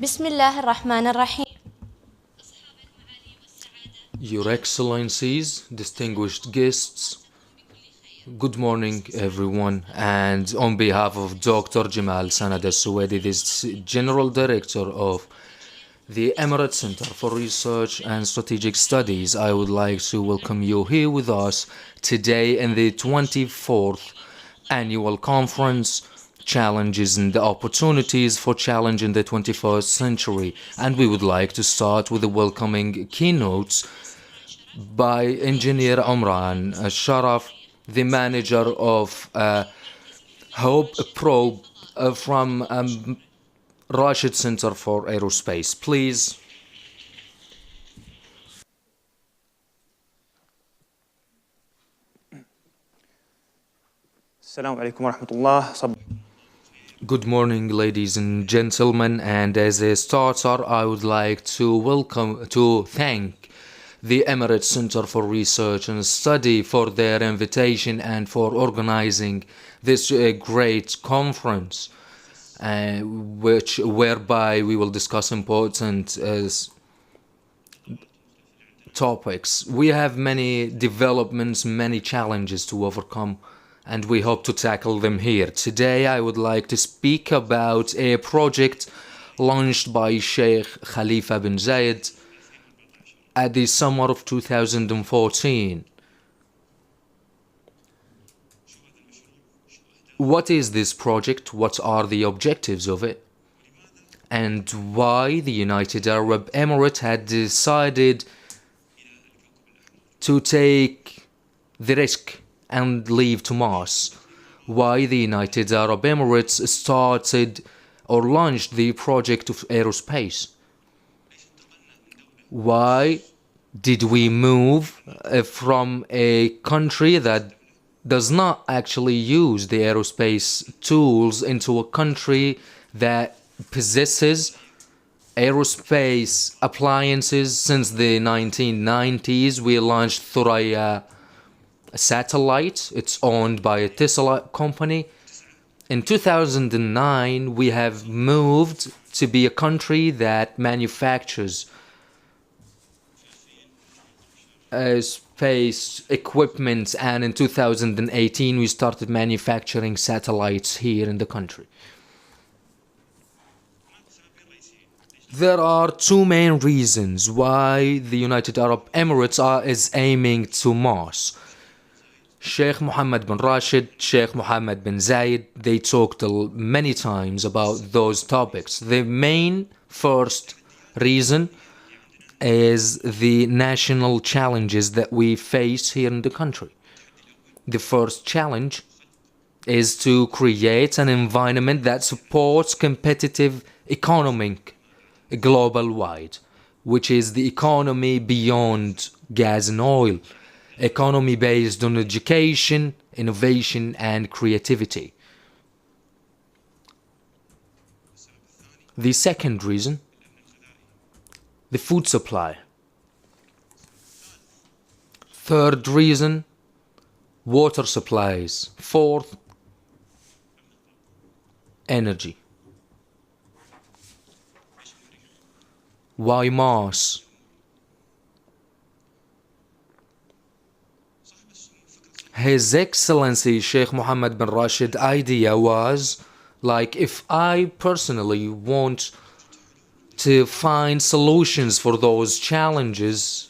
بسم الله الرحمن الرحيم. Your Excellencies, distinguished guests, good morning everyone, and on behalf of Dr. Jamal Sanad Al-Suwaidi, the General Director of the Emirates Center for Research and Strategic Studies, I would like to welcome you here with us today in the 24th Annual Conference, Challenges and Opportunities for Challenge in the 21st Century. And we would like to start with the welcoming keynotes by Engineer Omran Sharaf, the manager of Hope Probe from Rashid Center for Aerospace. Please. السلام عليكم ورحمة الله. Good morning, ladies and gentlemen, and as a starter, I would like to thank the Emirates Center for Research and Study for their invitation and for organizing this great conference, whereby we will discuss important topics. We have many developments, many challenges to overcome, and we hope to tackle them here. Today I would like to speak about a project launched by Sheikh Khalifa bin Zayed at the summer of 2014. What is this project? What are the objectives of it? And why the United Arab Emirates had decided to take the risk and leave to Mars? Why the United Arab Emirates started or launched the project of aerospace? Why did we move from a country that does not actually use the aerospace tools into a country that possesses aerospace appliances? Since the 1990s, we launched Thuraya satellite. It's owned by a Tesla company. In 2009, we have moved to be a country that manufactures space equipment, and in 2018 we started manufacturing satellites here in the country. There are two main reasons why the United Arab Emirates is aiming to Mars. Sheikh Mohammed bin Rashid, Sheikh Mohammed bin Zayed, they talked many times about those topics. The main first reason is the national challenges that we face here in the country. The first challenge is to create an environment that supports competitive economy global wide, which is the economy beyond gas and oil, economy based on education, innovation, and creativity. The second reason, the food supply. Third reason, water supplies. Fourth, energy. Why Mars? His Excellency Sheikh Mohammed bin Rashid idea was like, if I personally want to find solutions for those challenges,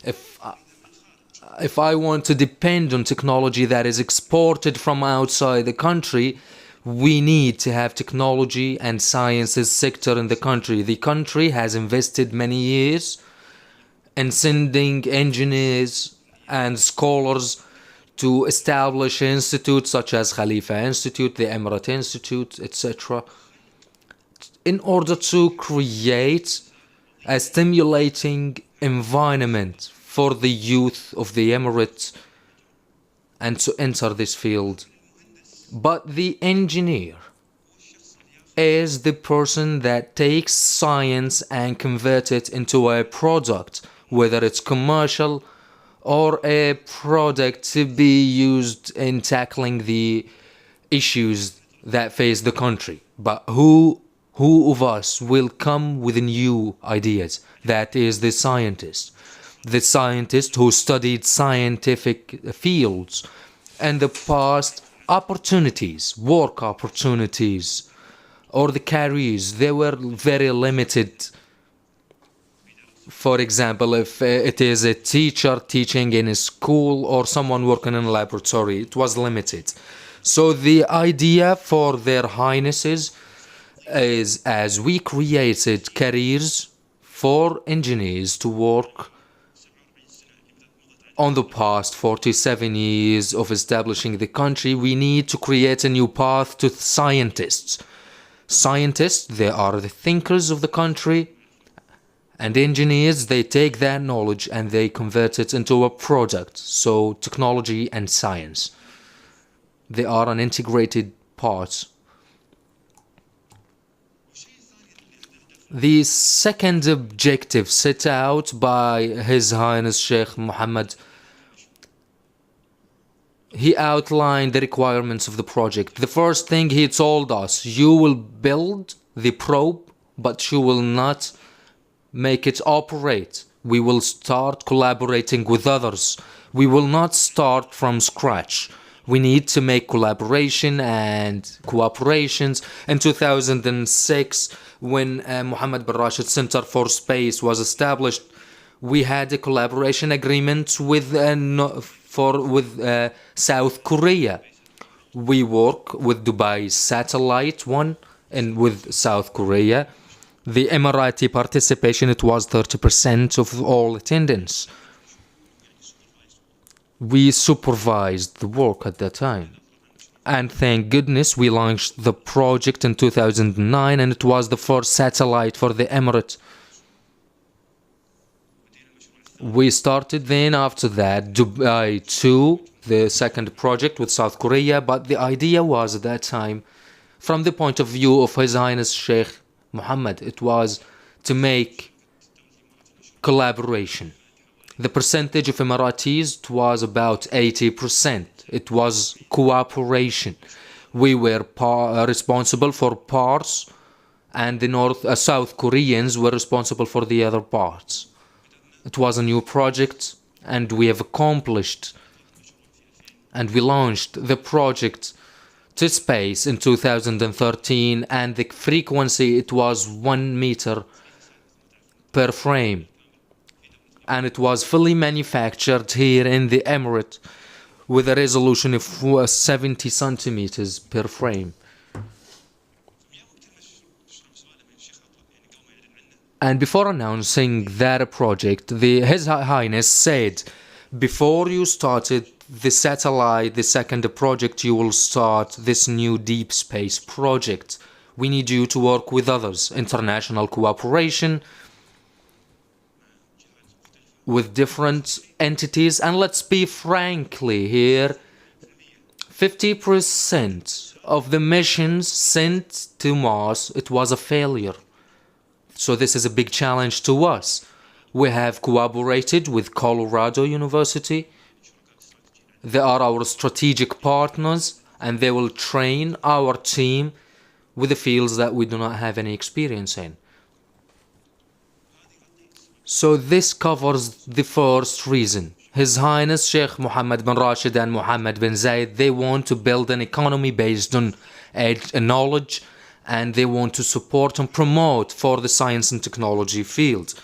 if I want to depend on technology that is exported from outside the country, we need to have technology and sciences sector in the country. The country has invested many years in sending engineers and scholars to establish institutes such as Khalifa Institute, the Emirate Institute, etc., in order to create a stimulating environment for the youth of the Emirates and to enter this field. But the engineer is the person that takes science and converts it into a product, whether it's commercial or a product to be used in tackling the issues that face the country. But who Who of us will come with new ideas? That is the scientist. The scientist who studied scientific fields and the past opportunities, work opportunities, or the careers, they were very limited. For example, if it is a teacher teaching in a school or someone working in a laboratory, it was limited. So the idea for their highnesses is, as we created careers for engineers to work on the past 47 years of establishing the country, we need to create a new path to scientists. Scientists, they are the thinkers of the country, and engineers, they take that knowledge and they convert it into a product. So technology and science, they are an integrated part. The second objective set out by His Highness Sheikh Mohammed, he outlined the requirements of the project. The first thing he told us, you will build the probe, but you will not make it operate. We will start collaborating with others. We will not start from scratch. We need to make collaboration and cooperations. In 2006, when Mohammed bin Rashid Center for Space was established, we had a collaboration agreement with South Korea. We work with Dubai Satellite One and with South Korea. The Emirati participation, it was 30% of all attendance. We supervised the work at that time. And thank goodness we launched the project in 2009, and it was the first satellite for the Emirate. We started then after that Dubai 2, the second project with South Korea, but the idea was at that time, from the point of view of His Highness Sheikh Mohammed, it was to make collaboration. The percentage of Emiratis, it was about 80%. It was cooperation. We were responsible for parts, and the South Koreans were responsible for the other parts. It was a new project, and we have accomplished, and we launched the project to space in 2013, and the frequency, it was 1 meter per frame, and it was fully manufactured here in the Emirate with a resolution of 70 centimeters per frame. And before announcing that project, His Highness said, before you started the satellite, the second project, you will start this new deep space project. We need you to work with others, international cooperation with different entities. And let's be frankly here, 50% of the missions sent to Mars, it was a failure. So this is a big challenge to us. We have cooperated with Colorado University. They are our strategic partners, and they will train our team with the fields that we do not have any experience in. So this covers the first reason. His Highness Sheikh Mohammed bin Rashid and Mohammed bin Zayed, they want to build an economy based on knowledge, and they want to support and promote for the science and technology field.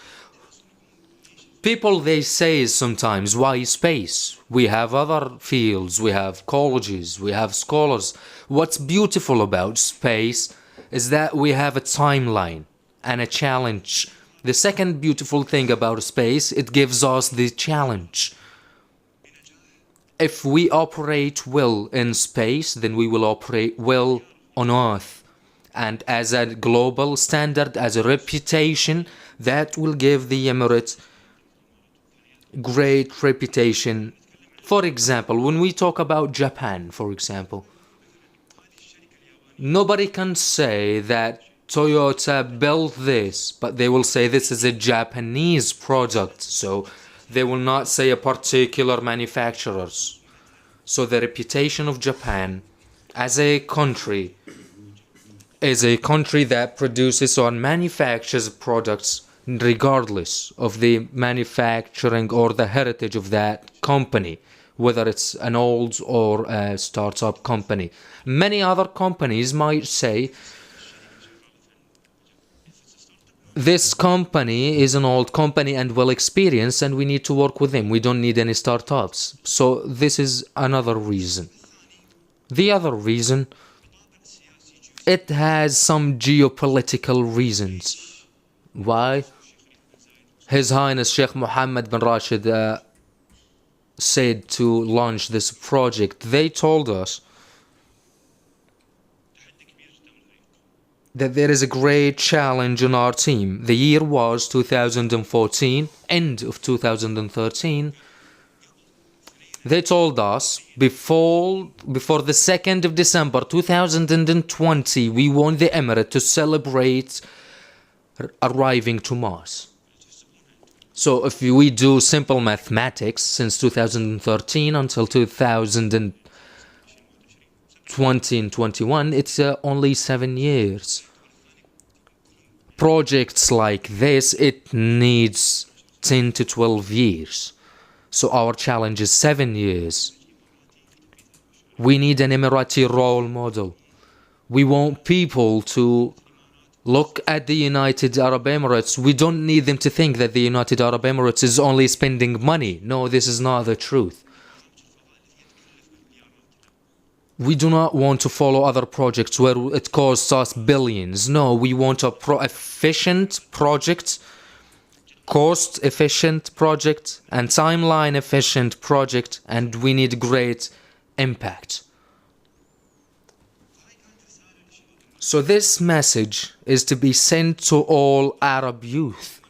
People, they say sometimes, why space? We have other fields, we have colleges, we have scholars. What's beautiful about space is that we have a timeline and a challenge. The second beautiful thing about space, it gives us the challenge. If we operate well in space, then we will operate well on Earth. And as a global standard, as a reputation, that will give the Emirates great reputation. For example, when we talk about Japan, for example, nobody can say that Toyota built this, but they will say this is a Japanese product, so they will not say a particular manufacturers. So the reputation of Japan as a country, is a country that produces or manufactures products regardless of the manufacturing or the heritage of that company, whether it's an old or a startup company. Many other companies might say, this company is an old company and well experienced, and we need to work with them. We don't need any startups. So this is another reason. The other reason, it has some geopolitical reasons. Why? His Highness Sheikh Mohammed bin Rashid said to launch this project. They told us that there is a great challenge on our team. The year was 2014, end of 2013. They told us before the 2nd of December 2020, we want the Emirate to celebrate arriving to Mars. So if we do simple mathematics, since 2013 until 2020 and 21, it's only 7 years. Projects like this, it needs 10 to 12 years. So our challenge is 7 years. We need an Emirati role model. We want people to look at the United Arab Emirates. We don't need them to think that the United Arab Emirates is only spending money. No, this is not the truth. We do not want to follow other projects where it costs us billions. No, we want a efficient project, cost-efficient project, and timeline-efficient project, and we need great impact. So this message is to be sent to all Arab youth.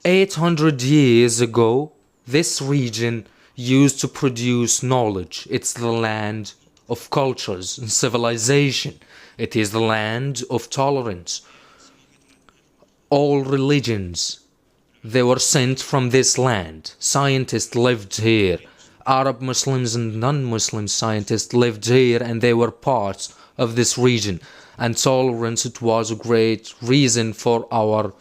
800 years ago, this region used to produce knowledge. It's the land of cultures and civilization. It is the land of tolerance. All religions, they were sent from this land. Scientists lived here. Arab Muslims and non-Muslim scientists lived here, and they were parts of this region. And tolerance, it was a great reason for our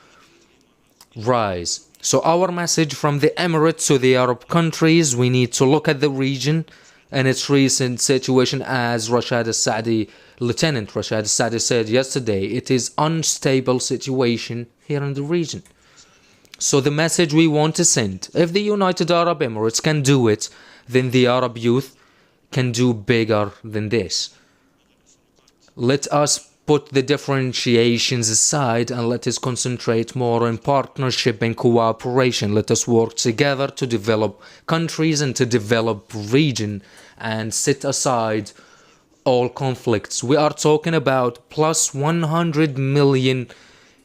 rise. So our message from the Emirates to the Arab countries, we need to look at the region and its recent situation. As Rashad al-Saadi, Lieutenant Rashad al-Saadi said yesterday, it is unstable situation here in the region. So the message we want to send, if the United Arab Emirates can do it, then the Arab youth can do bigger than this. Let us put the differentiations aside and let us concentrate more on partnership and cooperation. Let us work together to develop countries and to develop region and set aside all conflicts. We are talking about plus 100 million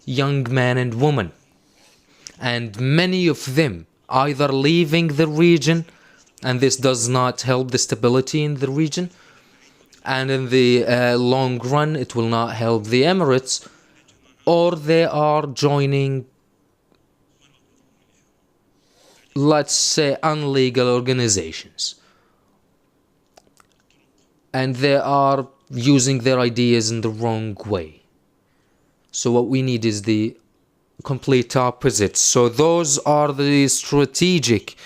young men and women, and many of them either leaving the region, and this does not help the stability in the region, and in the long run it will not help the Emirates, or they are joining, let's say, illegal organizations, and they are using their ideas in the wrong way. So what we need is the complete opposite. So those are the strategic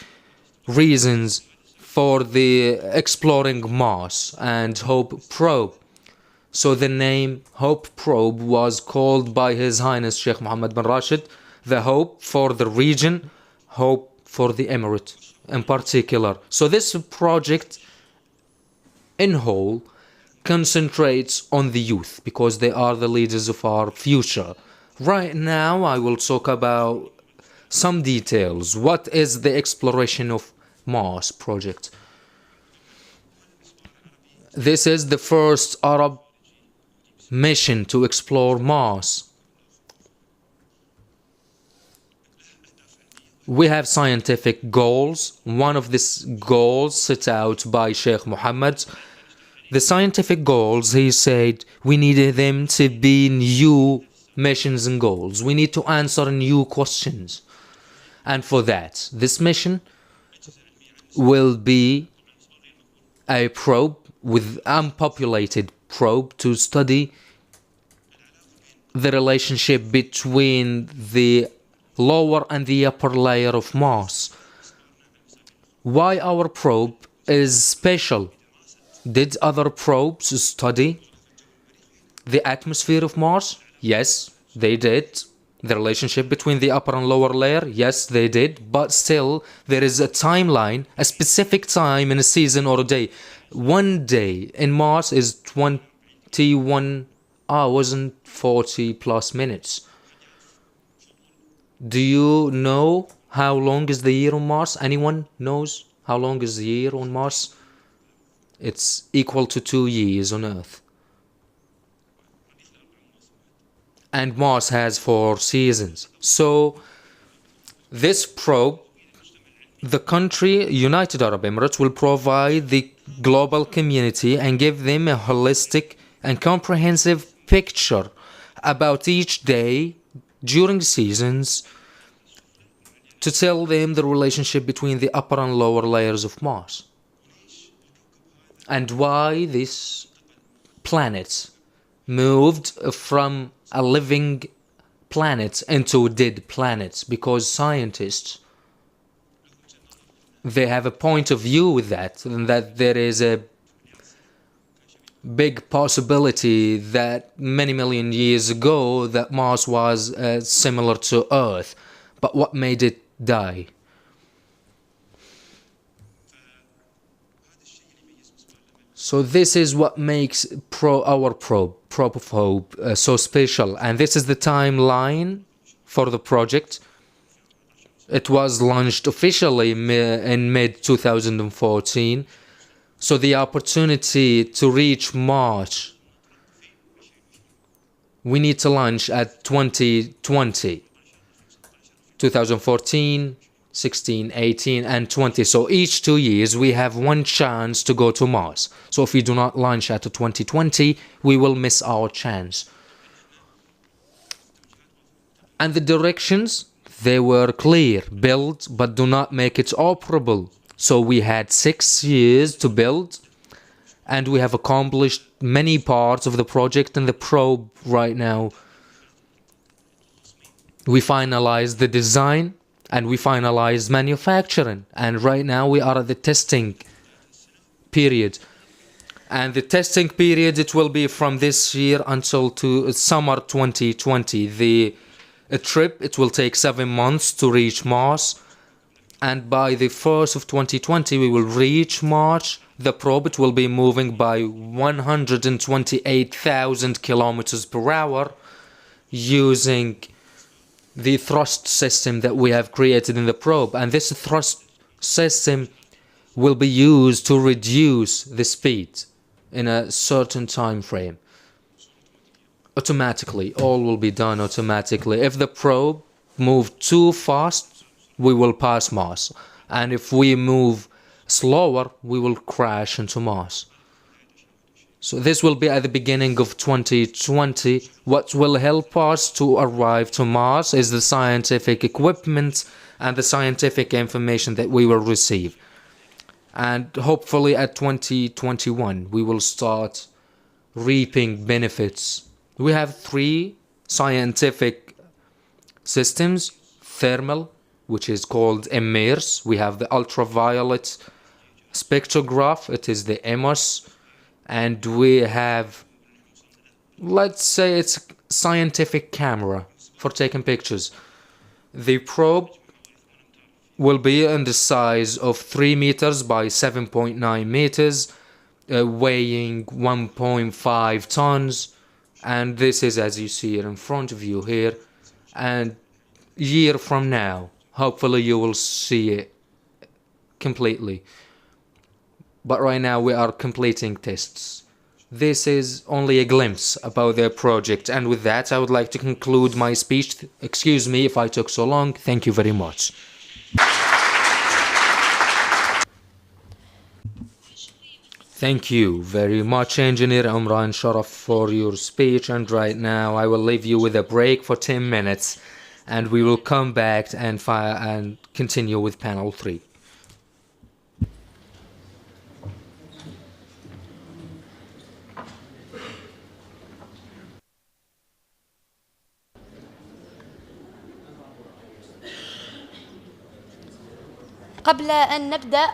reasons for the exploring Mars and Hope Probe. So the name Hope Probe was called by His Highness Sheikh Mohammed bin Rashid the hope for the region, hope for the Emirate in particular. So this project in whole concentrates on the youth because they are the leaders of our future. Right now I will talk about some details. What is the exploration of Mars project? This is the first Arab mission to explore Mars. We have scientific goals. One of these goals set out by Sheikh Mohammed. The scientific goals, he said, we needed them to be new missions and goals. We need to answer new questions. And for that, this mission will be a probe with unpopulated probe to study the relationship between the lower and the upper layer of Mars. Why our probe is special? Did other probes study the atmosphere of Mars? Yes, they did. The relationship between the upper and lower layer? Yes, they did. But still, there is a timeline, a specific time in a season or a day. One day in Mars is 21 hours and 40 plus minutes. Do you know how long is the year on Mars? Anyone knows how long is the year on Mars? It's equal to 2 years on Earth. And Mars has 4 seasons. So this probe, the country United Arab Emirates will provide the global community and give them a holistic and comprehensive picture about each day during seasons to tell them the relationship between the upper and lower layers of Mars and why this planet moved from a living planet into a dead planet, because scientists, they have a point of view with that, and that there is a big possibility that many million years ago that Mars was similar to Earth. But what made it die? So this is what makes our probe of hope so special, and this is the timeline for the project. It was launched officially in mid 2014. So the opportunity to reach Mars, we need to launch at 2020, 2014, 16, 18, and 20. So each 2 years we have one chance to go to Mars. So if we do not launch at 2020, we will miss our chance. And the directions, they were clear: build but do not make it operable. So we had 6 years to build, and we have accomplished many parts of the project and the probe right now. We finalized the design and we finalized manufacturing, and right now we are at the testing period. And the testing period, it will be from this year until to summer 2020. The trip, it will take 7 months to reach Mars, and by the 1st of 2020 we will reach Mars. The probe, it will be moving by 128,000 kilometers per hour using the thrust system that we have created in the probe, and this thrust system will be used to reduce the speed in a certain time frame. Automatically, all will be done automatically. If the probe moves too fast, we will pass Mars, and if we move slower, we will crash into Mars. So this will be at the beginning of 2020. What will help us to arrive to Mars is the scientific equipment and the scientific information that we will receive. And hopefully at 2021, we will start reaping benefits. We have 3 scientific systems: thermal, which is called EMIRS. We have the ultraviolet spectrograph, it is the EMOS. And we have, let's say it's a scientific camera for taking pictures. The probe will be in the size of 3 meters by 7.9 meters, weighing 1.5 tons. And this is, as you see it in front of you here. And a year from now, hopefully you will see it completely. But right now we are completing tests. This is only a glimpse about their project, and with that I would like to conclude my speech. Excuse me if I took so long. Thank you very much. Thank you very much, Engineer Umran Sharaf, for your speech, and right now I will leave you with a break for 10 minutes and we will come back and continue with panel 3. قبل أن نبدأ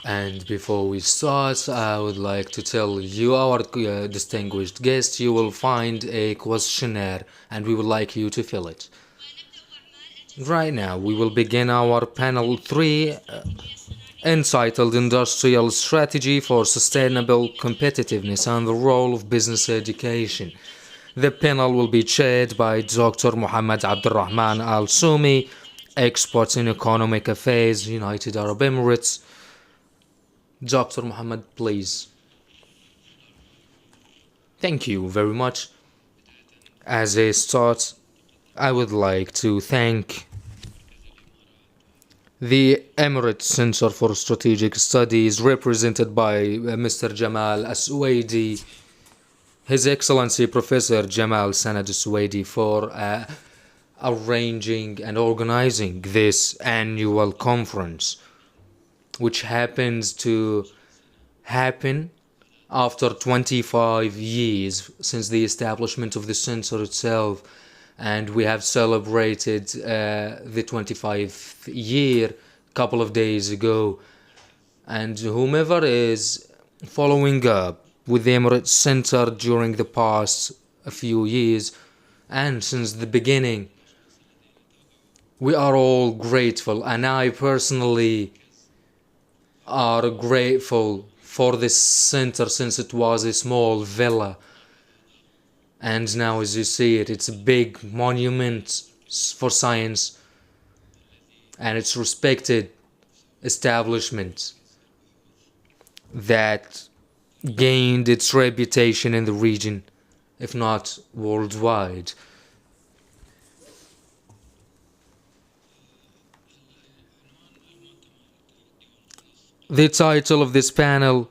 And before we start, I would like to tell you, our distinguished guest, you will find a questionnaire and we would like you to fill it. Right now, we will begin our panel 3 entitled Industrial Strategy for Sustainable Competitiveness and the Role of Business Education. The panel will be chaired by Dr. Muhammad Abdulrahman Al Sumi, expert in economic affairs, United Arab Emirates. Dr. Muhammad, please. Thank you very much. As a start, I would like to thank the Emirates Center for Strategic Studies, represented by Mr. Jamal As-Suwaidi, His Excellency Professor Jamal Sanad As-Suwaidi, for arranging and organizing this annual conference, which happens to happen after 25 years since the establishment of the center itself, and we have celebrated the 25th year a couple of days ago. And whomever is following up with the Emirates Center during the past few years and since the beginning, we are all grateful, and I personally are grateful for this center since it was a small villa, and now as you see it, it's a big monument for science, and it's respected establishment that gained its reputation in the region, if not worldwide. The title of this panel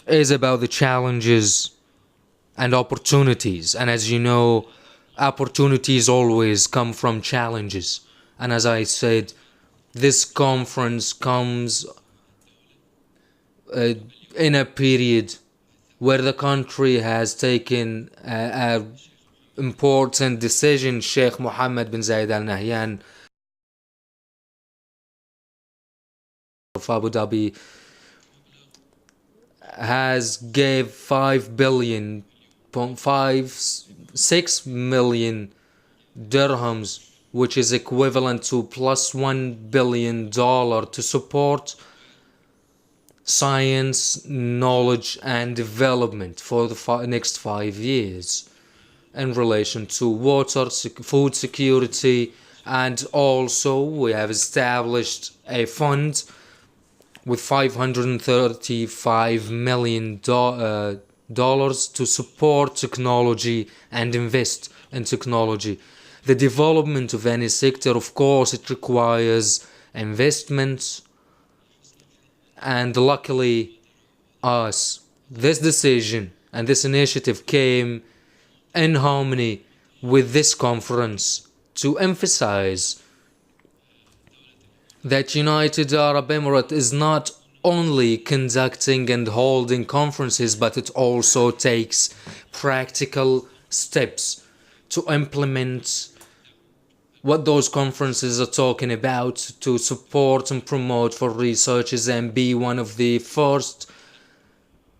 is about the challenges and opportunities. And as you know, opportunities always come from challenges. And as I said, this conference comes in a period where the country has taken an important decision. Sheikh Mohammed bin Zayed Al Nahyan of Abu Dhabi has gave 5.56 million dirhams, which is equivalent to plus $1 billion, to support science, knowledge and development for the next 5 years in relation to water, food security, and also we have established a fund with $535 million to support technology and invest in technology. The development of any sector, of course, it requires investments, and luckily this decision and this initiative came in harmony with this conference to emphasize that United Arab Emirates is not only conducting and holding conferences, but it also takes practical steps to implement what those conferences are talking about, to support and promote for researchers and be one of the first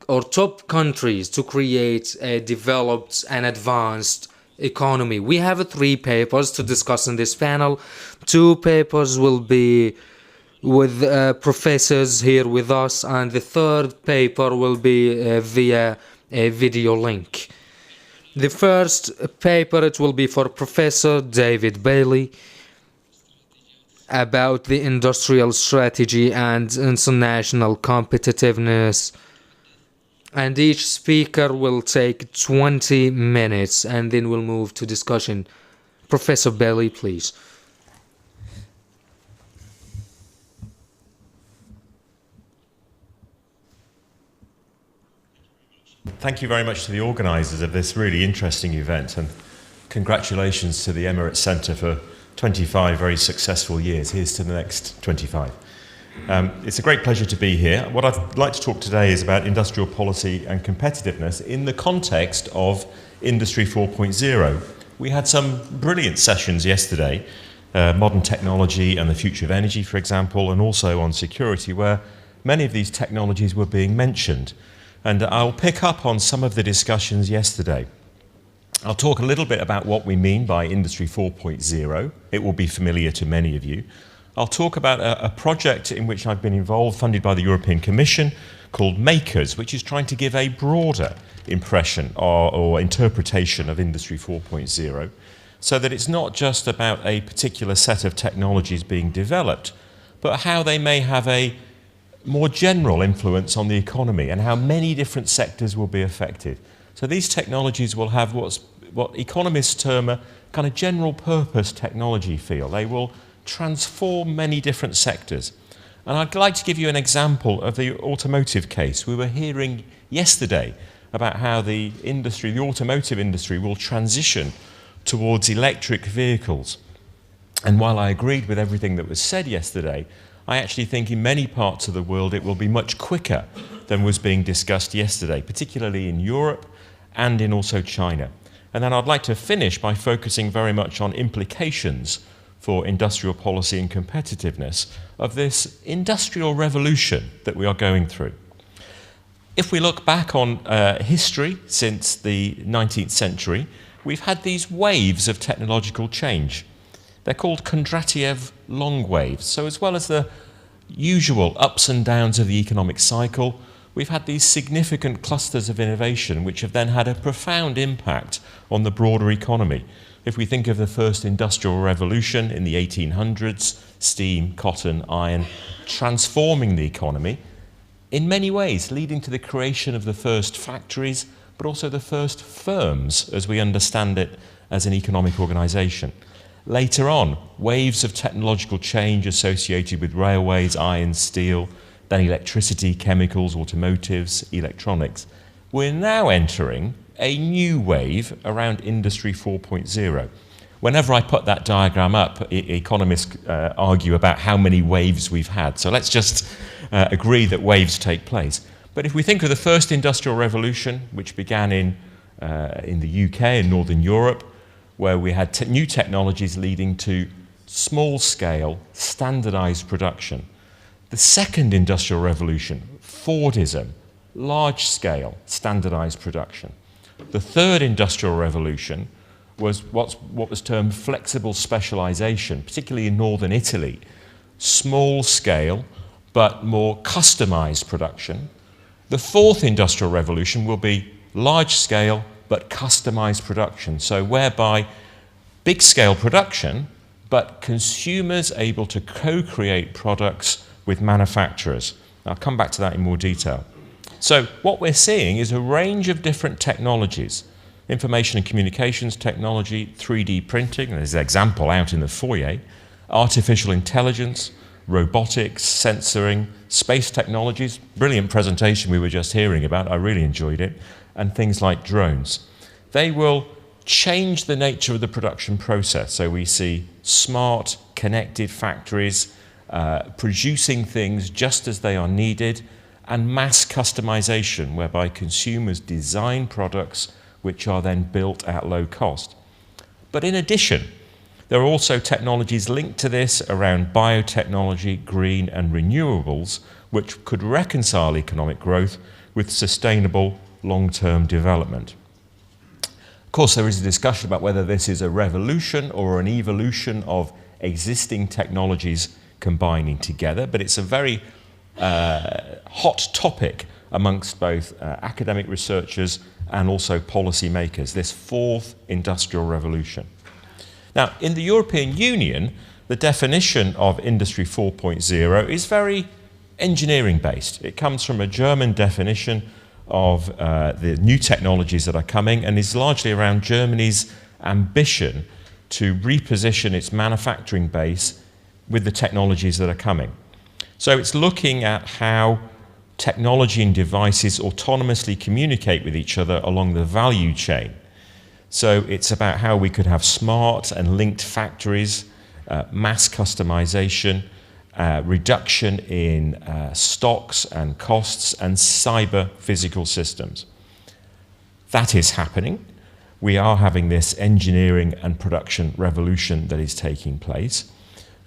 or top countries to create a developed and advanced economy. We have 3 papers to discuss in this panel. 2 papers will be with professors here with us, and the 3rd paper will be via a video link. The first paper, it will be for Professor David Bailey about the industrial strategy and international competitiveness. And each speaker will take 20 minutes, and then we'll move to discussion. Professor Bailey, please. Thank you very much to the organisers of this really interesting event, and congratulations to the Emirates Centre for 25 very successful years. Here's to the next 25. It's a great pleasure to be here. What I'd like to talk today is about industrial policy and competitiveness in the context of Industry 4.0. We had some brilliant sessions yesterday modern technology and the future of energy, for example, and also on security, where many of these technologies were being mentioned. And I'll pick up on some of the discussions yesterday. I'll talk a little bit about what we mean by Industry 4.0. It will be familiar to many of you. I'll talk about a project in which I've been involved, funded by the European Commission, called Makers, which is trying to give a broader impression or interpretation of Industry 4.0, so that it's not just about a particular set of technologies being developed, but how they may have a more general influence on the economy and how many different sectors will be affected. So these technologies will have what economists term a kind of general purpose technology feel. They will transform many different sectors. And I'd like to give you an example of the automotive case. We were hearing yesterday about how the automotive industry will transition towards electric vehicles. And while I agreed with everything that was said yesterday, I actually think in many parts of the world it will be much quicker than was being discussed yesterday, particularly in Europe and in also China. And then I'd like to finish by focusing very much on implications for industrial policy and competitiveness of this industrial revolution that we are going through. If we look back on history since the 19th century, we've had these waves of technological change. They're called Kondratiev long waves. So as well as the usual ups and downs of the economic cycle, we've had these significant clusters of innovation which have then had a profound impact on the broader economy. If we think of the first industrial revolution in the 1800s, steam, cotton, iron, transforming the economy in many ways, leading to the creation of the first factories, but also the first firms as we understand it as an economic organisation. Later on, waves of technological change associated with railways, iron, steel, then electricity, chemicals, automotives, electronics. We're now entering a new wave around Industry 4.0. Whenever I put that diagram up, economists argue about how many waves we've had. So let's just agree that waves take place. But if we think of the first industrial revolution, which began in the UK and Northern Europe, where we had new technologies leading to small-scale, standardized production. The second industrial revolution, Fordism, large-scale, standardized production. The third industrial revolution was what was termed flexible specialization, particularly in northern Italy. Small-scale, but more customized production. The fourth industrial revolution will be large-scale, but customized production. So whereby big-scale production, but consumers able to co-create products with manufacturers. I'll come back to that in more detail. So what we're seeing is a range of different technologies. Information and communications technology, 3D printing, there's an example out in the foyer, artificial intelligence, robotics, sensoring, space technologies, brilliant presentation we were just hearing about, I really enjoyed it, and things like drones. They will change the nature of the production process. So we see smart, connected factories producing things just as they are needed, and mass customization, whereby consumers design products which are then built at low cost. But in addition, there are also technologies linked to this around biotechnology, green and renewables, which could reconcile economic growth with sustainable long-term development. Of course, there is a discussion about whether this is a revolution or an evolution of existing technologies combining together, but it's a very hot topic amongst both academic researchers and also policy makers, this fourth industrial revolution. Now, in the European Union, the definition of Industry 4.0 is very engineering-based. It comes from a German definition of the new technologies that are coming and is largely around Germany's ambition to reposition its manufacturing base with the technologies that are coming. So it's looking at how technology and devices autonomously communicate with each other along the value chain. So it's about how we could have smart and linked factories, mass customization, reduction in stocks and costs, and cyber physical systems. That is happening. We are having this engineering and production revolution that is taking place.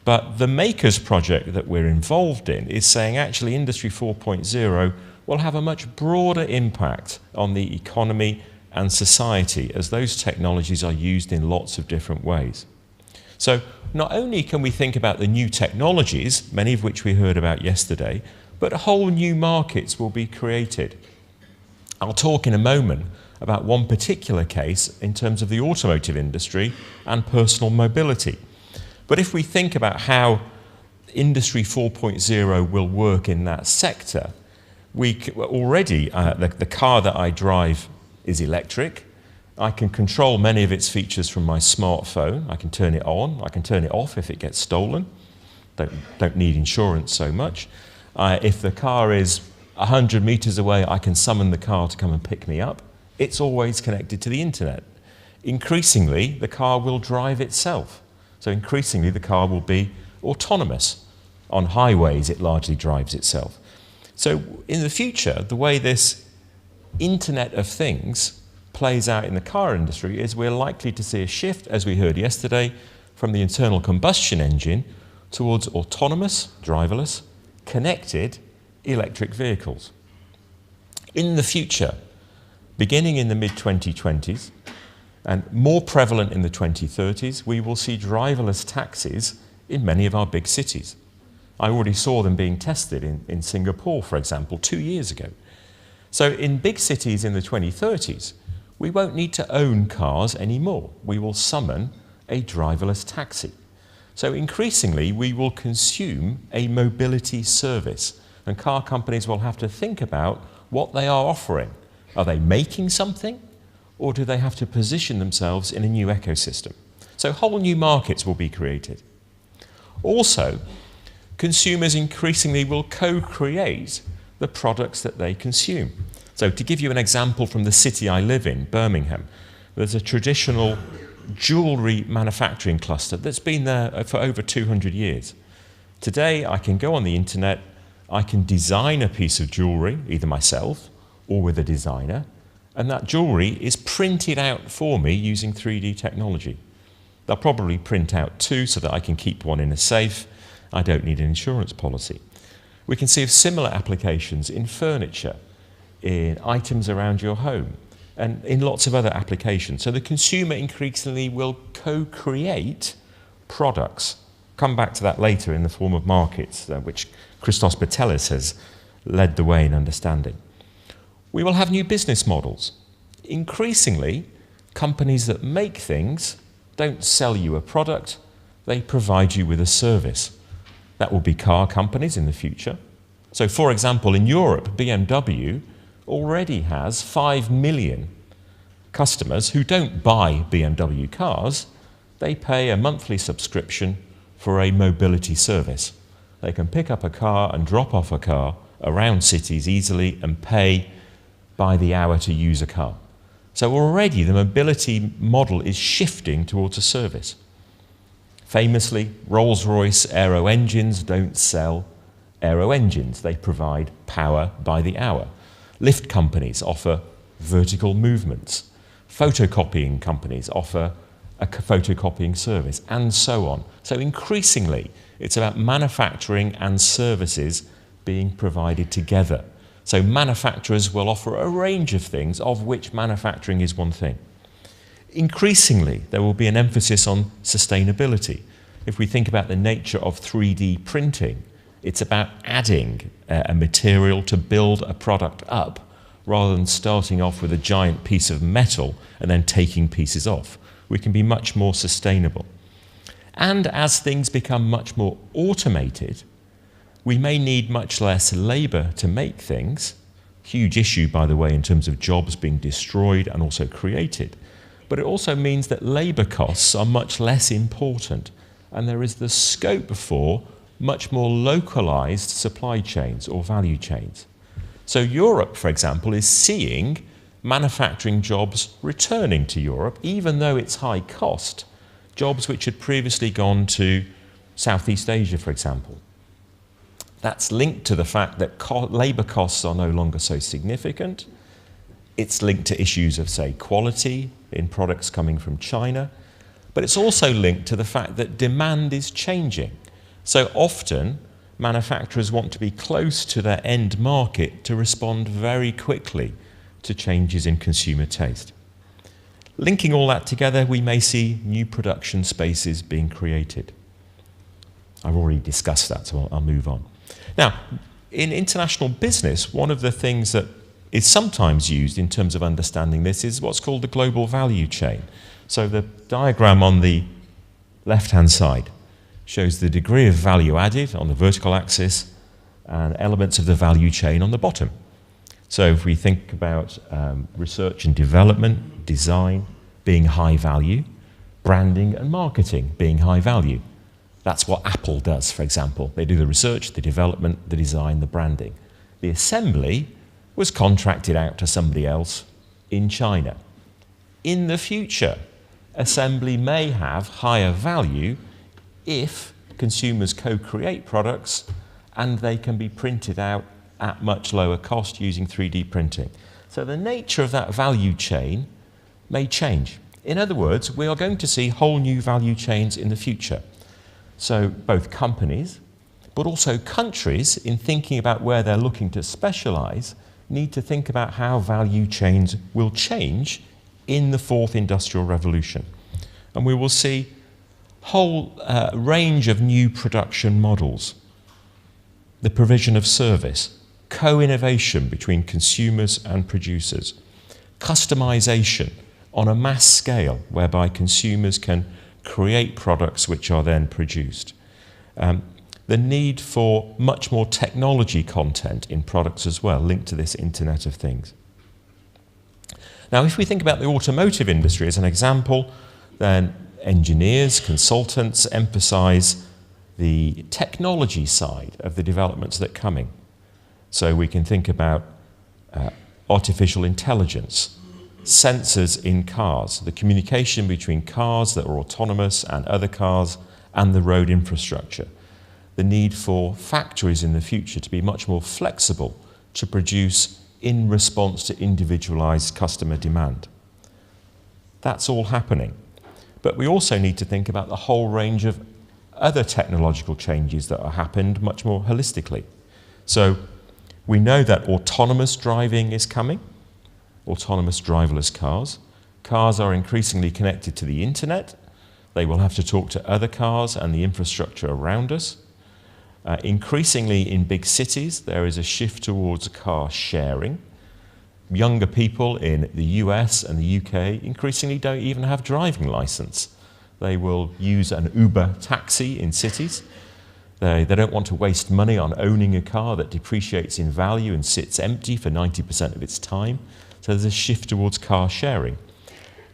But the Makers project that we're involved in is saying actually Industry 4.0 will have a much broader impact on the economy and society as those technologies are used in lots of different ways. So not only can we think about the new technologies, many of which we heard about yesterday, but whole new markets will be created. I'll talk in a moment about one particular case in terms of the automotive industry and personal mobility. But if we think about how Industry 4.0 will work in that sector, already the car that I drive is electric. I can control many of its features from my smartphone. I can turn it on, I can turn it off if it gets stolen. Don't need insurance so much. If the car is 100 meters away, I can summon the car to come and pick me up. It's always connected to the internet. Increasingly, the car will drive itself. So increasingly, the car will be autonomous. On highways, it largely drives itself. So in the future, the way this Internet of Things plays out in the car industry is we're likely to see a shift, as we heard yesterday, from the internal combustion engine towards autonomous, driverless, connected electric vehicles. In the future, beginning in the mid-2020s, and more prevalent in the 2030s, we will see driverless taxis in many of our big cities. I already saw them being tested in Singapore, for example, 2 years ago. So in big cities in the 2030s, we won't need to own cars anymore. We will summon a driverless taxi. So increasingly, we will consume a mobility service, and car companies will have to think about what they are offering. Are they making something, or do they have to position themselves in a new ecosystem? So whole new markets will be created. Also, consumers increasingly will co-create the products that they consume. So to give you an example from the city I live in, Birmingham, there's a traditional jewellery manufacturing cluster that's been there for over 200 years. Today, I can go on the internet, I can design a piece of jewellery, either myself or with a designer, and that jewellery is printed out for me using 3D technology. They'll probably print out two so that I can keep one in a safe. I don't need an insurance policy. We can see similar applications in furniture, in items around your home, and in lots of other applications. So the consumer increasingly will co-create products. Come back to that later in the form of markets, which Christos Batellis has led the way in understanding. We will have new business models. Increasingly, companies that make things don't sell you a product, they provide you with a service. That will be car companies in the future. So for example, in Europe, BMW already has 5 million customers who don't buy BMW cars, they pay a monthly subscription for a mobility service. They can pick up a car and drop off a car around cities easily and pay by the hour to use a car. So already the mobility model is shifting towards a service. Famously, Rolls-Royce aero engines don't sell aero engines. They provide power by the hour. Lift companies offer vertical movements. Photocopying companies offer a photocopying service, and so on. So increasingly, it's about manufacturing and services being provided together. So manufacturers will offer a range of things, of which manufacturing is one thing. Increasingly, there will be an emphasis on sustainability. If we think about the nature of 3D printing, it's about adding a material to build a product up, rather than starting off with a giant piece of metal and then taking pieces off. We can be much more sustainable. And as things become much more automated, we may need much less labour to make things. Huge issue, by the way, in terms of jobs being destroyed and also created. But it also means that labour costs are much less important, and there is the scope for much more localised supply chains or value chains. So Europe, for example, is seeing manufacturing jobs returning to Europe, even though it's high cost, jobs which had previously gone to Southeast Asia, for example. That's linked to the fact that labour costs are no longer so significant. It's linked to issues of, say, quality, in products coming from China, but it's also linked to the fact that demand is changing. So often, manufacturers want to be close to their end market to respond very quickly to changes in consumer taste. Linking all that together, we may see new production spaces being created. I've already discussed that, so I'll move on. Now, in international business, one of the things that is sometimes used in terms of understanding this is what's called the global value chain. So the diagram on the left-hand side shows the degree of value added on the vertical axis and elements of the value chain on the bottom. So if we think about research and development, design being high value, branding and marketing being high value. That's what Apple does, for example. They do the research, the development, the design, the branding. The assembly was contracted out to somebody else in China. In the future, assembly may have higher value if consumers co-create products and they can be printed out at much lower cost using 3D printing. So the nature of that value chain may change. In other words, we are going to see whole new value chains in the future. So both companies, but also countries, in thinking about where they're looking to specialize, need to think about how value chains will change in the fourth industrial revolution. And we will see whole range of new production models, the provision of service, co-innovation between consumers and producers, customization on a mass scale whereby consumers can create products which are then produced. The need for much more technology content in products as well, linked to this Internet of Things. Now, if we think about the automotive industry as an example, then engineers, consultants emphasize the technology side of the developments that are coming. So we can think about artificial intelligence, sensors in cars, the communication between cars that are autonomous and other cars and the road infrastructure. The need for factories in the future to be much more flexible to produce in response to individualized customer demand. That's all happening. But we also need to think about the whole range of other technological changes that have happened much more holistically. So we know that autonomous driving is coming, autonomous driverless cars. Cars are increasingly connected to the internet. They will have to talk to other cars and the infrastructure around us. Increasingly in big cities, there is a shift towards car sharing. Younger people in the US and the UK increasingly don't even have driving license. They will use an Uber taxi in cities. They don't want to waste money on owning a car that depreciates in value and sits empty for 90% of its time. So there's a shift towards car sharing.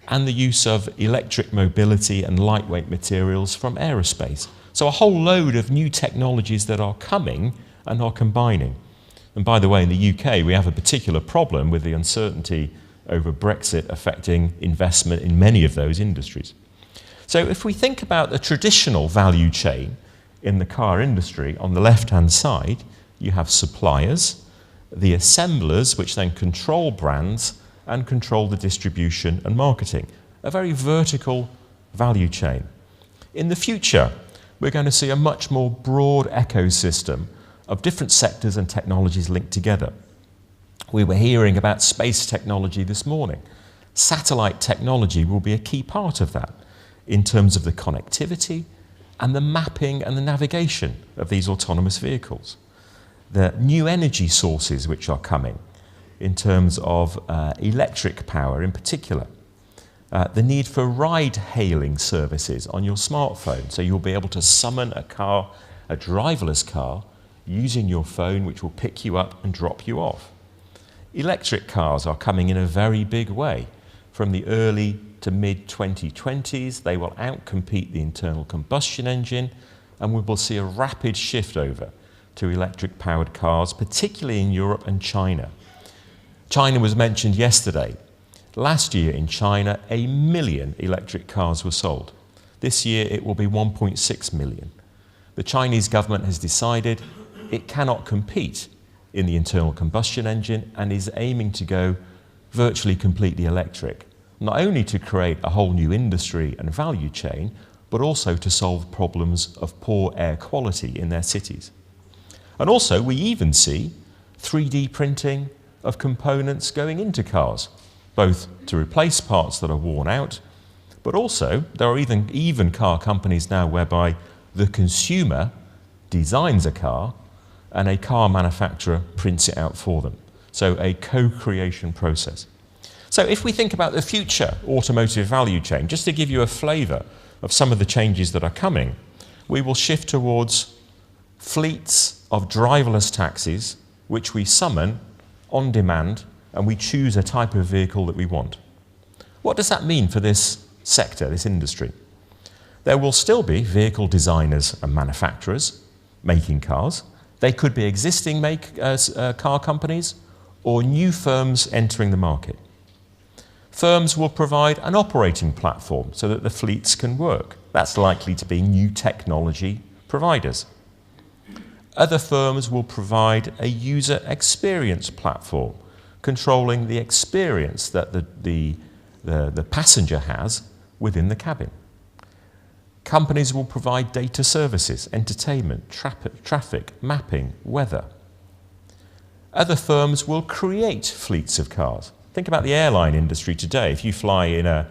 And the use of electric mobility and lightweight materials from aerospace. So a whole load of new technologies that are coming and are combining. And by the way, in the UK, we have a particular problem with the uncertainty over Brexit affecting investment in many of those industries. So if we think about the traditional value chain in the car industry, on the left-hand side, you have suppliers, the assemblers, which then control brands and control the distribution and marketing. A very vertical value chain. In the future, we're going to see a much more broad ecosystem of different sectors and technologies linked together. We were hearing about space technology this morning. Satellite technology will be a key part of that in terms of the connectivity and the mapping and the navigation of these autonomous vehicles. The new energy sources which are coming in terms of electric power in particular. The need for ride-hailing services on your smartphone, so you'll be able to summon a car, a driverless car, using your phone, which will pick you up and drop you off. Electric cars are coming in a very big way. From the early to mid-2020s, they will outcompete the internal combustion engine, and we will see a rapid shift over to electric-powered cars, particularly in Europe and China. China was mentioned yesterday. Last year in China, 1 million electric cars were sold. This year it will be 1.6 million. The Chinese government has decided it cannot compete in the internal combustion engine and is aiming to go virtually completely electric not only to create a whole new industry and value chain, but also to solve problems of poor air quality in their cities. And also, we even see 3D printing of components going into cars, both to replace parts that are worn out, but also there are even car companies now whereby the consumer designs a car and a car manufacturer prints it out for them. So a co-creation process. So if we think about the future automotive value chain, just to give you a flavour of some of the changes that are coming, we will shift towards fleets of driverless taxis, which we summon on demand, and we choose a type of vehicle that we want. What does that mean for this sector, this industry? There will still be vehicle designers and manufacturers making cars. They could be existing car companies or new firms entering the market. Firms will provide an operating platform so that the fleets can work. That's likely to be new technology providers. Other firms will provide a user experience platform, controlling the experience that the passenger has within the cabin. Companies will provide data services, entertainment, traffic, mapping, weather. Other firms will create fleets of cars. Think about the airline industry today. If you fly in a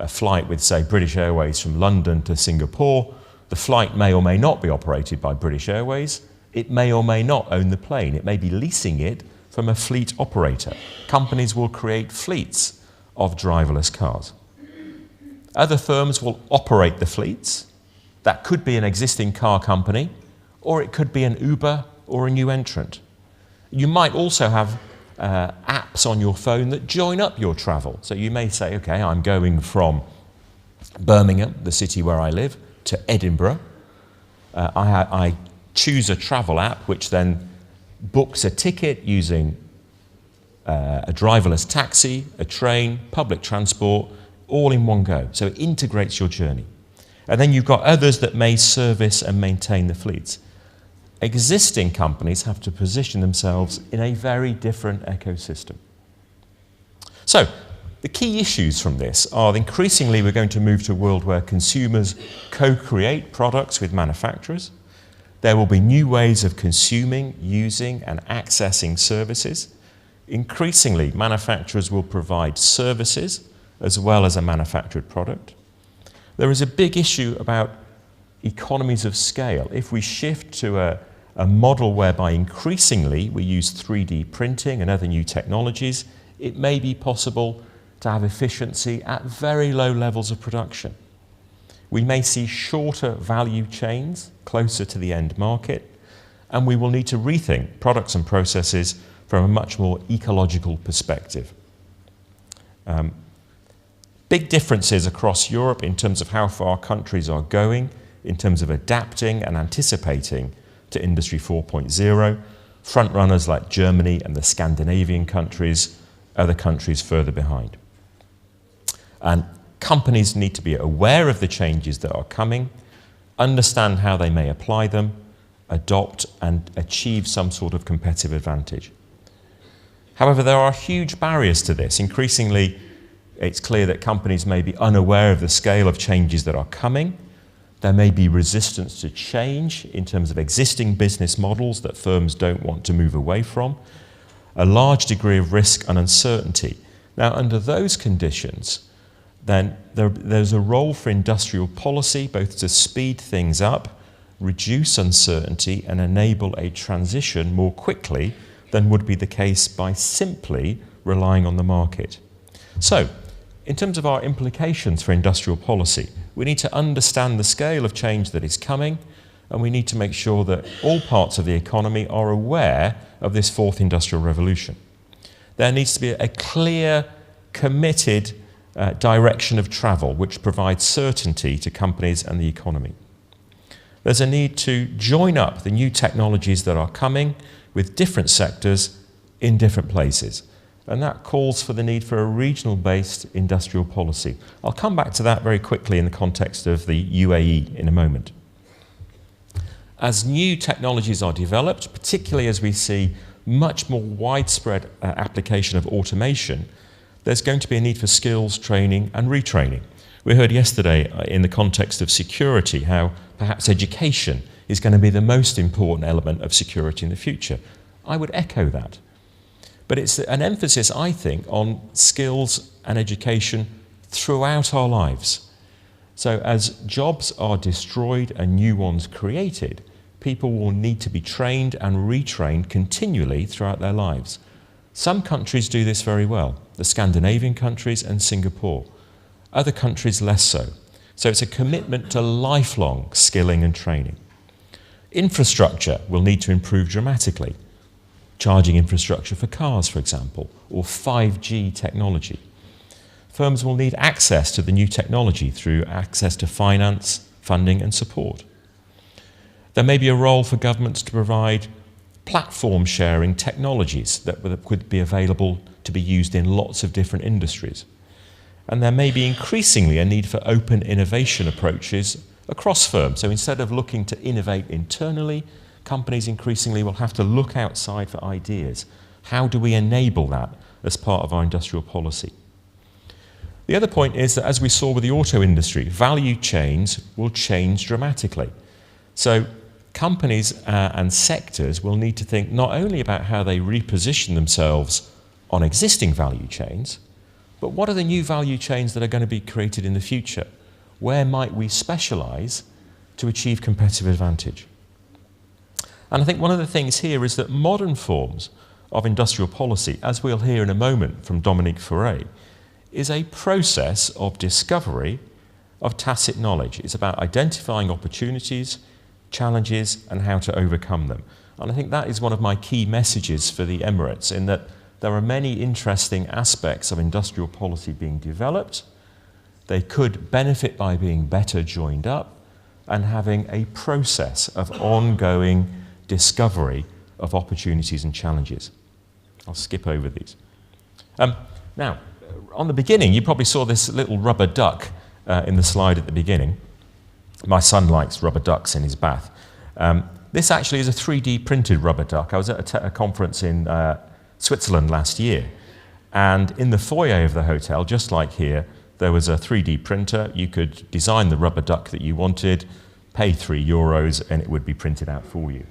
flight with, say, British Airways from London to Singapore, the flight may or may not be operated by British Airways. It may or may not own the plane. It may be leasing it from a fleet operator. Companies will create fleets of driverless cars. Other firms will operate the fleets. That could be an existing car company, or it could be an Uber or a new entrant. You might also have apps on your phone that join up your travel. So you may say, okay, I'm going from Birmingham, the city where I live, to Edinburgh. I choose a travel app which then books a ticket using a driverless taxi, a train, public transport, all in one go. So it integrates your journey. And then you've got others that may service and maintain the fleets. Existing companies have to position themselves in a very different ecosystem. So the key issues from this are increasingly we're going to move to a world where consumers co-create products with manufacturers. There will be new ways of consuming, using and accessing services. Increasingly, manufacturers will provide services as well as a manufactured product. There is a big issue about economies of scale. If we shift to a model whereby increasingly we use 3D printing and other new technologies, it may be possible to have efficiency at very low levels of production. We may see shorter value chains closer to the end market, and we will need to rethink products and processes from a much more ecological perspective. Big differuences across Europe in terms of how far countries are going, in terms of adapting and anticipating to Industry 4.0, front runners like Germany and the Scandinavian countries, other countries further behind. And companies need to be aware of the changes that are coming, understand how they may apply them, adopt and achieve some sort of competitive advantage. However, there are huge barriers to this. Increasingly, it's clear that companies may be unaware of the scale of changes that are coming. There may be resistance to change in terms of existing business models that firms don't want to move away from, a large degree of risk and uncertainty. Now, under those conditions, then there's a role for industrial policy, both to speed things up, reduce uncertainty, and enable a transition more quickly than would be the case by simply relying on the market. So, in terms of our implications for industrial policy, we need to understand the scale of change that is coming, and we need to make sure that all parts of the economy are aware of this fourth industrial revolution. There needs to be a clear, committed direction of travel which provides certainty to companies and the economy. There's a need to join up the new technologies that are coming with different sectors in different places. And that calls for the need for a regional-based industrial policy. I'll come back to that very quickly in the context of the UAE in a moment. As new technologies are developed, particularly as we see much more widespread application of automation, there's going to be a need for skills, training and retraining. We heard yesterday in the context of security how perhaps education is going to be the most important element of security in the future. I would echo that. But it's an emphasis, I think, on skills and education throughout our lives. So as jobs are destroyed and new ones created, people will need to be trained and retrained continually throughout their lives. Some countries do this very well, the Scandinavian countries and Singapore. Other countries less so. So it's a commitment to lifelong skilling and training. Infrastructure will need to improve dramatically. Charging infrastructure for cars, for example, or 5G technology. Firms will need access to the new technology through access to finance, funding and support. There may be a role for governments to provide platform sharing technologies that could be available to be used in lots of different industries. And there may be increasingly a need for open innovation approaches across firms. So instead of looking to innovate internally, companies increasingly will have to look outside for ideas. How do we enable that as part of our industrial policy? The other point is that, as we saw with the auto industry, value chains will change dramatically. So companies and sectors will need to think not only about how they reposition themselves on existing value chains, but what are the new value chains that are going to be created in the future? Where might we specialize to achieve competitive advantage? And I think one of the things here is that modern forms of industrial policy, as we'll hear in a moment from Dominique Faure, is a process of discovery of tacit knowledge. It's about identifying opportunities, challenges, and how to overcome them. And I think that is one of my key messages for the Emirates, in that there are many interesting aspects of industrial policy being developed. They could benefit by being better joined up and having a process of ongoing discovery of opportunities and challenges. I'll skip over these. Now, on the beginning, you probably saw this little rubber duck in the slide at the beginning. My son likes rubber ducks in his bath. This actually is a 3D printed rubber duck. I was at a conference in Switzerland last year, and in the foyer of the hotel, just like here, there was a 3D printer. You could design the rubber duck that you wanted, pay €3, and it would be printed out for you.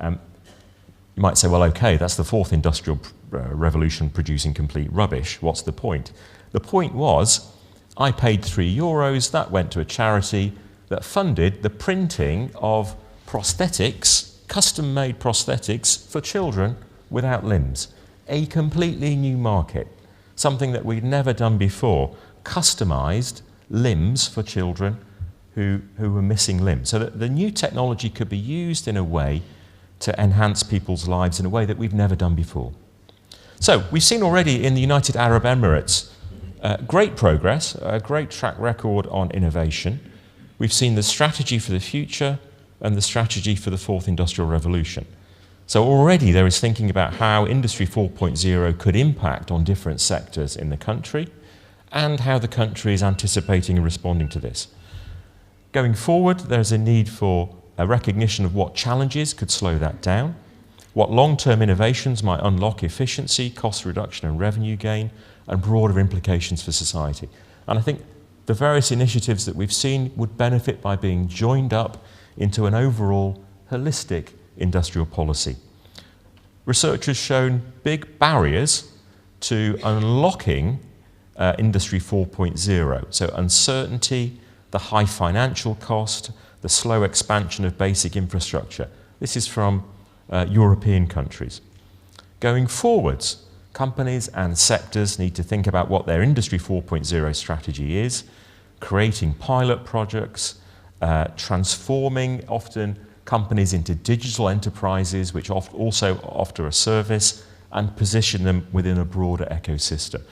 You might say, well, okay, that's the fourth industrial revolution producing complete rubbish. What's the point? The point was, I paid €3, that went to a charity that funded the printing of prosthetics, custom-made prosthetics for children without limbs. A completely new market, something that we'd never done before, customized limbs for children who were missing limbs. So that the new technology could be used in a way to enhance people's lives in a way that we've never done before. So we've seen already in the United Arab Emirates great progress, a great track record on innovation. We've seen the strategy for the future and the strategy for the fourth industrial revolution. So already there is thinking about how Industry 4.0 could impact on different sectors in the country and how the country is anticipating and responding to this. Going forward, there's a need for a recognition of what challenges could slow that down, what long-term innovations might unlock efficiency, cost reduction and revenue gain, and broader implications for society. And I think the various initiatives that we've seen would benefit by being joined up into an overall holistic industrial policy. Research has shown big barriers to unlocking Industry 4.0. So uncertainty, the high financial cost, the slow expansion of basic infrastructure. This is from European countries. Going forwards, companies and sectors need to think about what their Industry 4.0 strategy is, creating pilot projects, transforming often companies into digital enterprises which also offer a service and position them within a broader ecosystem.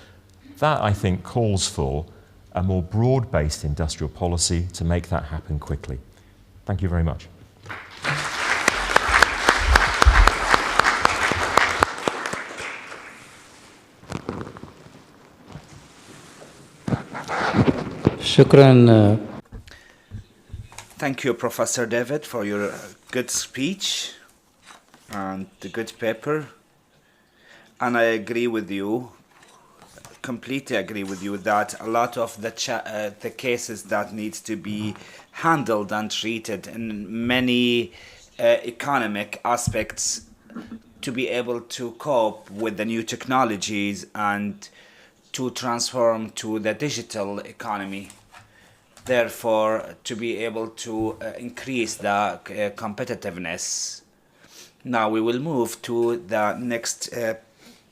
That, I think, calls for a more broad-based industrial policy to make that happen quickly. Thank you very much. Shukran. Thank you, Professor David, for your good speech and the good paper. And I agree with you. completely agree with you that a lot of the cases that needs to be handled and treated in many economic aspects to be able to cope with the new technologies and to transform to the digital economy. Therefore, to be able to increase the competitiveness. Now we will move to the next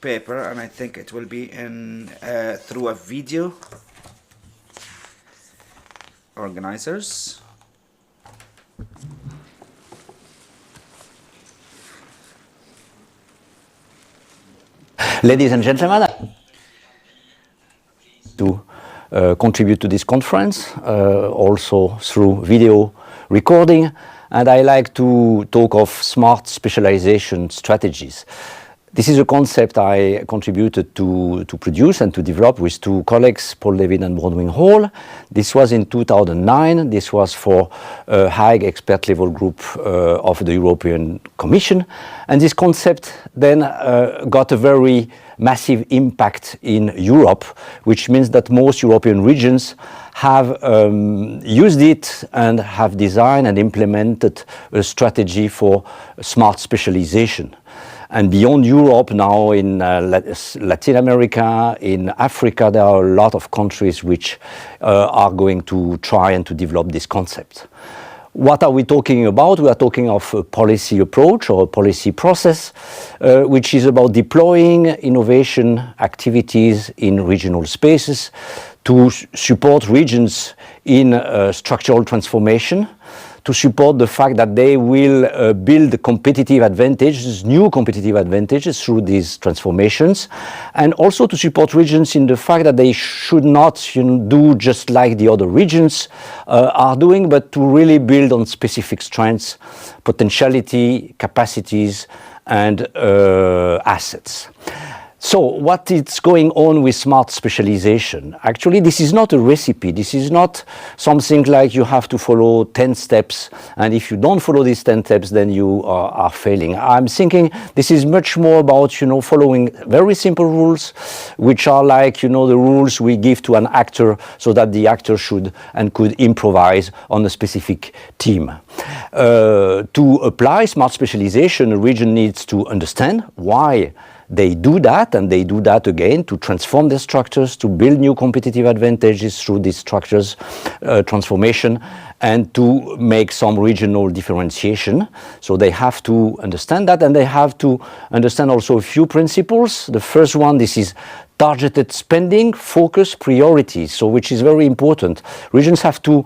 paper, and I think it will be in through a video. Organizers. Ladies and gentlemen, to contribute to this conference, also through video recording, and I like to talk of smart specialization strategies. This is a concept I contributed to produce and to develop with two colleagues, Paul Levin and Bronwyn Hall. This was in 2009. This was for a high expert level group of the European Commission. And this concept then got a very massive impact in Europe, which means that most European regions have used it and have designed and implemented a strategy for smart specialization. And beyond Europe, now in Latin America, in Africa, there are a lot of countries which are going to try and to develop this concept. What are we talking about? We are talking of a policy approach or a policy process, which is about deploying innovation activities in regional spaces to support regions in structural transformation, to support the fact that they will build competitive advantages, new competitive advantages through these transformations, and also to support regions in the fact that they should not do just like the other regions are doing, but to really build on specific strengths, potentiality, capacities, and assets. So what is going on with smart specialization? Actually, this is not a recipe. This is not something like you have to follow 10 steps, and if you don't follow these 10 steps, then you are failing. I'm thinking this is much more about, following very simple rules, which are like, the rules we give to an actor so that the actor should and could improvise on a specific team. To apply smart specialization, a region needs to understand why they do that, and they do that again to transform their structures, to build new competitive advantages through these structures transformation, and to make some regional differentiation. So they have to understand that, and they have to understand also a few principles. The first one, this is targeted spending, focus, priorities, so which is very important. Regions have to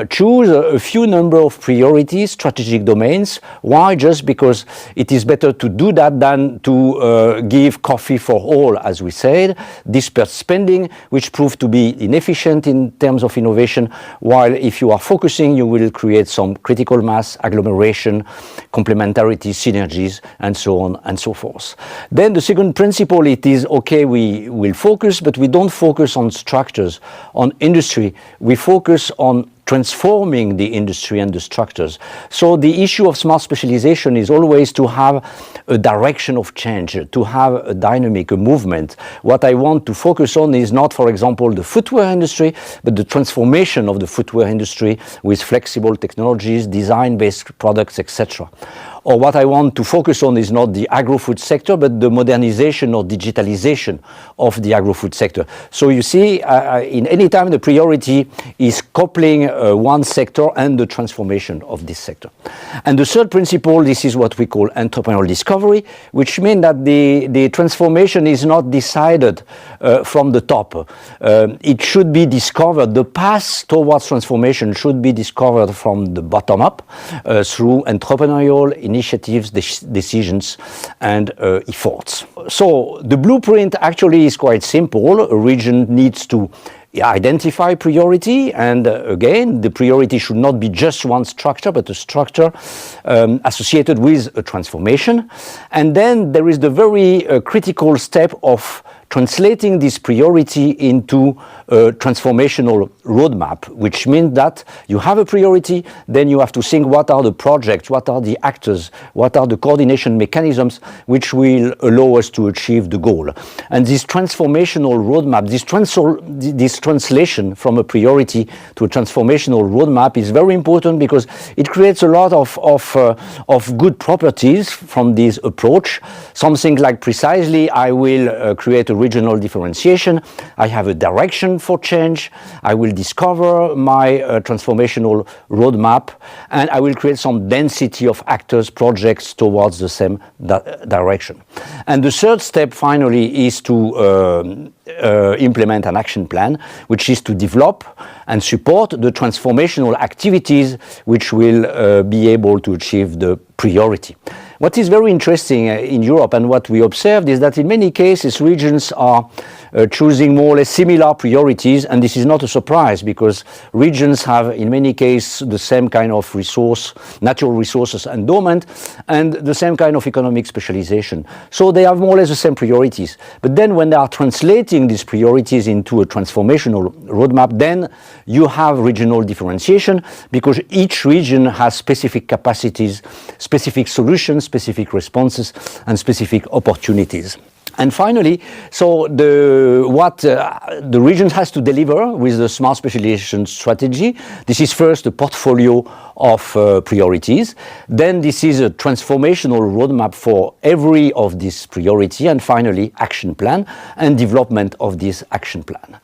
choose a few number of priorities, strategic domains. Why? Just because it is better to do that than to give coffee for all, as we said. Dispersed spending, which proved to be inefficient in terms of innovation, while if you are focusing, you will create some critical mass, agglomeration, complementarity, synergies, and so on and so forth. Then the second principle, it is okay, we will focus, but we don't focus on structures, on industry. We focus on transforming the industry and the structures. So the issue of smart specialization is always to have a direction of change, to have a dynamic, a movement. What I want to focus on is not, for example, the footwear industry, but the transformation of the footwear industry with flexible technologies, design-based products, etc. Or what I want to focus on is not the agro-food sector, but the modernization or digitalization of the agro-food sector. So you see, in any time the priority is coupling one sector and the transformation of this sector. And the third principle, this is what we call entrepreneurial discovery, which means that the transformation is not decided from the top. It should be discovered. The path towards transformation should be discovered from the bottom up through entrepreneurial initiatives, decisions, and efforts. So the blueprint actually is quite simple. A region needs to identify priority, and again, the priority should not be just one structure, but a structure associated with a transformation. And then there is the very critical step of translating this priority into a transformational roadmap, which means that you have a priority, then you have to think what are the projects, what are the actors, what are the coordination mechanisms which will allow us to achieve the goal. And this transformational roadmap, this translation from a priority to a transformational roadmap is very important because it creates a lot of good properties from this approach. Something like precisely, I will create a regional differentiation, I have a direction for change, I will discover my transformational roadmap, and I will create some density of actors, projects towards the same direction. And the third step finally is to implement an action plan, which is to develop and support the transformational activities which will be able to achieve the priority. What is very interesting in Europe and what we observed is that in many cases regions are choosing more or less similar priorities, and this is not a surprise because regions have in many cases the same kind of resource, natural resources endowment, and the same kind of economic specialization. So they have more or less the same priorities. But then when they are translating these priorities into a transformational roadmap, then you have regional differentiation because each region has specific capacities, specific solutions, specific responses, and specific opportunities. And finally, so what the region has to deliver with the smart specialization strategy, this is first a portfolio of priorities. Then this is a transformational roadmap for every of these priorities. And finally, action plan and development of this action plan.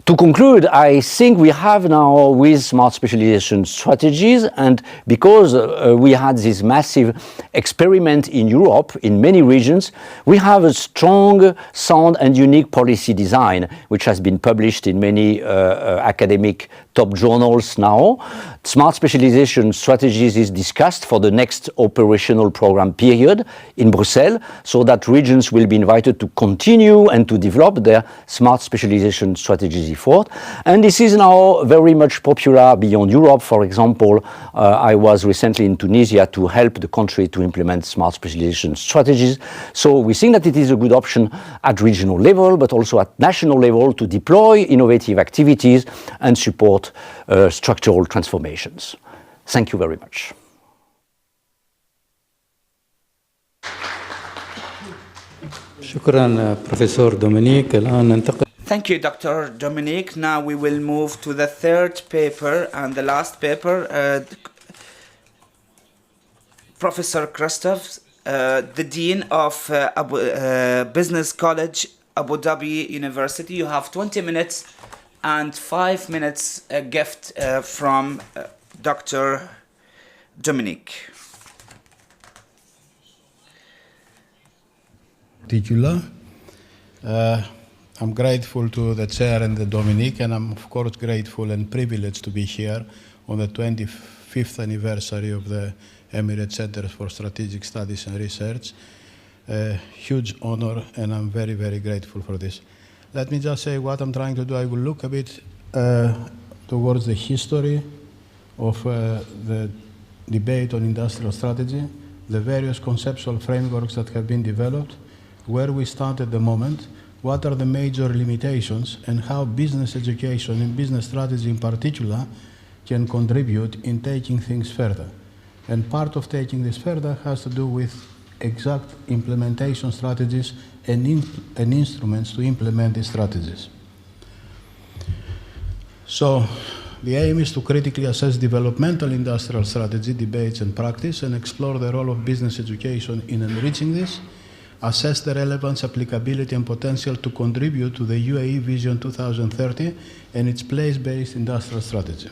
To conclude, I think we have now with smart specialization strategies, and because we had this massive experiment in Europe, in many regions, we have a strong, sound and unique policy design, which has been published in many academic top journals now. Smart specialization strategies is discussed for the next operational program period in Brussels, so that regions will be invited to continue and to develop their smart specialization strategies effort. And this is now very much popular beyond Europe. For example, I was recently in Tunisia to help the country to implement smart specialization strategies. So we think that it is a good option at regional level, but also at national level to deploy innovative activities and support structural transformations. Thank you very much. شكرا بروفيسور دومينيك. الآن ننتقل. Thank you, Dr. Dominique. Now we will move to the third paper and the last paper. Professor Christophe, the Dean of Business College, Abu Dhabi University. You have 20 minutes and 5 minutes gift from Dr. Dominique. Particular. I'm grateful to the chair and the Dominique, and I'm of course grateful and privileged to be here on the 25th anniversary of the Emirates Center for Strategic Studies and Research. A huge honor, and I'm very, very grateful for this. Let me just say what I'm trying to do. I will look a bit towards the history of the debate on industrial strategy, the various conceptual frameworks that have been developed, where we stand at the moment, what are the major limitations, and how business education and business strategy in particular can contribute in taking things further. And part of taking this further has to do with exact implementation strategies and instruments to implement these strategies. So the aim is to critically assess developmental industrial strategy, debates and practice, and explore the role of business education in enriching this, assess the relevance, applicability and potential to contribute to the UAE Vision 2030 and its place-based industrial strategy.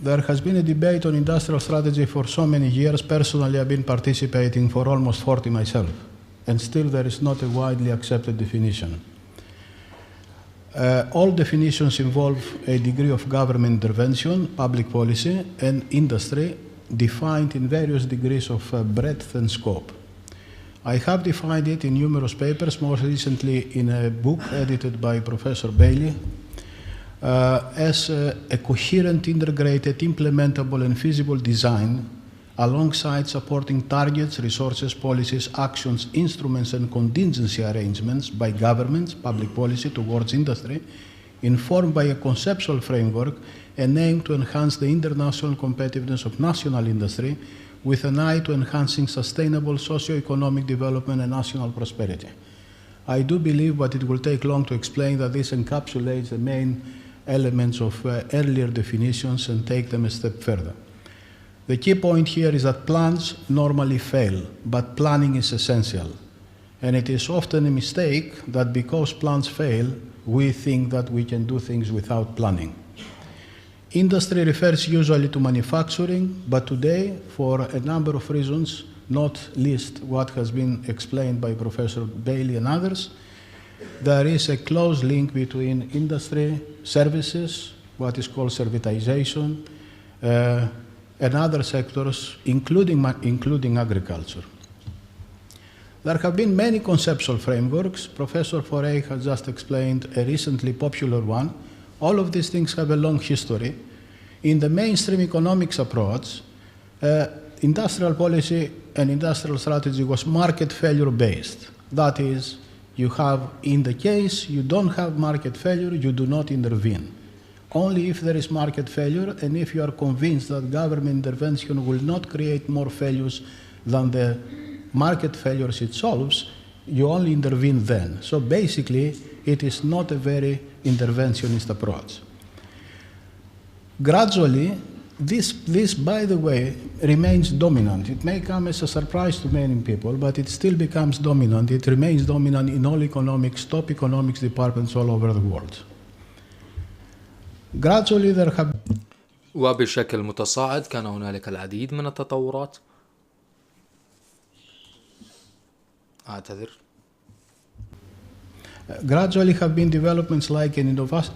There has been a debate on industrial strategy for so many years. Personally, I've been participating for almost 40 myself, and still there is not a widely accepted definition. All definitions involve a degree of government intervention, public policy, and industry defined in various degrees of breadth and scope. I have defined it in numerous papers, most recently in a book edited by Professor Bailey, as a coherent, integrated, implementable and feasible design alongside supporting targets, resources, policies, actions, instruments, and contingency arrangements by governments, public policy towards industry, informed by a conceptual framework and aimed to enhance the international competitiveness of national industry with an eye to enhancing sustainable socio-economic development and national prosperity. I do believe, but it will take long to explain, that this encapsulates the main elements of earlier definitions and take them a step further. The key point here is that plans normally fail, but planning is essential. And it is often a mistake that because plans fail, we think that we can do things without planning. Industry refers usually to manufacturing, but today, for a number of reasons, not least what has been explained by Professor Bailey and others, there is a close link between industry, services, what is called servitization, and other sectors, including agriculture. There have been many conceptual frameworks. Professor Faure has just explained a recently popular one. All of these things have a long history. In the mainstream economics approach, industrial policy and industrial strategy was market failure based. That is, you have, in the case you don't have market failure, you do not intervene. Only if there is market failure and if you are convinced that government intervention will not create more failures than the market failures it solves, you only intervene then. So basically, it is not a very interventionist approach. Gradually, this, by the way, remains dominant. It may come as a surprise to many people, but it still becomes dominant. It remains dominant in all economics, top economics departments all over the world. Gradually, there have وبشكل متصاعد كان هنالك العديد من التطورات. Gradually have been developments like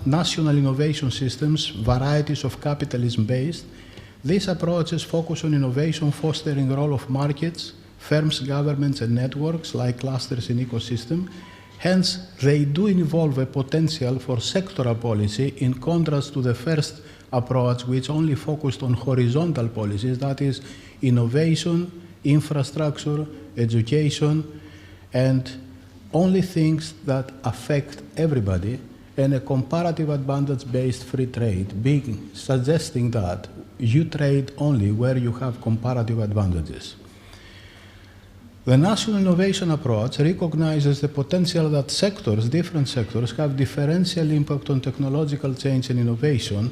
national innovation systems, varieties of capitalism based. These approaches focus on innovation, fostering the role of markets, firms, governments, and networks like clusters in ecosystem. Hence, they do involve a potential for sectoral policy in contrast to the first approach, which only focused on horizontal policies, that is, innovation, infrastructure, education, and only things that affect everybody, and a comparative advantage-based free trade, suggesting that you trade only where you have comparative advantages. The national innovation approach recognizes the potential that different sectors, have differential impact on technological change and innovation,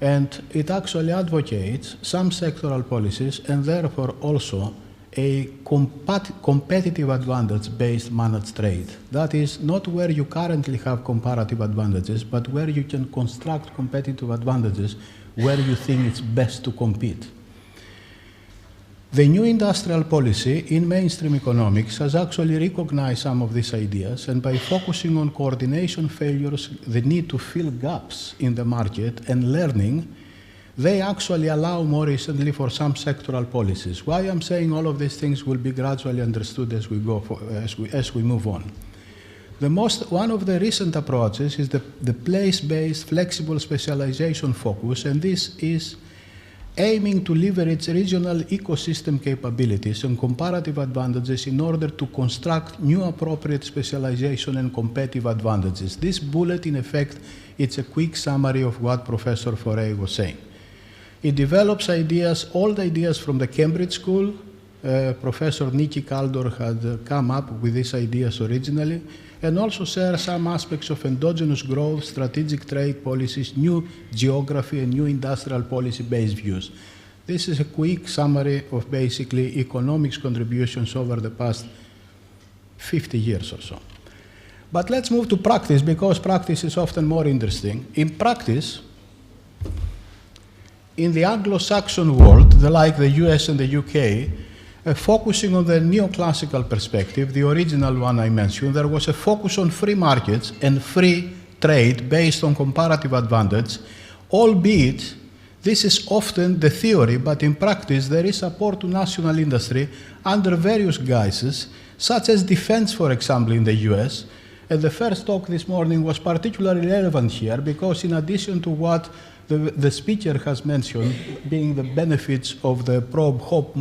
and it actually advocates some sectoral policies and therefore also a competitive advantage-based managed trade. That is, not where you currently have comparative advantages, but where you can construct competitive advantages where you think it's best to compete. The new industrial policy in mainstream economics has actually recognized some of these ideas, and by focusing on coordination failures, the need to fill gaps in the market, and learning, they actually allow more recently for some sectoral policies. Why I'm saying all of these things will be gradually understood as we move on. One of the recent approaches is the place-based flexible specialization focus, and this is aiming to leverage regional ecosystem capabilities and comparative advantages in order to construct new appropriate specialization and competitive advantages. This bullet, in effect, it's a quick summary of what Professor Faure was saying. It develops ideas, old ideas from the Cambridge School. Professor Nikki Kaldor had come up with these ideas originally, and also share some aspects of endogenous growth, strategic trade policies, new geography, and new industrial policy-based views. This is a quick summary of basically economics contributions over the past 50 years or so. But let's move to practice, because practice is often more interesting. In practice, in the Anglo-Saxon world, like the US and the UK, focusing on the neoclassical perspective, the original one I mentioned, there was a focus on free markets and free trade based on comparative advantage, albeit this is often the theory, but in practice there is support to national industry under various guises, such as defense, for example, in the US. And the first talk this morning was particularly relevant here because in addition to what the speaker has mentioned being the benefits of the Probe Hope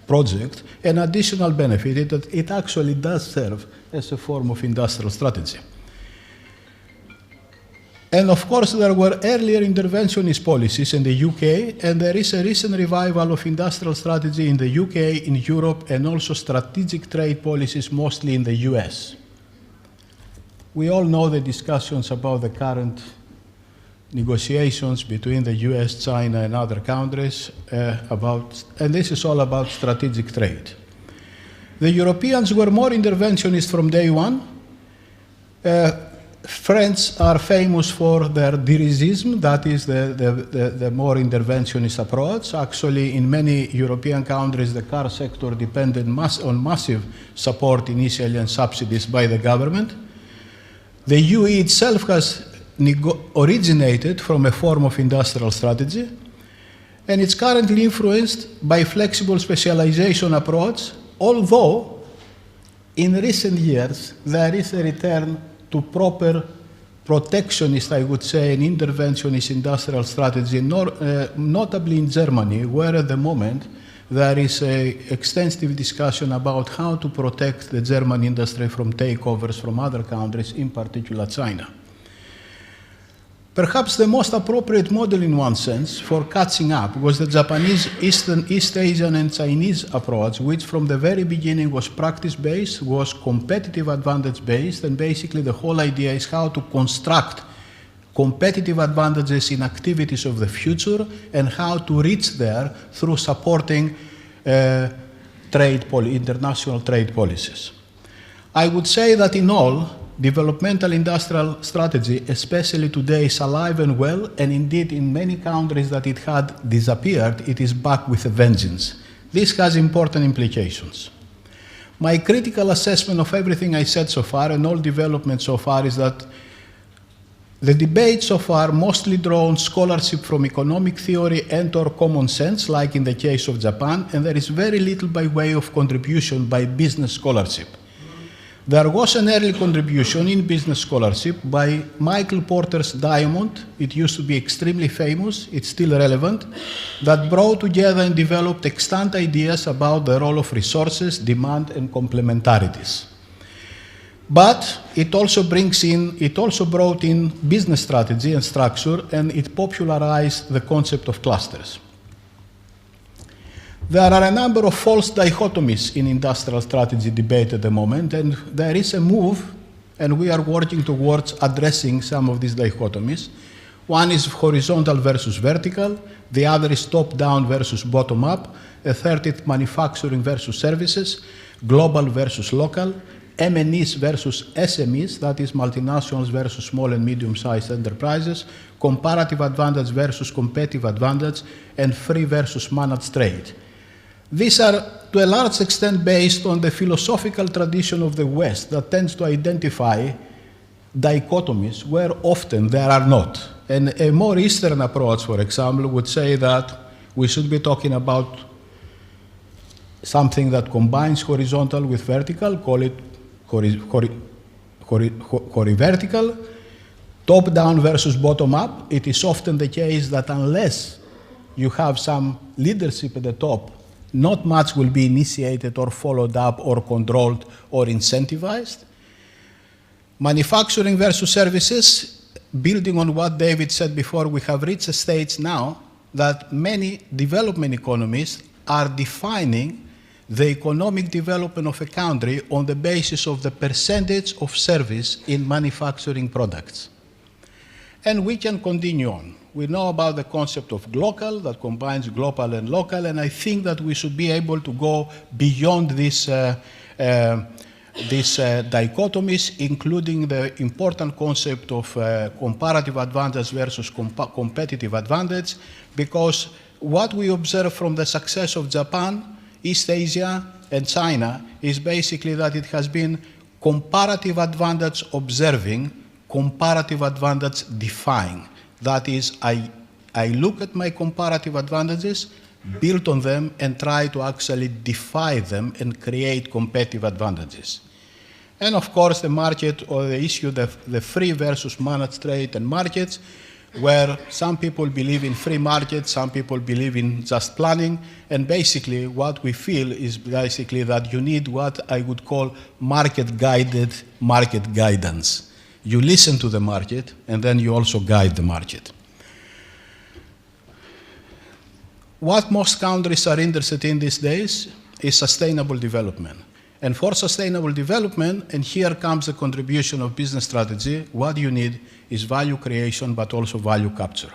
project, an additional benefit is that it actually does serve as a form of industrial strategy. And of course, there were earlier interventionist policies in the UK, and there is a recent revival of industrial strategy in the UK, in Europe, and also strategic trade policies, mostly in the US. We all know the discussions about the current negotiations between the US, China, and other countries and this is all about strategic trade. The Europeans were more interventionist from day one. French are famous for their dirigisme, that is the more interventionist approach. Actually, in many European countries, the car sector depended on massive support initially and subsidies by the government. The UE itself has originated from a form of industrial strategy, and it's currently influenced by flexible specialization approach, although in recent years there is a return to proper protectionist, I would say, and interventionist industrial strategy, notably in Germany, where at the moment there is an extensive discussion about how to protect the German industry from takeovers from other countries, in particular China. Perhaps the most appropriate model in one sense for catching up was the Japanese, East Asian and Chinese approach, which from the very beginning was practice-based, was competitive advantage-based, and basically the whole idea is how to construct competitive advantages in activities of the future and how to reach there through supporting international trade policies. I would say that in all, developmental industrial strategy, especially today, is alive and well, and indeed in many countries that it had disappeared, it is back with a vengeance. This has important implications. My critical assessment of everything I said so far and all developments so far is that the debate so far mostly draw on scholarship from economic theory and or common sense, like in the case of Japan, and there is very little by way of contribution by business scholarship. There was an early contribution in business scholarship by Michael Porter's Diamond. It used to be extremely famous, it's still relevant, that brought together and developed extant ideas about the role of resources, demand, and complementarities. But it also brought in business strategy and structure, and it popularized the concept of clusters. There are a number of false dichotomies in industrial strategy debate at the moment, and there is a move, and we are working towards addressing some of these dichotomies. One is horizontal versus vertical, the other is top-down versus bottom-up, a third is manufacturing versus services, global versus local, MNEs versus SMEs, that is multinationals versus small and medium-sized enterprises, comparative advantage versus competitive advantage, and free versus managed trade. These are, to a large extent, based on the philosophical tradition of the West that tends to identify dichotomies where often there are not. And a more Eastern approach, for example, would say that we should be talking about something that combines horizontal with vertical, call it horivertical, top-down versus bottom-up. It is often the case that unless you have some leadership at the top, not much will be initiated or followed up or controlled or incentivized. Manufacturing versus services, building on what David said before, we have reached a stage now that many development economies are defining the economic development of a country on the basis of the percentage of service in manufacturing products. And we can continue on. We know about the concept of glocal that combines global and local, and I think that we should be able to go beyond these dichotomies, including the important concept of comparative advantage versus competitive advantage, because what we observe from the success of Japan, East Asia, and China is basically that it has been comparative advantage observing, comparative advantage defying. That is, I look at my comparative advantages, build on them, and try to actually defy them and create competitive advantages. And of course, the market or the issue, the free versus managed trade and markets, where some people believe in free market, some people believe in just planning, and basically what we feel is basically that you need what I would call market-guided market guidance. You listen to the market, and then you also guide the market. What most countries are interested in these days is sustainable development. And for sustainable development, and here comes the contribution of business strategy, what you need is value creation, but also value capture.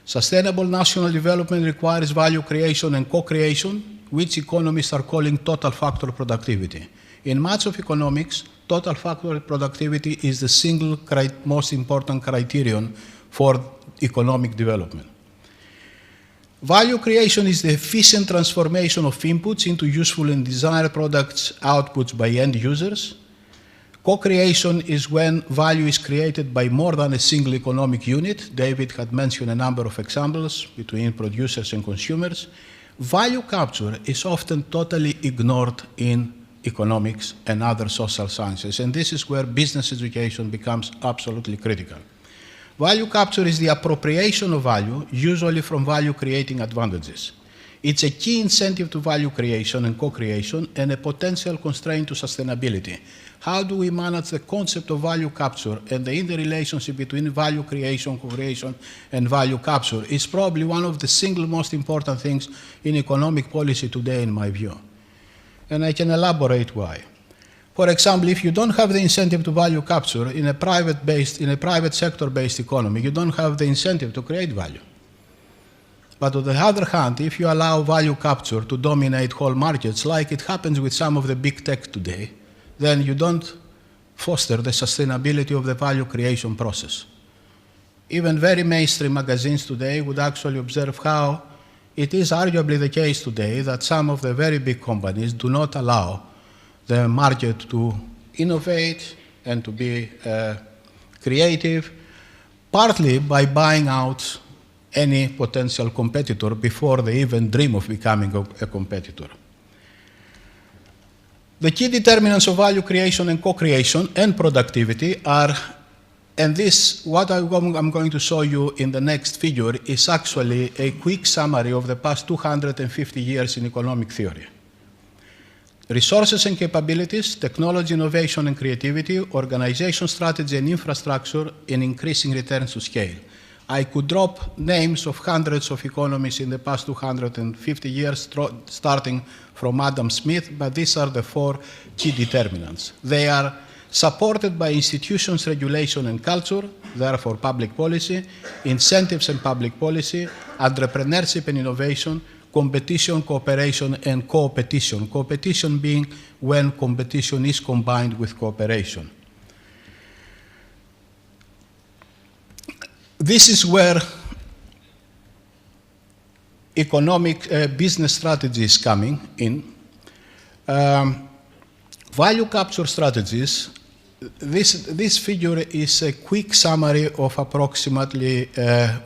Sustainable national development requires value creation and co-creation, which economists are calling total factor productivity. In much of economics, total factor productivity is the single most important criterion for economic development. Value creation is the efficient transformation of inputs into useful and desired products, outputs by end users. Co-creation is when value is created by more than a single economic unit. David had mentioned a number of examples between producers and consumers. Value capture is often totally ignored in economics and other social sciences, and this is where business education becomes absolutely critical. Value capture is the appropriation of value, usually from value-creating advantages. It's a key incentive to value creation and co-creation and a potential constraint to sustainability. How do we manage the concept of value capture and the interrelationship between value creation, co-creation, and value capture is probably one of the single most important things in economic policy today, in my view. And I can elaborate why. For example, if you don't have the incentive to value capture in a private sector-based economy, you don't have the incentive to create value. But on the other hand, if you allow value capture to dominate whole markets, like it happens with some of the big tech today, then you don't foster the sustainability of the value creation process. Even very mainstream magazines today would actually observe how it is arguably the case today that some of the very big companies do not allow the market to innovate and to be creative, partly by buying out any potential competitor before they even dream of becoming a competitor. The key determinants of value creation and co-creation and productivity are, and this, what I'm going to show you in the next figure, is actually a quick summary of the past 250 years in economic theory. Resources and capabilities, technology, innovation and creativity, organization, strategy and infrastructure, and increasing returns to scale. I could drop names of hundreds of economists in the past 250 years, starting from Adam Smith, but these are the four key determinants. They are supported by institutions, regulation and culture, therefore public policy, incentives and public policy, entrepreneurship and innovation, competition, cooperation, and co-opetition. Co-opetition being when competition is combined with cooperation. This is where economic business strategy is coming in. Value capture strategies, this figure is a quick summary of approximately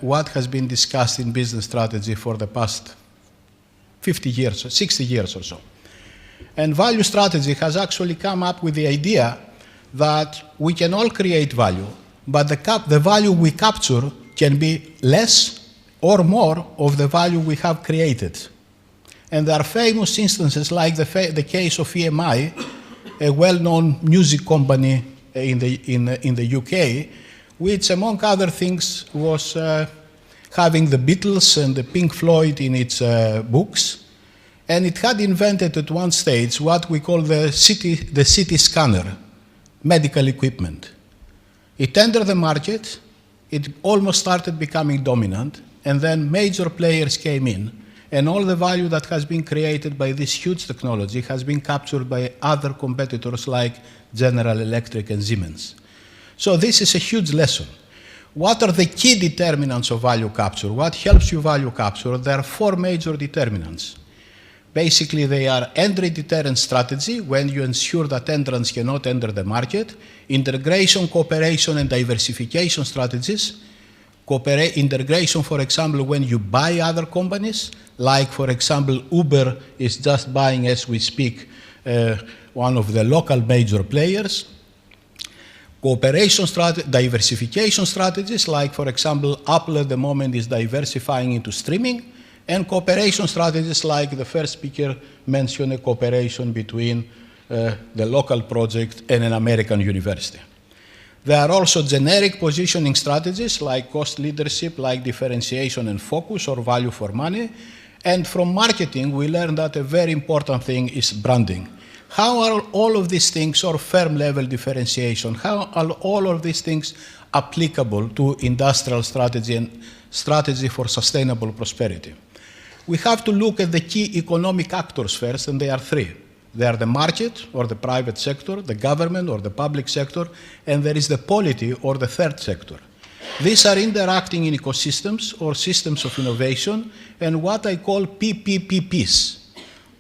what has been discussed in business strategy for the past 50 years, 60 years or so. And value strategy has actually come up with the idea that we can all create value, but the value we capture can be less or more of the value we have created. And there are famous instances like the case of EMI, a well-known music company in the UK, which among other things was having the Beatles and the Pink Floyd in its books, and it had invented at one stage what we call the CT scanner, medical equipment. It entered the market, it almost started becoming dominant, and then major players came in, and all the value that has been created by this huge technology has been captured by other competitors like General Electric and Siemens. So this is a huge lesson. What are the key determinants of value capture? What helps you value capture? There are four major determinants. Basically, they are entry deterrent strategy, when you ensure that entrants cannot enter the market, integration, cooperation, and diversification strategies. Integration, for example, when you buy other companies, like, for example, Uber is just buying, as we speak, one of the local major players. Cooperation diversification strategies, like for example, Apple at the moment is diversifying into streaming, and cooperation strategies like the first speaker mentioned, a cooperation between the local project and an American university. There are also generic positioning strategies like cost leadership, like differentiation and focus or value for money. And from marketing, we learned that a very important thing is branding. How are all of these things, or firm level differentiation, how are all of these things applicable to industrial strategy and strategy for sustainable prosperity? We have to look at the key economic actors first, and they are three. They are the market, or the private sector, the government, or the public sector, and there is the polity, or the third sector. These are interacting in ecosystems, or systems of innovation, and what I call PPPs.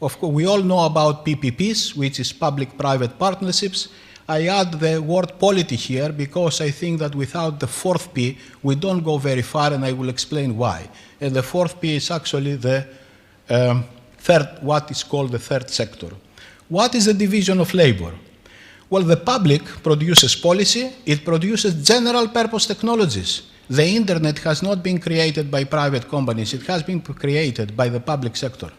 Of course, we all know about PPPs, which is public-private partnerships. I add the word polity here because I think that without the fourth P, we don't go very far, and I will explain why. And the fourth P is actually the what is called the third sector. What is the division of labor? Well, the public produces policy, it produces general purpose technologies. The internet has not been created by private companies, it has been created by the public sector.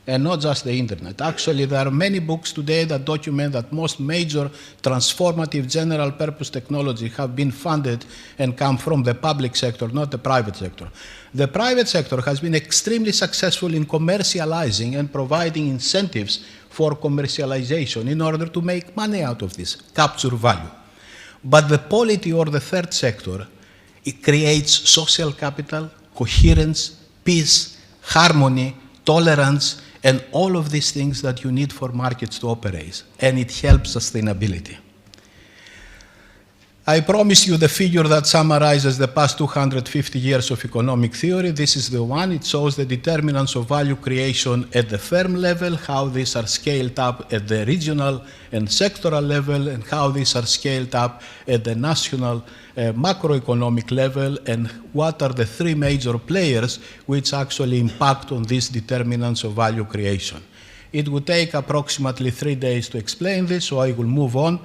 And not just the internet. Actually, there are many books today that document that most major transformative general purpose technology have been funded and come from the public sector, not the private sector. The private sector has been extremely successful in commercializing and providing incentives for commercialization in order to make money out of this, capture value. But the polity, or the third sector, it creates social capital, coherence, peace, harmony, tolerance, and all of these things that you need for markets to operate, and it helps sustainability. I promised you the figure that summarizes the past 250 years of economic theory. This is the one. It shows the determinants of value creation at the firm level, how these are scaled up at the regional and sectoral level, and how these are scaled up at the national macroeconomic level, and what are the three major players which actually impact on these determinants of value creation. It would take approximately 3 days to explain this, so I will move on.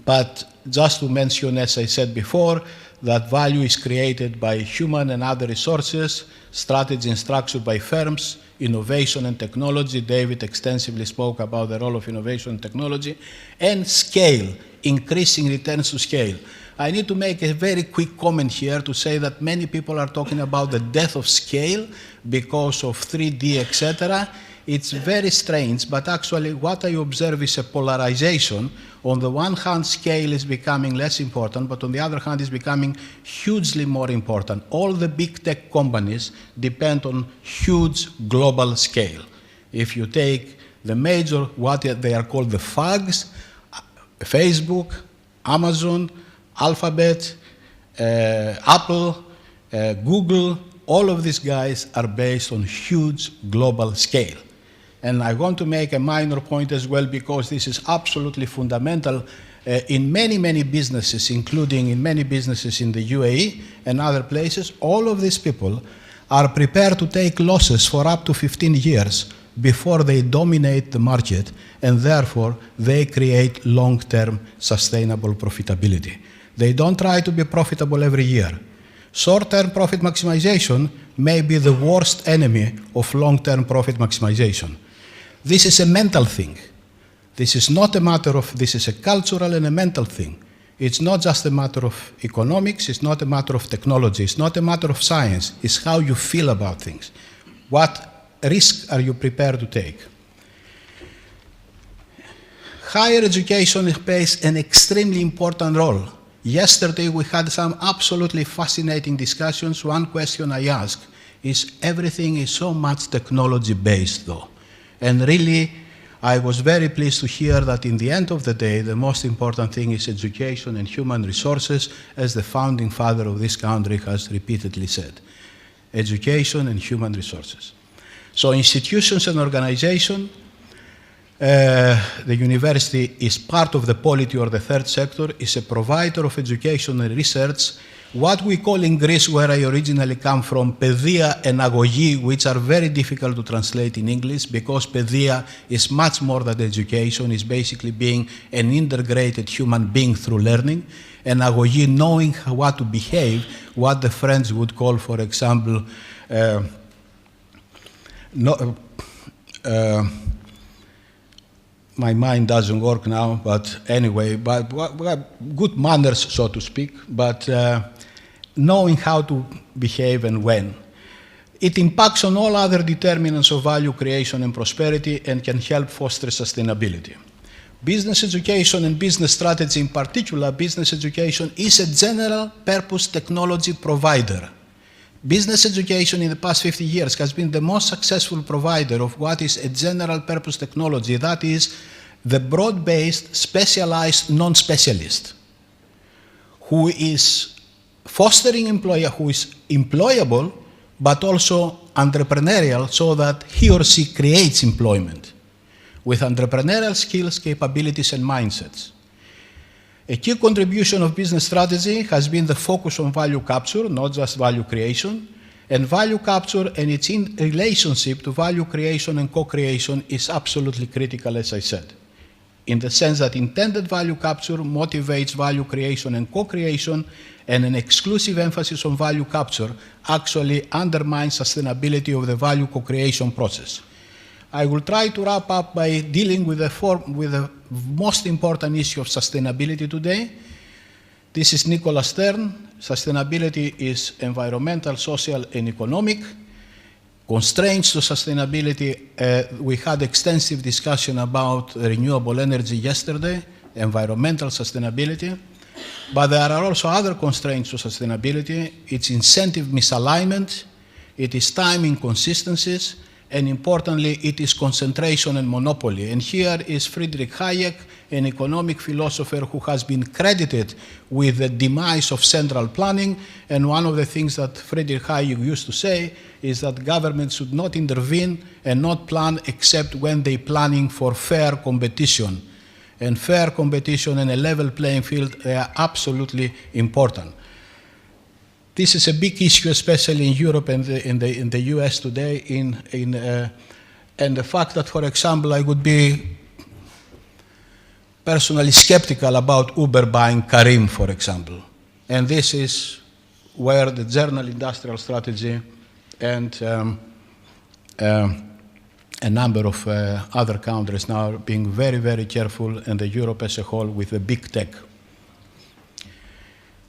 But just to mention, as I said before, that value is created by human and other resources, strategy and structure by firms, innovation and technology. David extensively spoke about the role of innovation and technology, and scale, increasing returns to scale. I need to make a very quick comment here to say that many people are talking about the death of scale because of 3D, etc. It's very strange, but actually what I observe is a polarization. On the one hand, scale is becoming less important, but on the other hand, it's becoming hugely more important. All the big tech companies depend on huge global scale. If you take the major, what they are called the FAGs, Facebook, Amazon, Alphabet, Apple, Google, all of these guys are based on huge global scale. And I want to make a minor point as well, because this is absolutely fundamental in many, many businesses, including in many businesses in the UAE and other places. All of these people are prepared to take losses for up to 15 years before they dominate the market, and therefore they create long-term sustainable profitability. They don't try to be profitable every year. Short-term profit maximization may be the worst enemy of long-term profit maximization. This is a mental thing. This is not a matter of, this is a cultural and a mental thing. It's not just a matter of economics, it's not a matter of technology, it's not a matter of science, it's how you feel about things. What risk are you prepared to take? Higher education plays an extremely important role. Yesterday we had some absolutely fascinating discussions. One question I asked is, everything is so much technology-based though. And really, I was very pleased to hear that in the end of the day, the most important thing is education and human resources, as the founding father of this country has repeatedly said. Education and human resources. So institutions and organizations, the university is part of the polity or the third sector, is a provider of education and research what we call in Greece, where I originally come from, pedia and agogi, which are very difficult to translate in English because pedia is much more than education, is basically being an integrated human being through learning, and agogi, knowing how to behave, what the French would call, for example, my mind doesn't work now, but anyway, but good manners, so to speak, but knowing how to behave and when. It impacts on all other determinants of value creation and prosperity and can help foster sustainability. Business education and business strategy in particular, business education is a general purpose technology provider. Business education in the past 50 years has been the most successful provider of what is a general purpose technology, that is the broad-based, specialized non-specialist, who is fostering employer, who is employable, but also entrepreneurial so that he or she creates employment with entrepreneurial skills, capabilities, and mindsets. A key contribution of business strategy has been the focus on value capture, not just value creation, and value capture and its in relationship to value creation and co-creation is absolutely critical, as I said, in the sense that intended value capture motivates value creation and co-creation, and an exclusive emphasis on value capture actually undermines sustainability of the value co-creation process. I will try to wrap up by dealing with the most important issue of sustainability today. This is Nicholas Stern. Sustainability is environmental, social, and economic. Constraints to sustainability, we had extensive discussion about renewable energy yesterday, environmental sustainability. But there are also other constraints to sustainability. It's incentive misalignment, it is time inconsistencies, and importantly, it is concentration and monopoly. And here is Friedrich Hayek, an economic philosopher who has been credited with the demise of central planning. And one of the things that Friedrich Hayek used to say is that governments should not intervene and not plan except when they're planning for fair competition. And fair competition and a level playing field are absolutely important. This is a big issue, especially in Europe and in the US today, and the fact that, for example, I would be personally skeptical about Uber buying Careem, for example. And this is where the journal Industrial Strategy and a number of other countries now are being very, very careful, and the Europe as a whole with the big tech.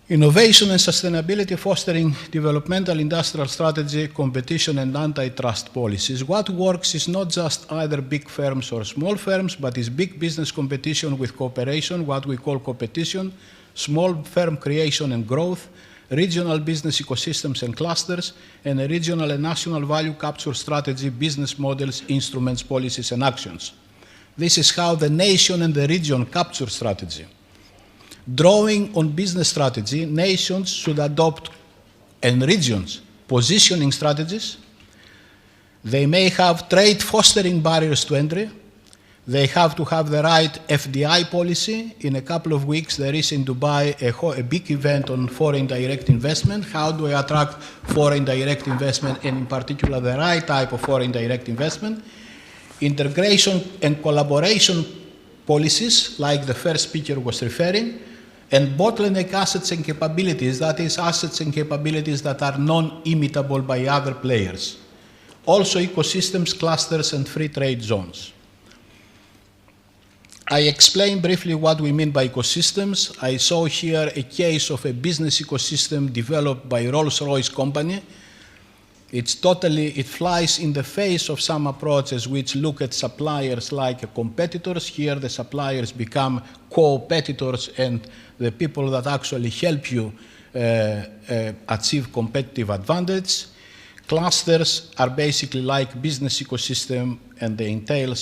Innovation and sustainability fostering developmental industrial strategy, competition, and antitrust policies. What works is not just either big firms or small firms, but is big business competition with cooperation, what we call competition, small firm creation and growth, regional business ecosystems and clusters, and a regional and national value capture strategy, business models, instruments, policies, and actions. This is how the nation and the region capture strategy. Drawing on business strategy, nations should adopt, and regions, positioning strategies. They may have trade fostering barriers to entry. They have to have the right FDI policy. In a couple of weeks, there is in Dubai a big event on foreign direct investment. How do I attract foreign direct investment, and in particular the right type of foreign direct investment? Integration and collaboration policies, like the first speaker was referring, and bottleneck assets and capabilities, that is, assets and capabilities that are non-imitable by other players. Also ecosystems, clusters, and free trade zones. I explained briefly what we mean by ecosystems. I saw here a case of a business ecosystem developed by Rolls-Royce company. It flies in the face of some approaches which look at suppliers like competitors. Here the suppliers become co-competitors and the people that actually help you achieve competitive advantage. Clusters are basically like business ecosystem, and they entail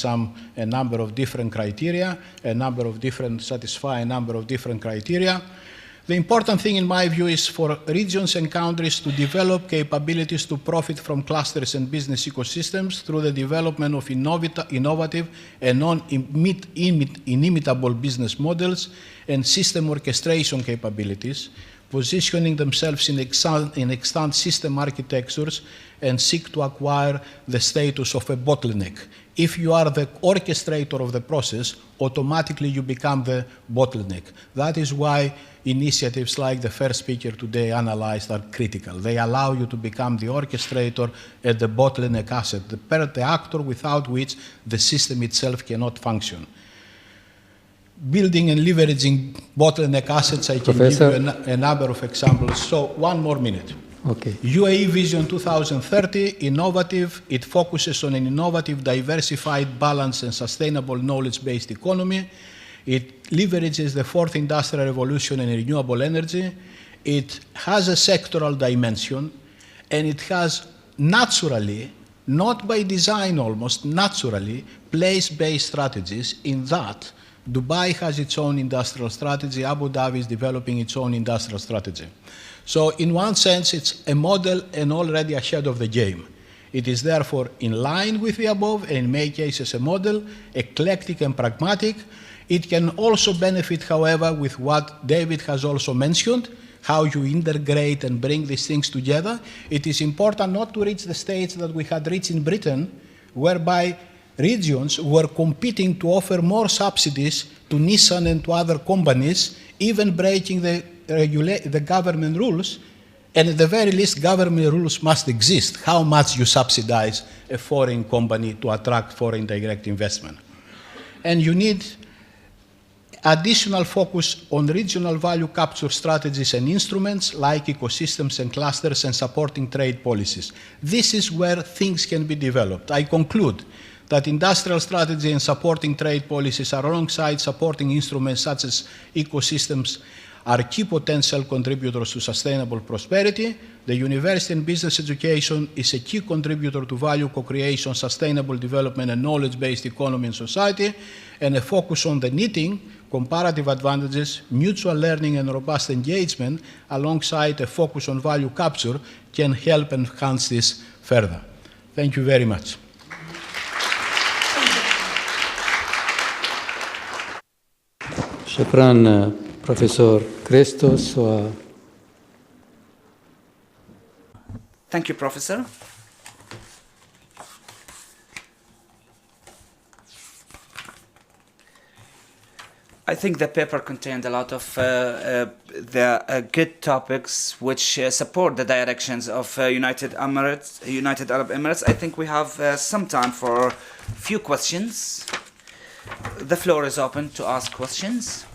a number of different criteria, satisfy a number of different criteria. The important thing in my view is for regions and countries to develop capabilities to profit from clusters and business ecosystems through the development of innovative and non-inimitable business models and system orchestration capabilities, positioning themselves in extant system architectures and seek to acquire the status of a bottleneck. If you are the orchestrator of the process, automatically you become the bottleneck. That is why initiatives like the first speaker today analyzed are critical. They allow you to become the orchestrator and the bottleneck asset, the actor without which the system itself cannot function. Building and leveraging bottleneck assets, I can Professor? give you a number of examples. So, one more minute. Okay. UAE Vision 2030, innovative. It focuses on an innovative, diversified, balanced, and sustainable knowledge-based economy. It leverages the fourth industrial revolution in renewable energy. It has a sectoral dimension, and it has naturally, not by design almost, naturally, place-based strategies in that Dubai has its own industrial strategy, Abu Dhabi is developing its own industrial strategy. So in one sense, it's a model and already ahead of the game. It is therefore in line with the above, and in many cases a model, eclectic and pragmatic. It can also benefit, however, with what David has also mentioned, how you integrate and bring these things together. It is important not to reach the stage that we had reached in Britain, whereby regions were competing to offer more subsidies to Nissan and to other companies, even breaking the government rules. And at the very least, government rules must exist. How much you subsidize a foreign company to attract foreign direct investment. And you need additional focus on regional value capture strategies and instruments like ecosystems and clusters and supporting trade policies. This is where things can be developed. I conclude that industrial strategy and supporting trade policies are alongside supporting instruments such as ecosystems are key potential contributors to sustainable prosperity. The university and business education is a key contributor to value co-creation, sustainable development, and knowledge-based economy and society, and a focus on the knitting, comparative advantages, mutual learning, and robust engagement, alongside a focus on value capture, can help enhance this further. Thank you very much. شكرا بروفيسور كريستوس. Thank you, Professor. I think the paper contained a lot of good topics which support the directions of United Arab Emirates. I think we have some time for a few questions. The floor is open to ask questions.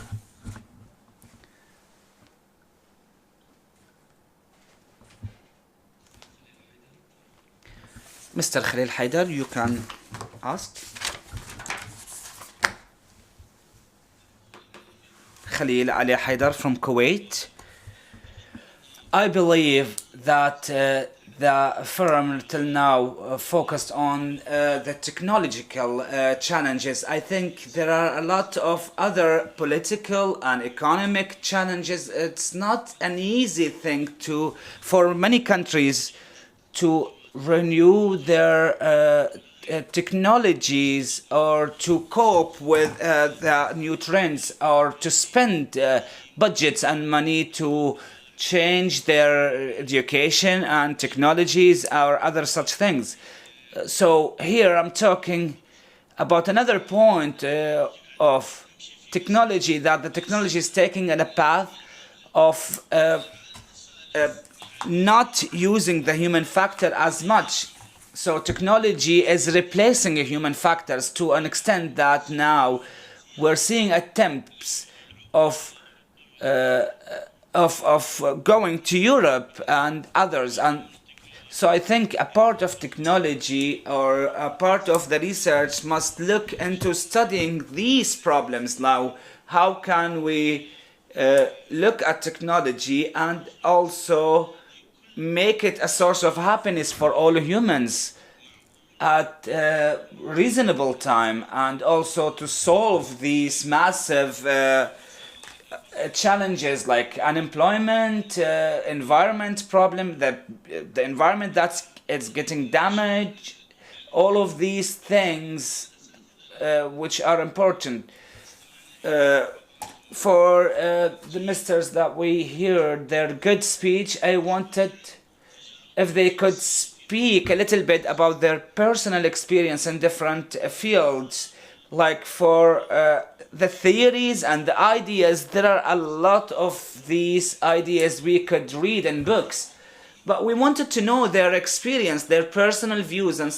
Mr. Khalil Haidar, you can ask. Khalil Ali Haidar from Kuwait. I believe that the forum till now focused on the technological challenges. I think there are a lot of other political and economic challenges. It's not an easy thing for many countries to renew their technologies or to cope with the new trends or to spend budgets and money to change their education and technologies or other such things. So here I'm talking about another point of technology, that the technology is taking a path of not using the human factor as much. So technology is replacing human factors to an extent that now we're seeing attempts of going to Europe and others. And so I think a part of technology or a part of the research must look into studying these problems now. How can we look at technology and also make it a source of happiness for all humans at a reasonable time, and also to solve these massive challenges like unemployment, environment problem, the environment it's getting damaged, all of these things which are important. for the misters that we heard their good speech, I wanted if they could speak a little bit about their personal experience in different fields, like for the theories and the ideas. There are a lot of these ideas we could read in books, but we wanted to know their experience, their personal views and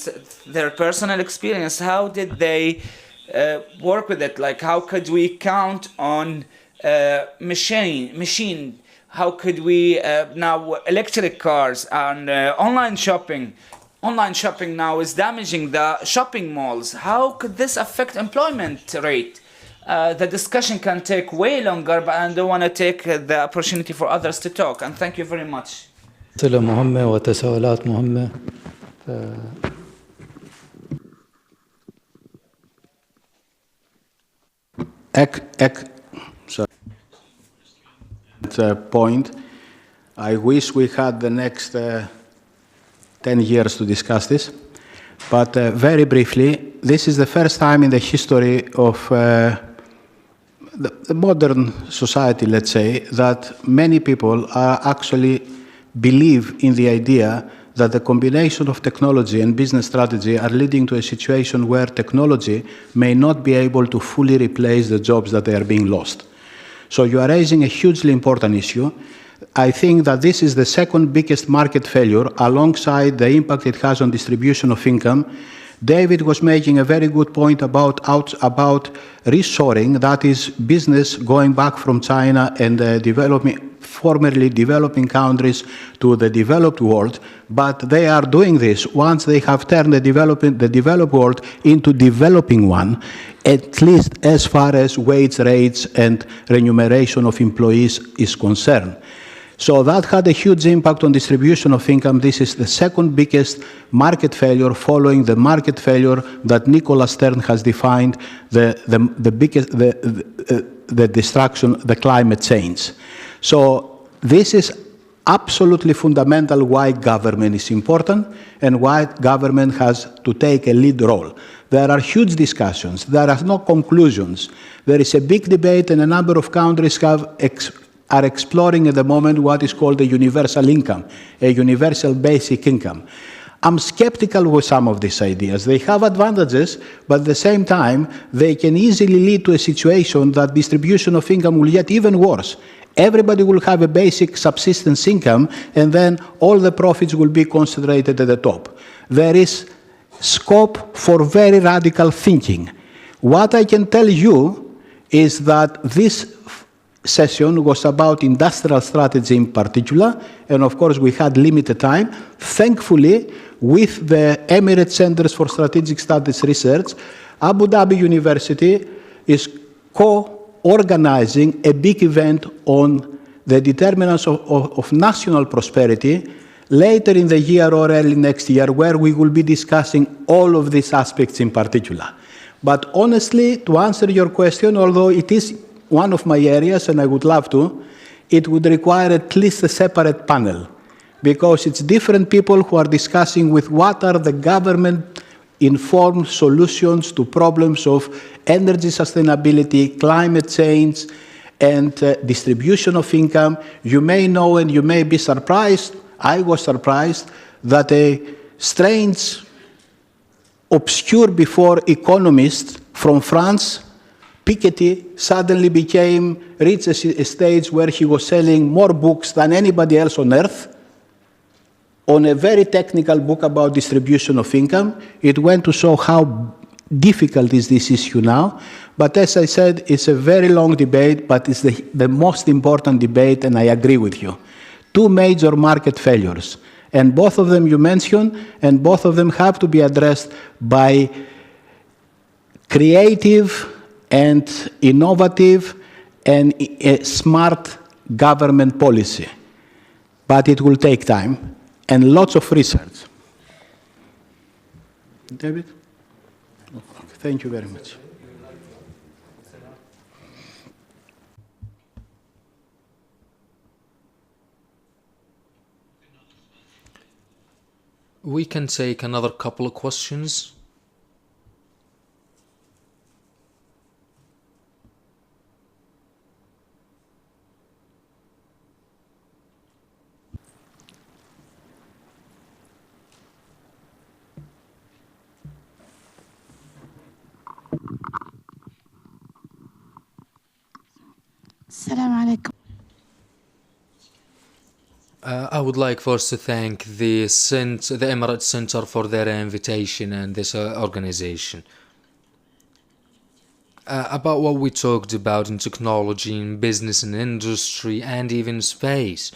their personal experience. How did they work with it? Like, how could we count on machine? How could we now electric cars and online shopping? Online shopping now is damaging the shopping malls. How could this affect employment rate? The discussion can take way longer, but I don't want to take the opportunity for others to talk. And thank you very much. أسئلة مهمة وتساؤلات مهمة. Point. I wish we had the next 10 years to discuss this, but very briefly, this is the first time in the history of the modern society, let's say, that many people actually believe in the idea that the combination of technology and business strategy are leading to a situation where technology may not be able to fully replace the jobs that are being lost. So you are raising a hugely important issue. I think that this is the second biggest market failure alongside the impact it has on distribution of income. David was making a very good point about reshoring, that is business going back from China and formerly developing countries to the developed world, but they are doing this once they have turned the developed world into developing one, at least as far as wage rates and remuneration of employees is concerned. So that had a huge impact on distribution of income. This is the second biggest market failure following the market failure that Nicholas Stern has defined, the biggest, the destruction, the climate change. So this is absolutely fundamental why government is important and why government has to take a lead role. There are huge discussions. There are no conclusions. There is a big debate, and a number of countries are exploring at the moment what is called a universal income, a universal basic income. I'm skeptical with some of these ideas. They have advantages, but at the same time, they can easily lead to a situation that distribution of income will get even worse. Everybody will have a basic subsistence income, and then all the profits will be concentrated at the top. There is scope for very radical thinking. What I can tell you is that this session was about industrial strategy in particular, and of course we had limited time. Thankfully, with the Emirates Centers for Strategic Studies Research, Abu Dhabi University is co-organizing a big event on the determinants of national prosperity later in the year or early next year, where we will be discussing all of these aspects in particular. But honestly, to answer your question, although it is one of my areas, and I would love to, it would require at least a separate panel, because it's different people who are discussing with what are the government-informed solutions to problems of energy sustainability, climate change, and distribution of income. You may know and you may be surprised, I was surprised, that a strange, obscure before economist from France, Piketty, suddenly reached a stage where he was selling more books than anybody else on earth on a very technical book about distribution of income. It went to show how difficult is this issue now. But as I said, it's a very long debate, but it's the most important debate, and I agree with you. Two major market failures, and both of them you mentioned, and both of them have to be addressed by creative and innovative and smart government policy. But it will take time and lots of research. David? Thank you very much. We can take another couple of questions. I would like first to thank the Emirates Center for their invitation and this organization. About what we talked about in technology, in business and industry, and even space.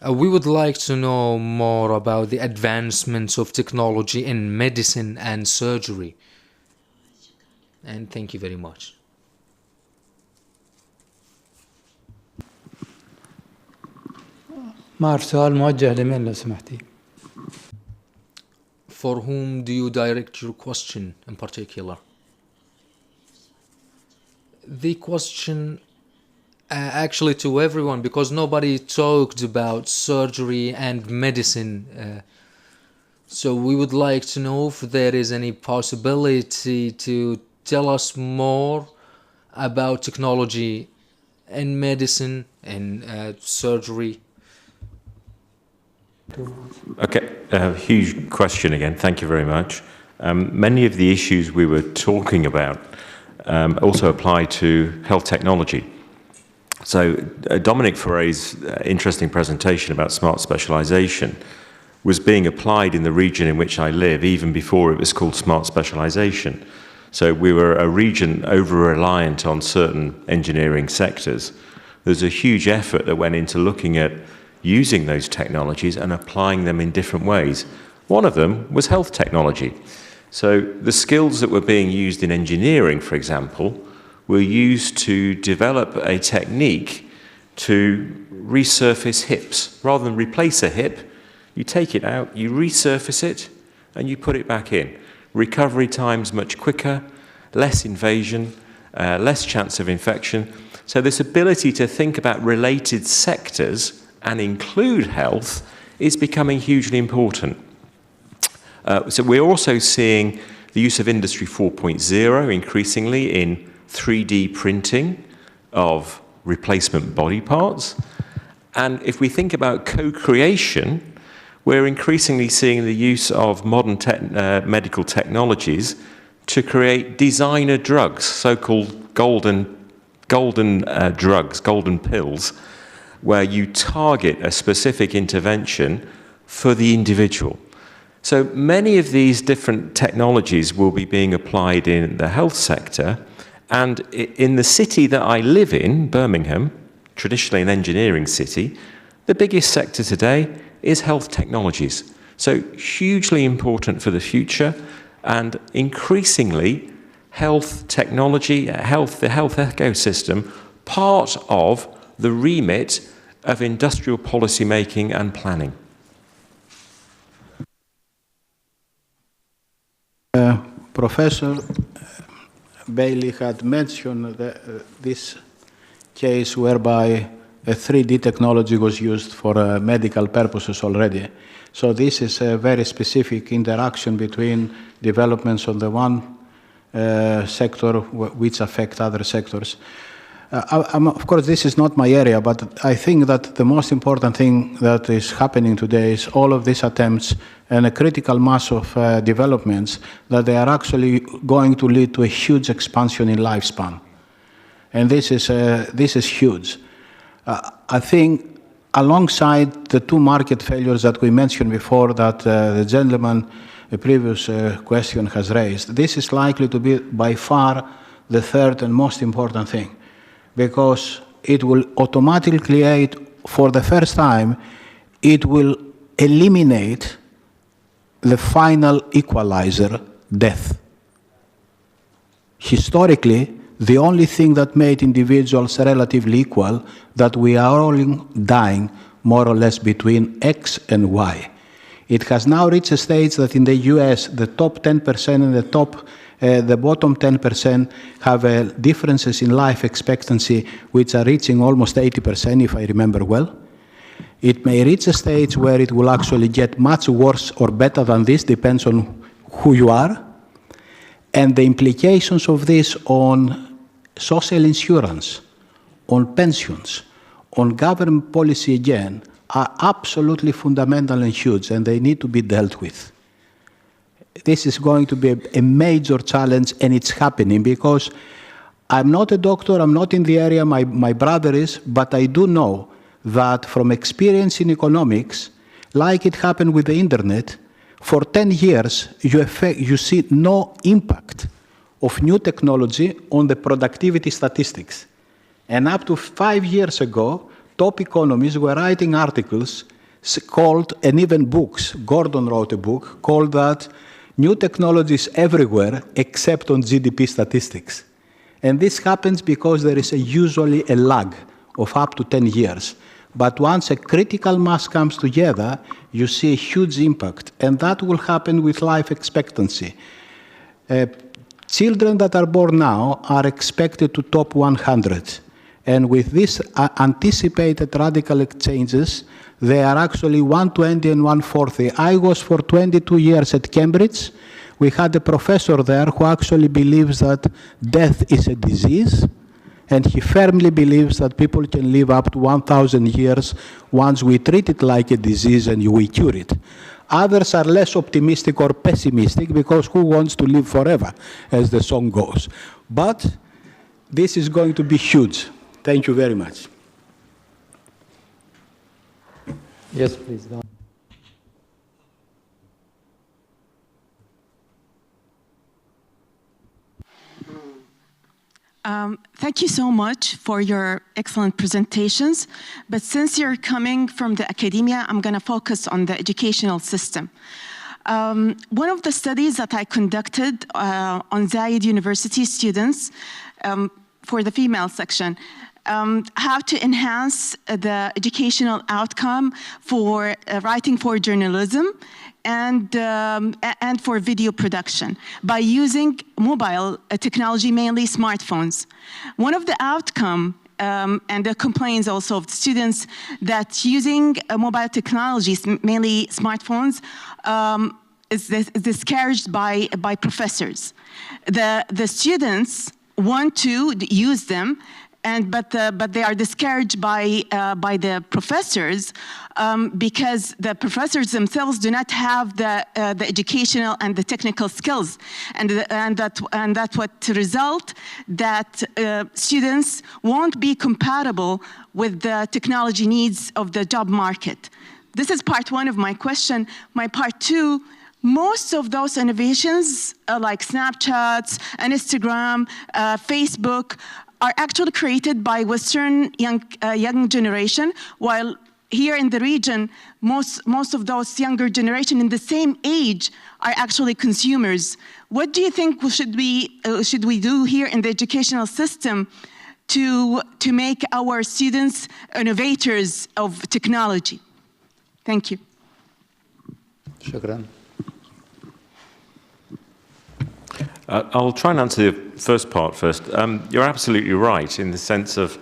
We would like to know more about the advancements of technology in medicine and surgery. And thank you very much. ما أعرف سؤال موجه لمين لو سمحتي. For whom do you direct your question in particular? The question actually to everyone, because nobody talked about surgery and medicine. So we would like to know if there is any possibility to tell us more about technology in medicine and surgery. Okay, huge question again. Thank you very much. Many of the issues we were talking about also apply to health technology. So Dominic Ferre's interesting presentation about smart specialization was being applied in the region in which I live even before it was called smart specialization. So we were a region over-reliant on certain engineering sectors. There's a huge effort that went into looking at using those technologies and applying them in different ways. One of them was health technology. So the skills that were being used in engineering, for example, were used to develop a technique to resurface hips. Rather than replace a hip, you take it out, you resurface it, and you put it back in. Recovery times much quicker, less invasion, less chance of infection. So this ability to think about related sectors and include health is becoming hugely important. So we're also seeing the use of Industry 4.0 increasingly in 3D printing of replacement body parts. And if we think about co-creation, we're increasingly seeing the use of modern medical technologies to create designer drugs, so-called golden drugs, golden pills, where you target a specific intervention for the individual. So many of these different technologies will be being applied in the health sector, and in the city that I live in, Birmingham, traditionally an engineering city, the biggest sector today is health technologies. So hugely important for the future, and increasingly health technology, the health ecosystem, part of the remit of industrial policy making and planning. Professor Bailey had mentioned this case whereby a 3D technology was used for medical purposes already. So this is a very specific interaction between developments on the one sector which affect other sectors. Of course, this is not my area, but I think that the most important thing that is happening today is all of these attempts and a critical mass of developments that they are actually going to lead to a huge expansion in lifespan. And this is huge. I think alongside the two market failures that we mentioned before that the gentleman, the previous question has raised, this is likely to be by far the third and most important thing, because it will automatically create, for the first time, it will eliminate the final equalizer, death. Historically, the only thing that made individuals relatively equal, that we are all dying more or less between X and Y. It has now reached a stage that in the US, the top 10% and the bottom 10% have differences in life expectancy which are reaching almost 80%, if I remember well. It may reach a stage where it will actually get much worse or better than this, depends on who you are. And the implications of this on social insurance, on pensions, on government policy again, are absolutely fundamental and huge, and they need to be dealt with. This is going to be a major challenge, and it's happening because I'm not a doctor, I'm not in the area, my brother is, but I do know that from experience in economics, like it happened with the internet, for 10 years you see no impact of new technology on the productivity statistics. And up to 5 years ago, top economists were writing articles called, and even books, Gordon wrote a book called that new technologies everywhere except on GDP statistics. And this happens because there is usually a lag of up to 10 years. But once a critical mass comes together, you see a huge impact. And that will happen with life expectancy. Children that are born now are expected to top 100. And with these anticipated radical changes, they are actually 120 and 140. I was for 22 years at Cambridge. We had a professor there who actually believes that death is a disease, and he firmly believes that people can live up to 1,000 years once we treat it like a disease and we cure it. Others are less optimistic or pessimistic because who wants to live forever, as the song goes. But this is going to be huge. Thank you very much. Yes, please. Go on. Thank you so much for your excellent presentations. But since you're coming from the academia, I'm going to focus on the educational system. One of the studies that I conducted on Zayed University students for the female section, how to enhance the educational outcome for writing for journalism and for video production by using mobile technology, mainly smartphones. One of the outcome and the complaints also of the students that using mobile technologies, mainly smartphones, is discouraged by professors. The students want to use them, but they are discouraged by the professors because the professors themselves do not have the educational and the technical skills, and that what result that students won't be compatible with the technology needs of the job market. This is part one of my question. My part two. Most of those innovations, like Snapchats, and Instagram, Facebook, are actually created by Western young generation, while here in the region, most of those younger generation in the same age are actually consumers. What do you think should we do here in the educational system to make our students innovators of technology? Thank you. Shukran. I'll try and answer the first part first. You're absolutely right in the sense of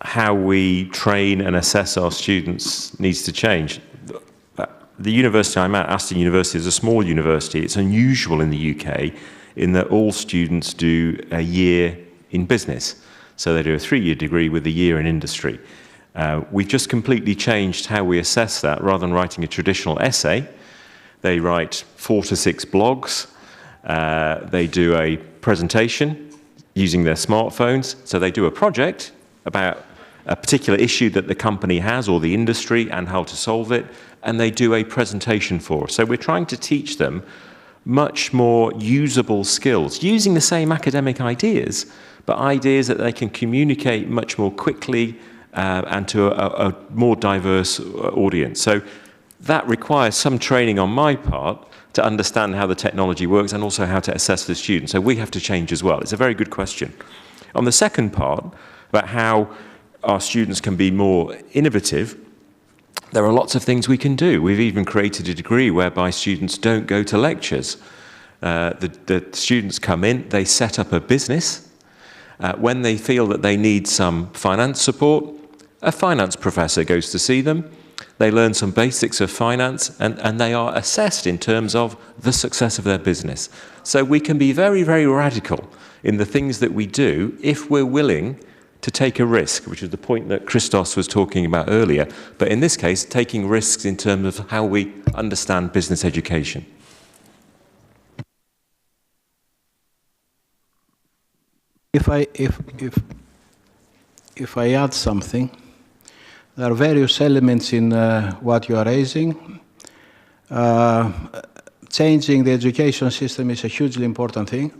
how we train and assess our students needs to change. The university I'm at, Aston University, is a small university. It's unusual in the UK in that all students do a year in business. So they do a 3-year degree with a year in industry. We've just completely changed how we assess that. Rather than writing a traditional essay, they write 4 to 6 blogs. They do a presentation using their smartphones. So they do a project about a particular issue that the company has or the industry and how to solve it, and they do a presentation for us. So we're trying to teach them much more usable skills, using the same academic ideas, but ideas that they can communicate much more quickly and to a more diverse audience. So that requires some training on my part to understand how the technology works and also how to assess the students. So we have to change as well. It's a very good question. On the second part, about how our students can be more innovative, there are lots of things we can do. We've even created a degree whereby students don't go to lectures. The students come in, they set up a business. When they feel that they need some finance support, a finance professor goes to see them. They learn some basics of finance, and they are assessed in terms of the success of their business. So we can be very, very radical in the things that we do if we're willing to take a risk, which is the point that Christos was talking about earlier. But in this case, taking risks in terms of how we understand business education. If I add something, There are various elements in what you are raising. Changing the education system is a hugely important thing.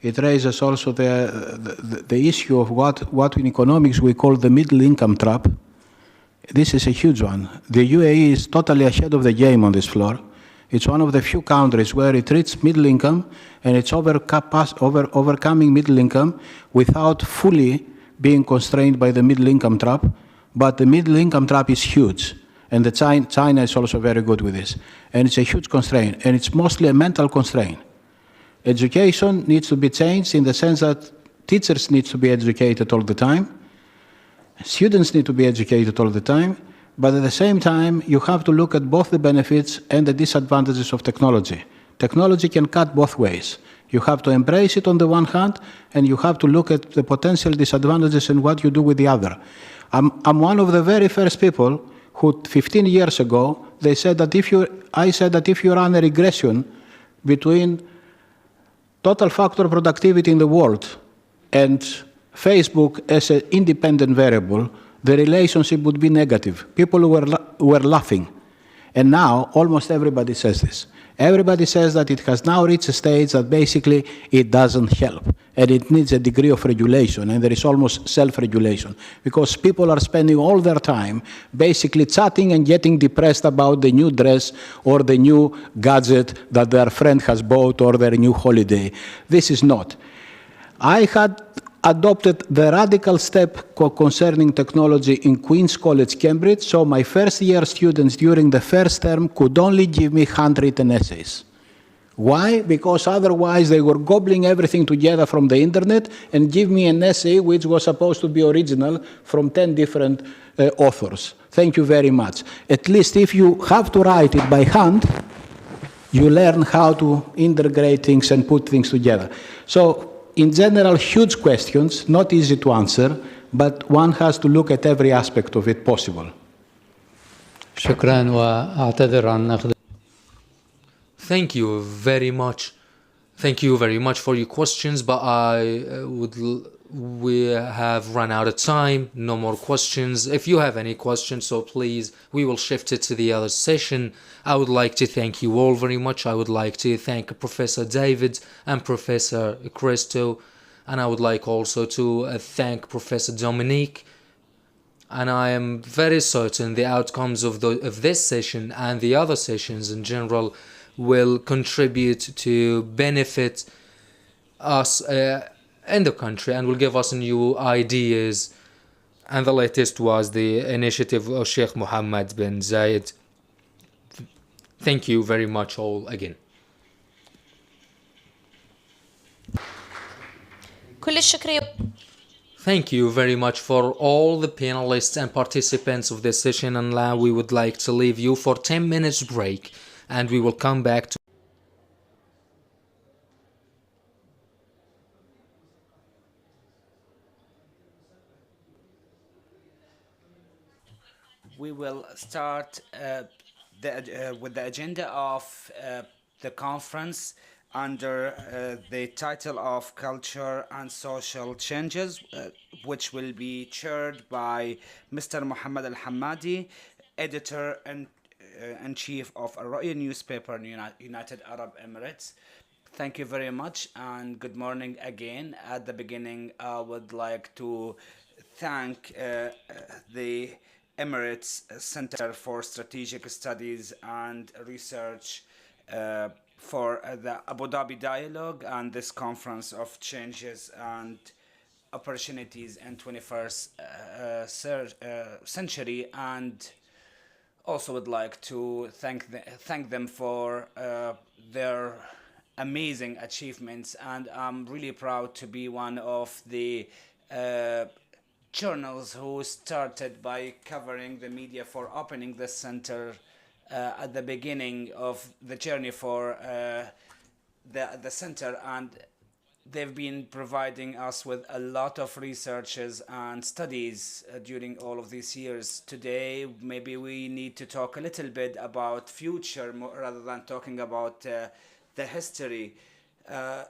It raises also the issue of what in economics we call the middle income trap. This is a huge one. The UAE is totally ahead of the game on this floor. It's one of the few countries where it reaches middle income and it's overcoming middle income without fully being constrained by the middle income trap. But the middle income trap is huge. And China is also very good with this. And it's a huge constraint. And it's mostly a mental constraint. Education needs to be changed in the sense that teachers need to be educated all the time. Students need to be educated all the time. But at the same time, you have to look at both the benefits and the disadvantages of technology. Technology can cut both ways. You have to embrace it on the one hand, and you have to look at the potential disadvantages and what you do with the other. I'm one of the very first people who 15 years ago, I said that if you run a regression between total factor productivity in the world and Facebook as an independent variable, the relationship would be negative. People were laughing. And now almost everybody says this. Everybody says that it has now reached a stage that basically it doesn't help. And it needs a degree of regulation, and there is almost self-regulation. Because people are spending all their time basically chatting and getting depressed about the new dress or the new gadget that their friend has bought or their new holiday. This is not. I had adopted the radical step concerning technology in Queen's College, Cambridge, so my first year students during the first term could only give me handwritten essays. Why? Because otherwise they were gobbling everything together from the internet and give me an essay which was supposed to be original from 10 different authors. Thank you very much. At least if you have to write it by hand, you learn how to integrate things and put things together. So, in general, huge questions, not easy to answer, but one has to look at every aspect of it possible. شكرا وأعتذر عن أخذ. Thank you very much. Thank you very much for your questions, but we have run out of time. No more questions. If you have any questions, so please, we will shift it to the other session. I would like to thank you all very much. I would like to thank Professor David and Professor Christo, and I would like also to thank Professor Dominique. And I am very certain the outcomes of this session and the other sessions in general will contribute to benefit us in the country and will give us new ideas. And the latest was the initiative of Sheikh Mohammed bin Zayed. Thank you very much all again. Thank you very much for all the panelists and participants of this session, and now we would like to leave you for 10 minutes break and we will come back to We will start with the agenda of the conference under the title of Culture and Social Changes, which will be chaired by Mr. Mohammed Al-Hammadi, editor-in-chief of Al-Ra'ya newspaper in United Arab Emirates. Thank you very much and good morning again. At the beginning, I would like to thank the Emirates Center for Strategic Studies and Research for the Abu Dhabi Dialogue and this conference of changes and opportunities in 21st century, and also would like to thank them for their amazing achievements. And I'm really proud to be one of the journals who started by covering the media for opening the center at the beginning of the journey for the center, and they've been providing us with a lot of researches and studies during all of these years. Today maybe we need to talk a little bit about future rather than talking about the history.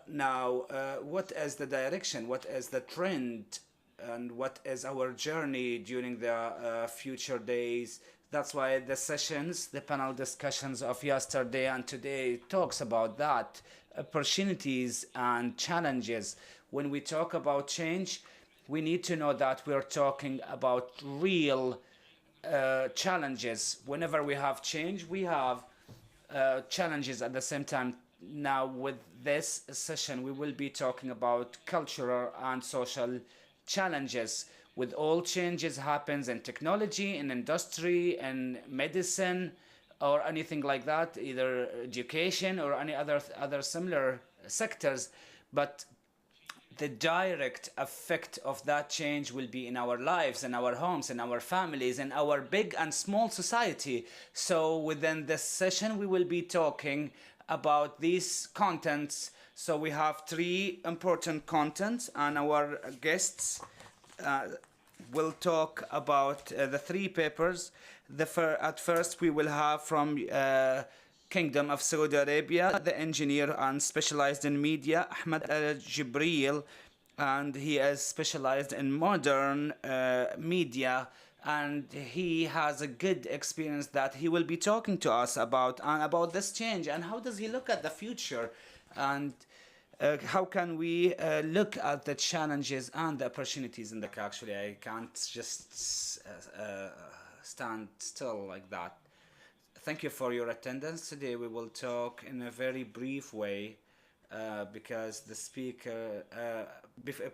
Now what is the direction, what is the trend and what is our journey during the future days. That's why the sessions, the panel discussions of yesterday and today talks about that, opportunities and challenges. When we talk about change, we need to know that we're talking about real challenges. Whenever we have change, we have challenges at the same time. Now with this session, we will be talking about cultural and social challenges. With all changes happens in technology, in industry, in medicine, or anything like that, either education or any other similar sectors. But the direct effect of that change will be in our lives, in our homes, in our families, in our big and small society. So within this session, we will be talking about these contents. So we have 3 important contents, and our guests will talk about the 3 papers. At first, we will have from Kingdom of Saudi Arabia, the engineer and specialized in media, Ahmed Al-Jibril, and he is specialized in modern media, and he has a good experience that he will be talking to us about, and about this change, and how does he look at the future, and how can we look at the challenges and the opportunities in the country. Actually, I can't just stand still like that. Thank you for your attendance. Today we will talk in a very brief way because the speaker,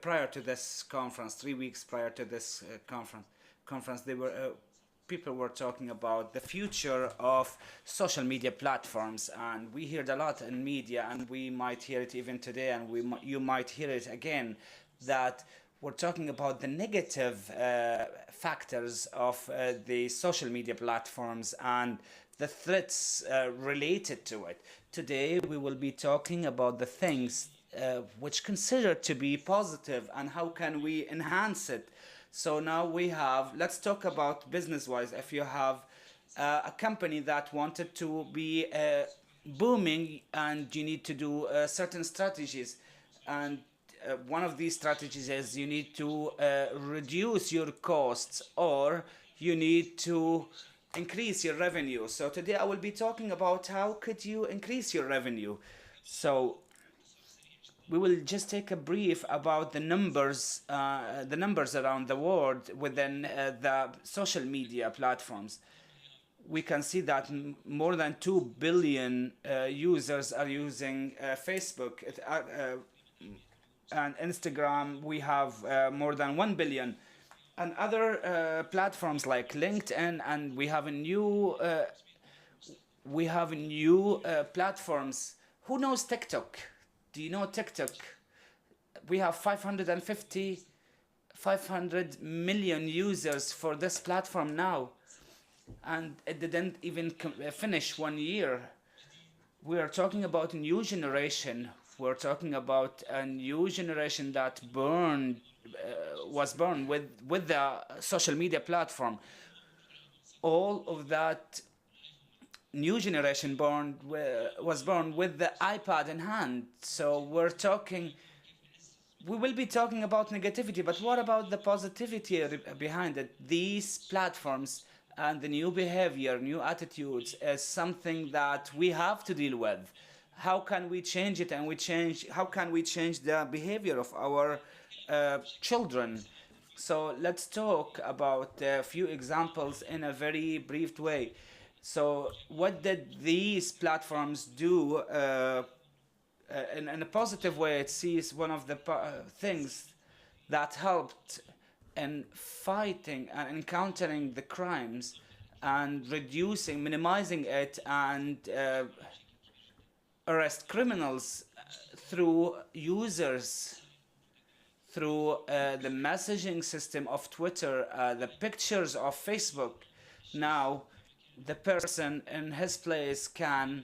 prior to this conference, 3 weeks prior to this conference, they were people were talking about the future of social media platforms, and we heard a lot in media, and we might hear it even today, and you might hear it again, that we're talking about the negative factors of the social media platforms and the threats related to it. Today we will be talking about the things which considered to be positive and how can we enhance it. So now we have, let's talk about business-wise. If you have a company that wanted to be booming, and you need to do certain strategies, and one of these strategies is you need to reduce your costs, or you need to increase your revenue. So today I will be talking about how could you increase your revenue. So we will just take a brief about the numbers around the world within the social media platforms. We can see that more than 2 billion users are using Facebook and Instagram. We have more than 1 billion, and other platforms like LinkedIn, and we have new platforms. Who knows TikTok? Do you know TikTok? We have 500 million users for this platform now, and it didn't even finish 1 year. We are talking about a new generation. We're talking about a new generation that was born with the social media platform. All of that new generation was born with the iPad in hand. So we will be talking about negativity, but what about the positivity behind it? These platforms and the new behavior, new attitudes is something that we have to deal with. How can we change it, and how can we change the behavior of our children? So let's talk about a few examples in a very brief way. So what did these platforms do in a positive way? It sees one of the things that helped in fighting and encountering the crimes and minimizing it, and arrest criminals through users, through the messaging system of Twitter, the pictures of Facebook. Now the person in his place can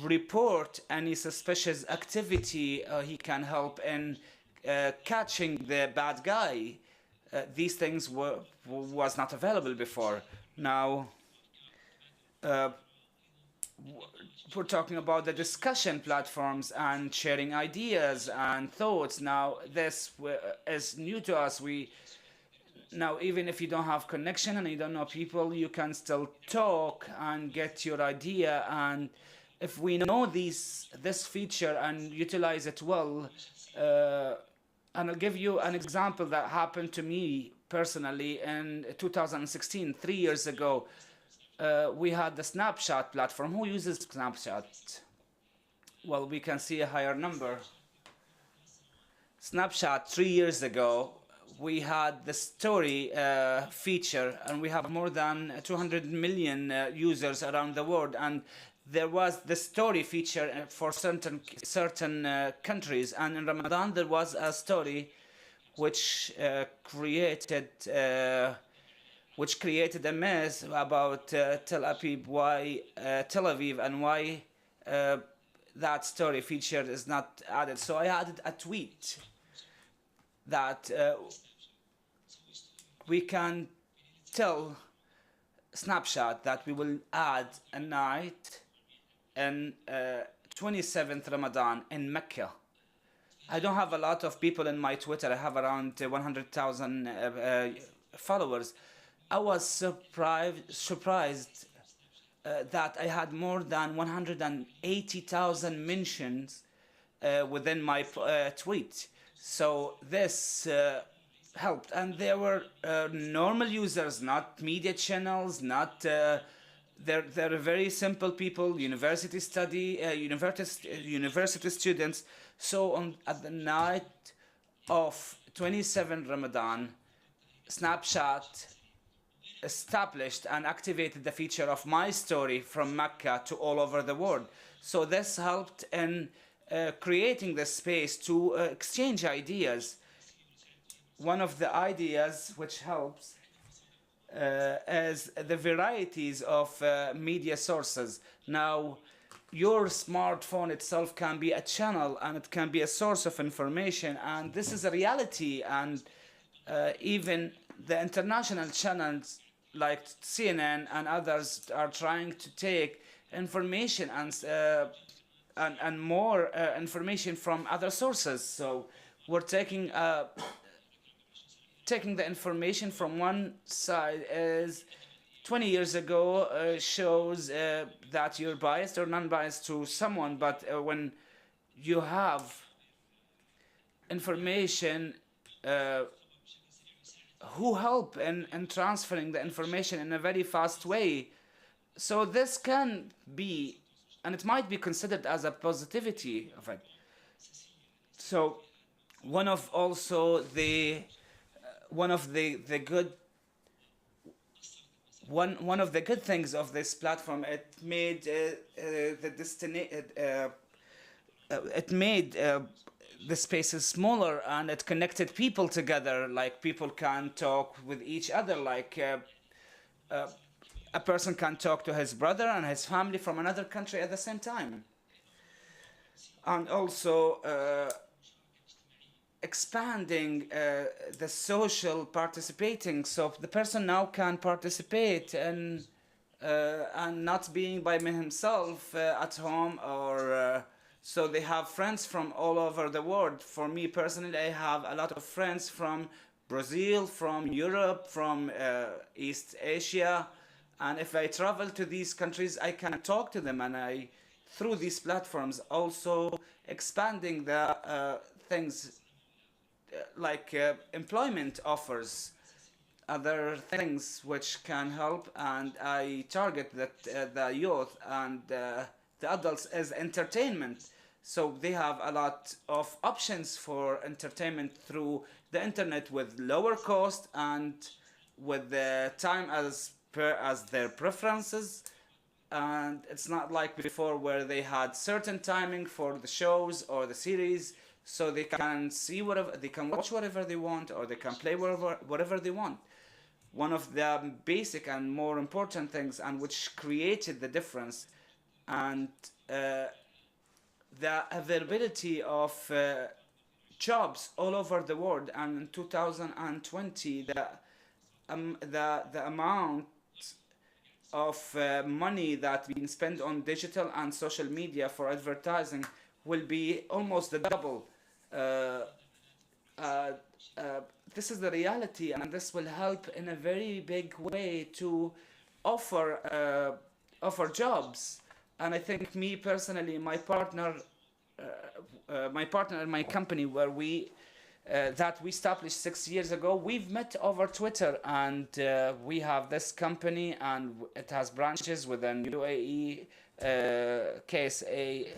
report any suspicious activity. He can help in catching the bad guy. These things was not available before. Now we're talking about the discussion platforms and sharing ideas and thoughts. Now, this is new to us. Now, even if you don't have connection and you don't know people, you can still talk and get your idea. And if we know this feature and utilize it well, and I'll give you an example that happened to me personally in 2016, 3 years ago. We had the Snapchat platform. Who uses Snapchat? Well, we can see a higher number. Snapchat, 3 years ago, we had the story feature, and we have more than 200 million users around the world. And there was the story feature for certain countries. And in Ramadan, there was a story which created a mess about Tel Aviv, and why that story feature is not added. So I added a tweet that we can tell Snapchat that we will add a night in 27th Ramadan in Mecca. I don't have a lot of people in my Twitter. I have around 100,000 followers. I was surprised that I had more than 180,000 mentions within my tweet. So this helped, and there were normal users, not media channels, not they're very simple people, university students. So at the night of 27 Ramadan, Snapchat established and activated the feature of my story from Mecca to all over the world. So this helped in creating the space to exchange ideas. One of the ideas which helps is the varieties of media sources. Now, your smartphone itself can be a channel, and it can be a source of information, and this is a reality. And even the international channels like CNN and others are trying to take information and more information from other sources. So we're taking the information from one side is 20 years ago shows that you're biased or non-biased to someone, but when you have information who help in transferring the information in a very fast way. So this can be, and it might be considered as a positivity of it. So one of the good things of this platform, it made the spaces smaller, and it connected people together. Like, people can talk with each other, like a person can talk to his brother and his family from another country at the same time. And also expanding the social participating, so the person now can participate and not being by himself at home, or so they have friends from all over the world. For me personally, I have a lot of friends from Brazil, from Europe, from East Asia, and if I travel to these countries, I can talk to them, and I, through these platforms, also expanding the things like employment offers, other things which can help, and I target the youth and the adults as entertainment. So they have a lot of options for entertainment through the internet with lower cost and with the time as their preferences. And it's not like before where they had certain timing for the shows or the series, so they can see whatever, they can watch whatever they want, or they can play whatever they want. One of the basic and more important things, and which created the difference, and the availability of jobs all over the world. And in 2020, the amount of money that being spent on digital and social media for advertising will be almost the double. This is the reality, and this will help in a very big way to offer jobs. And I think me personally, my partner in my company, where we established 6 years ago, we've met over Twitter, and we have this company, and it has branches within UAE, KSA,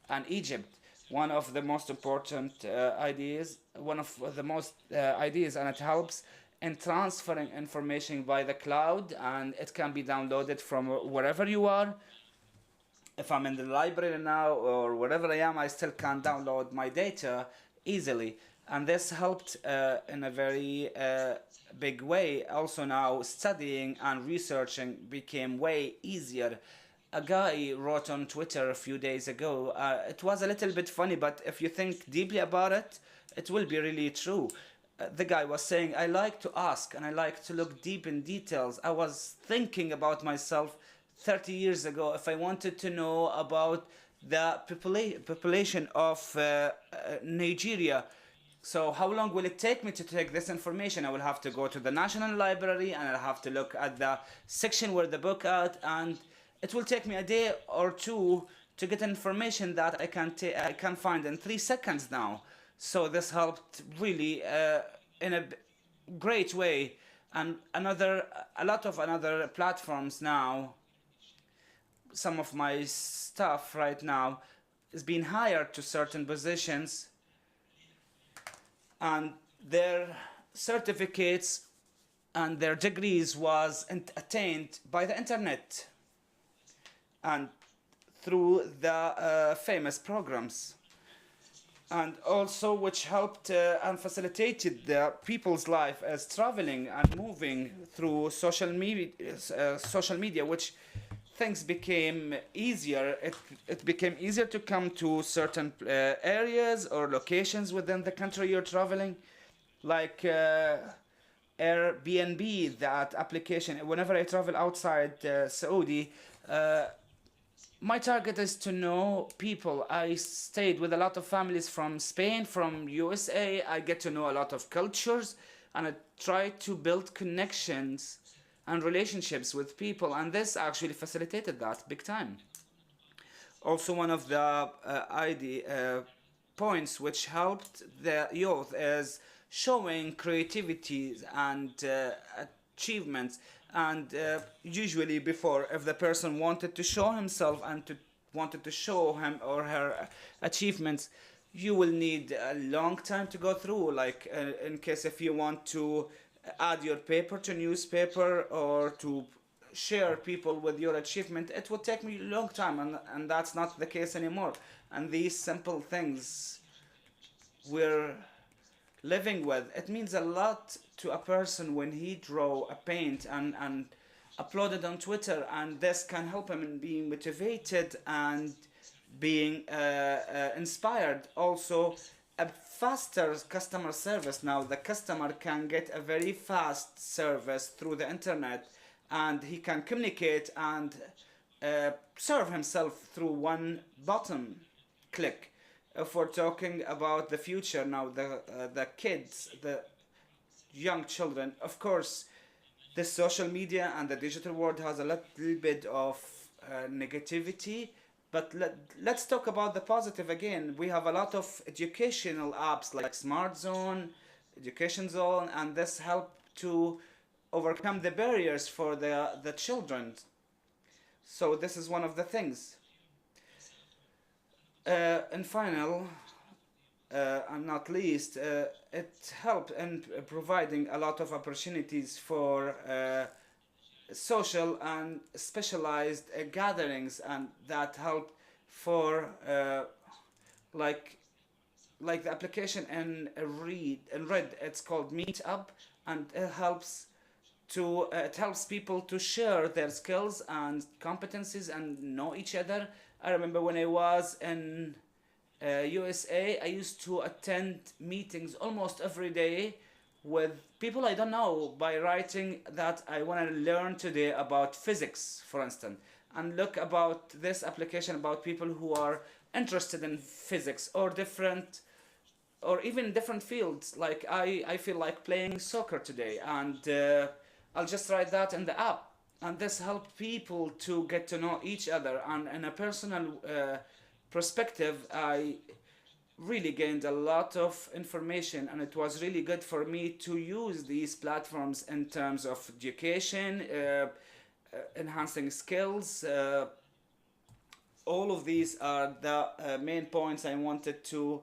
and Egypt. One of the most important ideas, and it helps in transferring information by the cloud, and it can be downloaded from wherever you are. If I'm in the library now or wherever I am, I still can download my data easily. And this helped in a very big way. Also now studying and researching became way easier. A guy wrote on Twitter a few days ago, it was a little bit funny, but if you think deeply about it, it will be really true. The guy was saying, I like to ask and I like to look deep in details. I was thinking about myself 30 years ago if I wanted to know about the population of Nigeria. So how long will it take me to take this information? I will have to go to the National Library and I'll have to look at the section where the book at, and it will take me a day or two to get information that I can find in 3 seconds now. So this helped really in a great way. And a lot of other platforms now, some of my staff right now is being hired to certain positions, and their certificates and their degrees was attained by the internet and through the famous programs, and also which helped and facilitated the people's life as traveling and moving through social media, which things became easier. It became easier to come to certain areas or locations within the country you're traveling, like Airbnb, that application. Whenever I travel outside Saudi, my target is to know people. I stayed with a lot of families from Spain, from USA. I get to know a lot of cultures, and I try to build connections and relationships with people, and this actually facilitated that big time. Also, one of the points which helped the youth is showing creativity and achievements. And usually before, if the person wanted to show himself and wanted to show him or her achievements, you will need a long time to go through. Like in case if you want to add your paper to newspaper or to share people with your achievement, it would take me a long time, and that's not the case anymore. And these simple things we're living with, it means a lot to a person when he draw a paint and upload it on Twitter, and this can help him in being motivated and being inspired. Also, a faster customer service. Now the customer can get a very fast service through the internet, and he can communicate and serve himself through one button click. If we're talking about the future now, the kids, the young children, of course, the social media and the digital world has a little bit of negativity. But let's talk about the positive again. We have a lot of educational apps like Smart Zone, Education Zone, and this help to overcome the barriers for the children. So this is one of the things. And final, and not least, it helped in providing a lot of opportunities for social and specialized gatherings, and that help for like the application in Red, it's called Meetup, and it helps people to share their skills and competencies and know each other. I remember when I was in USA, I used to attend meetings almost every day with people I don't know by writing that I want to learn today about physics, for instance, and look about this application about people who are interested in physics or different or even different fields. Like I feel like playing soccer today, and I'll just write that in the app, and this helped people to get to know each other. And in a personal perspective, I really gained a lot of information, and it was really good for me to use these platforms in terms of education, enhancing skills. All of these are the main points I wanted to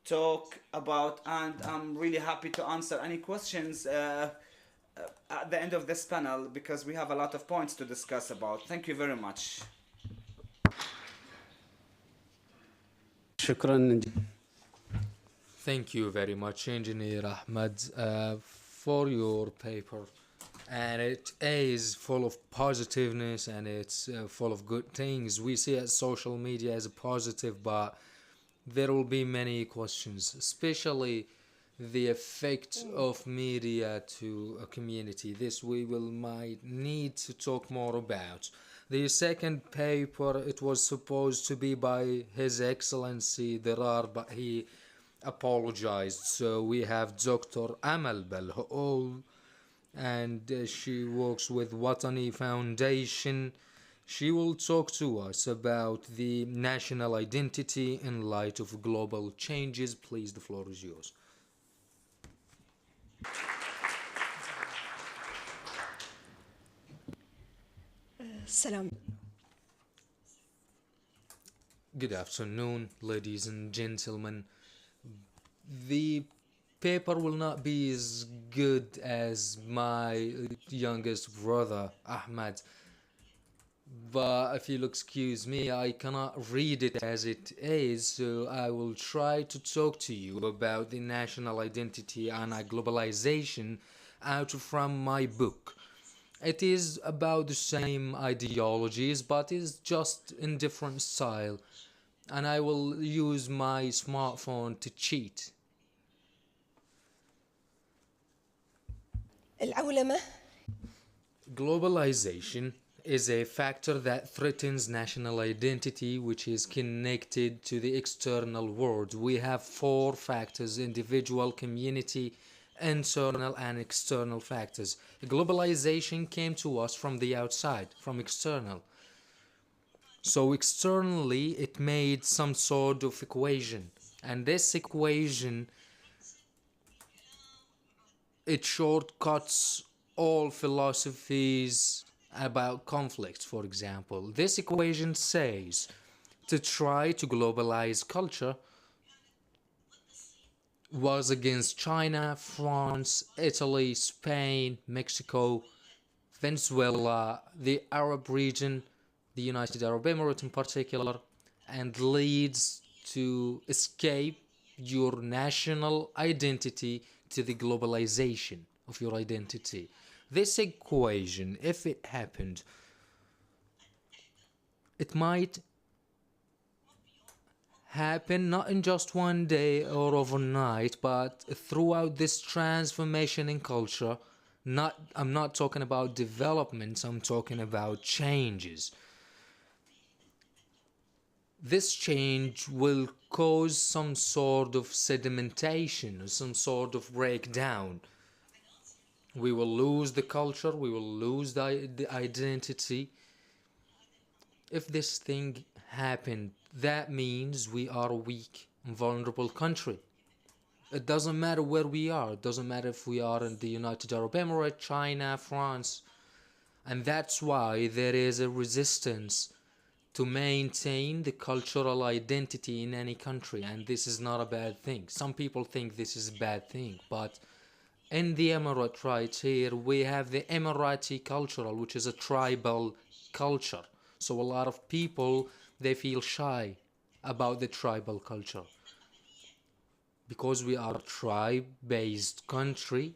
talk about, and I'm really happy to answer any questions at the end of this panel, because we have a lot of points to discuss about. Thank you very much. شكرا. Thank you very much, Engineer Ahmed, for your paper. And it is full of positiveness, and it's full of good things. We see it social media as a positive, but there will be many questions, especially the effect of media to a community. This we might need to talk more about. The second paper, it was supposed to be by His Excellency Dirar, but he apologized. So we have Dr. Amal Balhoul, and she works with Watani Foundation. She will talk to us about the national identity in light of global changes. Please, the floor is yours. Salam. Good afternoon, ladies and gentlemen. The paper will not be as good as my youngest brother, Ahmed. But if you'll excuse me, I cannot read it as it is, so I will try to talk to you about the national identity and globalization out from my book. It is about the same ideologies, but is just in different style, and I will use my smartphone to cheat. العولمة. Globalization is a factor that threatens national identity, which is connected to the external world. We have four factors: individual, community, internal and external factors. Globalization came to us from the outside, from external. So externally it made some sort of equation, and this equation, it shortcuts all philosophies about conflicts. For example, this equation says to try to globalize culture was against China, France, Italy, Spain, Mexico, Venezuela, the Arab region, the United Arab Emirates in particular, and leads to escape your national identity to the globalization of your identity. This equation, if it happened, it might happen not in just one day or overnight, but throughout this transformation in culture. I'm not talking about developments, I'm talking about changes. This change will cause some sort of sedimentation, or some sort of breakdown. We will lose the culture, we will lose the identity. If this thing happened, that means we are a weak and vulnerable country. It doesn't matter where we are. It doesn't matter if we are in the United Arab Emirates, China, France. And that's why there is a resistance to maintain the cultural identity in any country. And this is not a bad thing. Some people think this is a bad thing, but in the Emirate right here, we have the Emirati cultural, which is a tribal culture. So a lot of people, they feel shy about the tribal culture. Because we are a tribe-based country,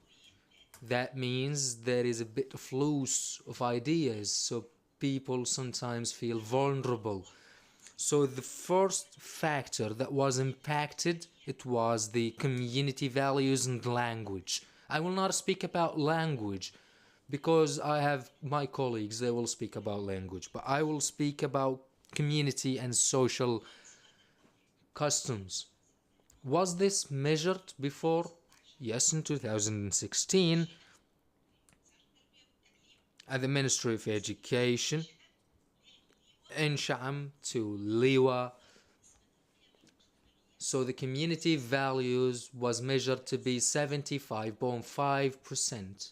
that means there is a bit of loss of ideas, so people sometimes feel vulnerable. So the first factor that was impacted, it was the community values and language. I will not speak about language because I have my colleagues, they will speak about language, but I will speak about community and social customs. Was this measured before? Yes, in 2016 at the Ministry of Education in Sham to Liwa. So the community values was measured to be 75.5%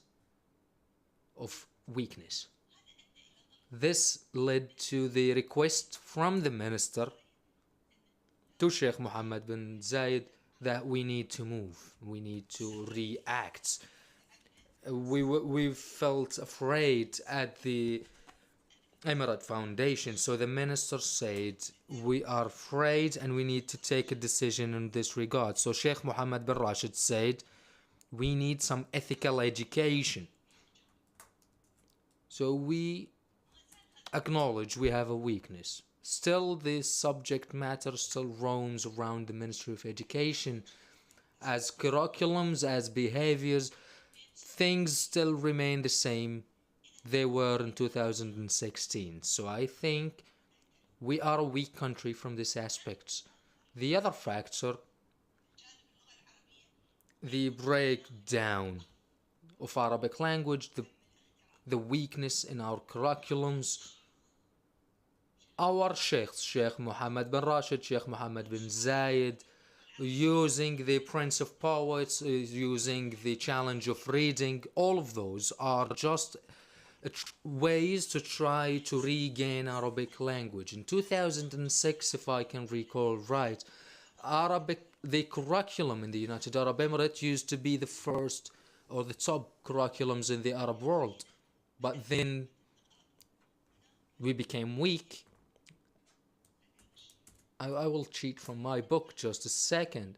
of weakness. This led to the request from the minister to Sheikh Mohammed bin Zayed that we need to move, we need to react. We felt afraid at the Emirate Foundation, so the minister said we are afraid and we need to take a decision in this regard. So Sheikh Mohammed bin Rashid said we need some ethical education. So we acknowledge we have a weakness. Still, this subject matter still roams around the Ministry of Education as curriculums, as behaviors. Things still remain the same they were in 2016. So I think we are a weak country from this aspect. The other factor, the breakdown of Arabic language, the weakness in our curriculums. Our sheikhs, Sheikh Mohammed bin Rashid, Sheikh Mohammed bin Zayed, using the Prince of Poets, using the challenge of reading, all of those are just ways to try to regain Arabic language. In 2006, if I can recall right, the curriculum in the United Arab Emirates used to be the first or the top curriculums in the Arab world. But then we became weak. I will cheat from my book just a second.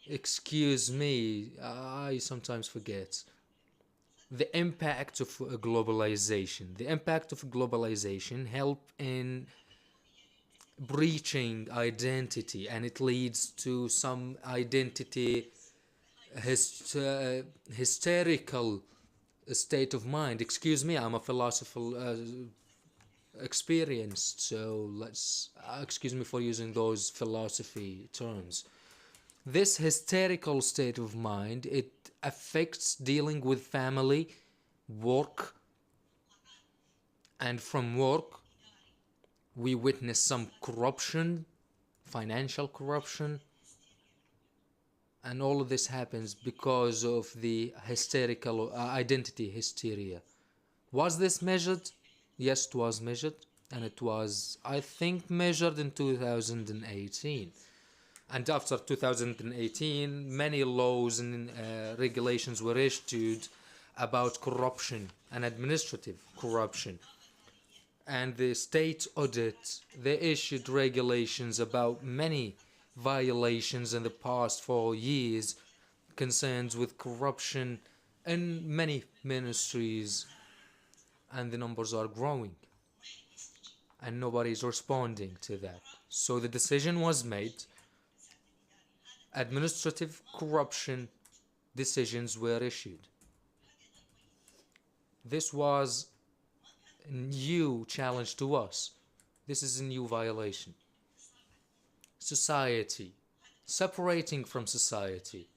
Excuse me, I sometimes forget. The impact of globalization. The impact of globalization help in breaching identity, and it leads to some identity hysterical state of mind. Excuse me, I'm a philosopher experienced, so excuse me for using those philosophy terms. This hysterical state of mind, it affects dealing with family, work, and from work we witness some corruption, financial corruption, and all of this happens because of the hysterical identity hysteria. Was this measured? Yes, it was measured, and it was, I think, measured in 2018. And after 2018, many laws and regulations were issued about corruption and administrative corruption. And the state audit, they issued regulations about many violations in the past 4 years, concerns with corruption in many ministries, and the numbers are growing. And nobody is responding to that. So the decision was made. Administrative corruption decisions were issued. This was a new challenge to us. This is a new violation. Society, separating from society.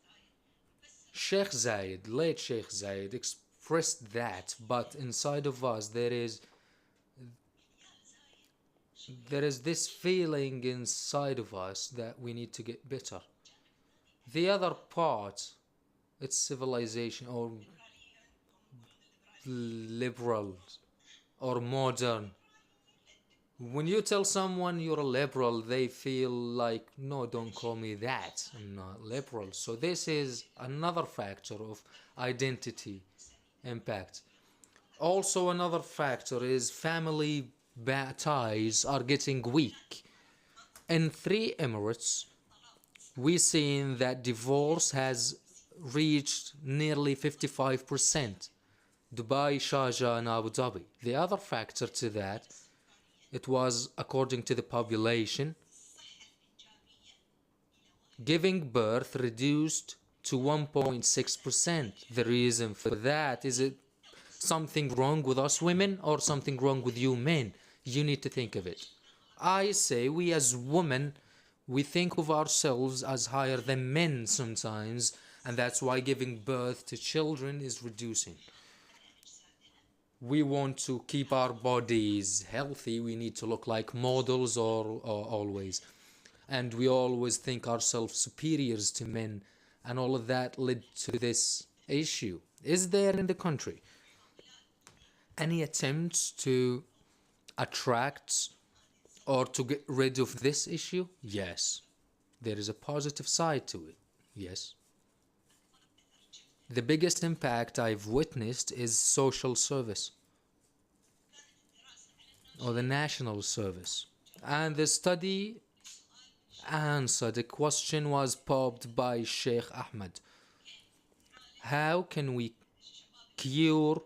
Sheikh Zayed, late Sheikh Zayed, expressed that, but inside of us there is this feeling inside of us that we need to get better. The other part, it's civilization or liberal or modern. When you tell someone you're a liberal, they feel like, no, don't call me that, I'm not liberal. So this is another factor of identity impact. Also another factor is family ties are getting weak. In 3 Emirates, we've seen that divorce has reached nearly 55%. Dubai, Sharjah, and Abu Dhabi. The other factor to that, it was according to the population, giving birth reduced to 1.6%. The reason for that is it something wrong with us women or something wrong with you men? You need to think of it. I say we as women, we think of ourselves as higher than men sometimes, and that's why giving birth to children is reducing. We want to keep our bodies healthy, we need to look like models or always. And we always think ourselves superiors to men, and all of that led to this issue. Is there in the country any attempts to attract or to get rid of this issue? Yes. There is a positive side to it. Yes. The biggest impact I've witnessed is social service or the national service. And the study answered a question was posed by Sheikh Ahmed. How can we cure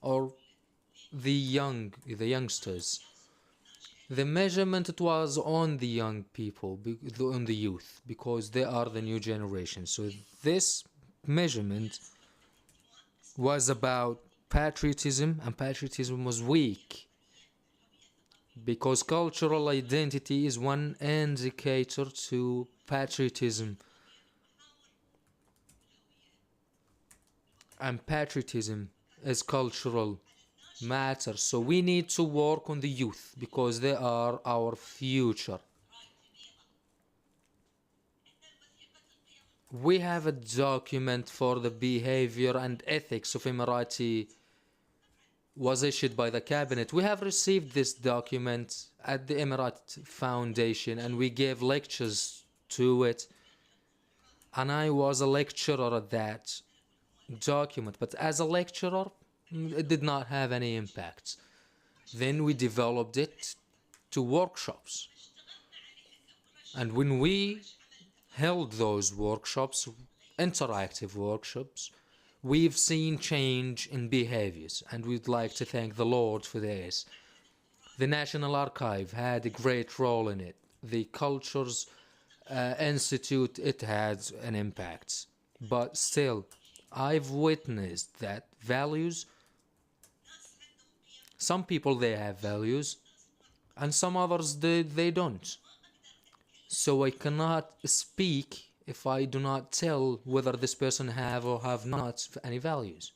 or the youngsters? The measurement it was on the young people, on the youth, because they are the new generation. So this measurement was about patriotism, and patriotism was weak because cultural identity is one indicator to patriotism, and patriotism is cultural matter. So we need to work on the youth because they are our future. We have a document for the behavior and ethics of Emirati was issued by the cabinet. We have received this document at the Emirati Foundation and we gave lectures to it, and I was a lecturer at that document, but as a lecturer it did not have any impact. Then we developed it to workshops, and when we held those workshops, interactive workshops, we've seen change in behaviors, and we'd like to thank the Lord for this. The National Archive had a great role in it. The Cultures Institute, it had an impact. But still, I've witnessed that values, some people they have values, and some others they don't. So I cannot speak if I do not tell whether this person have or have not any values.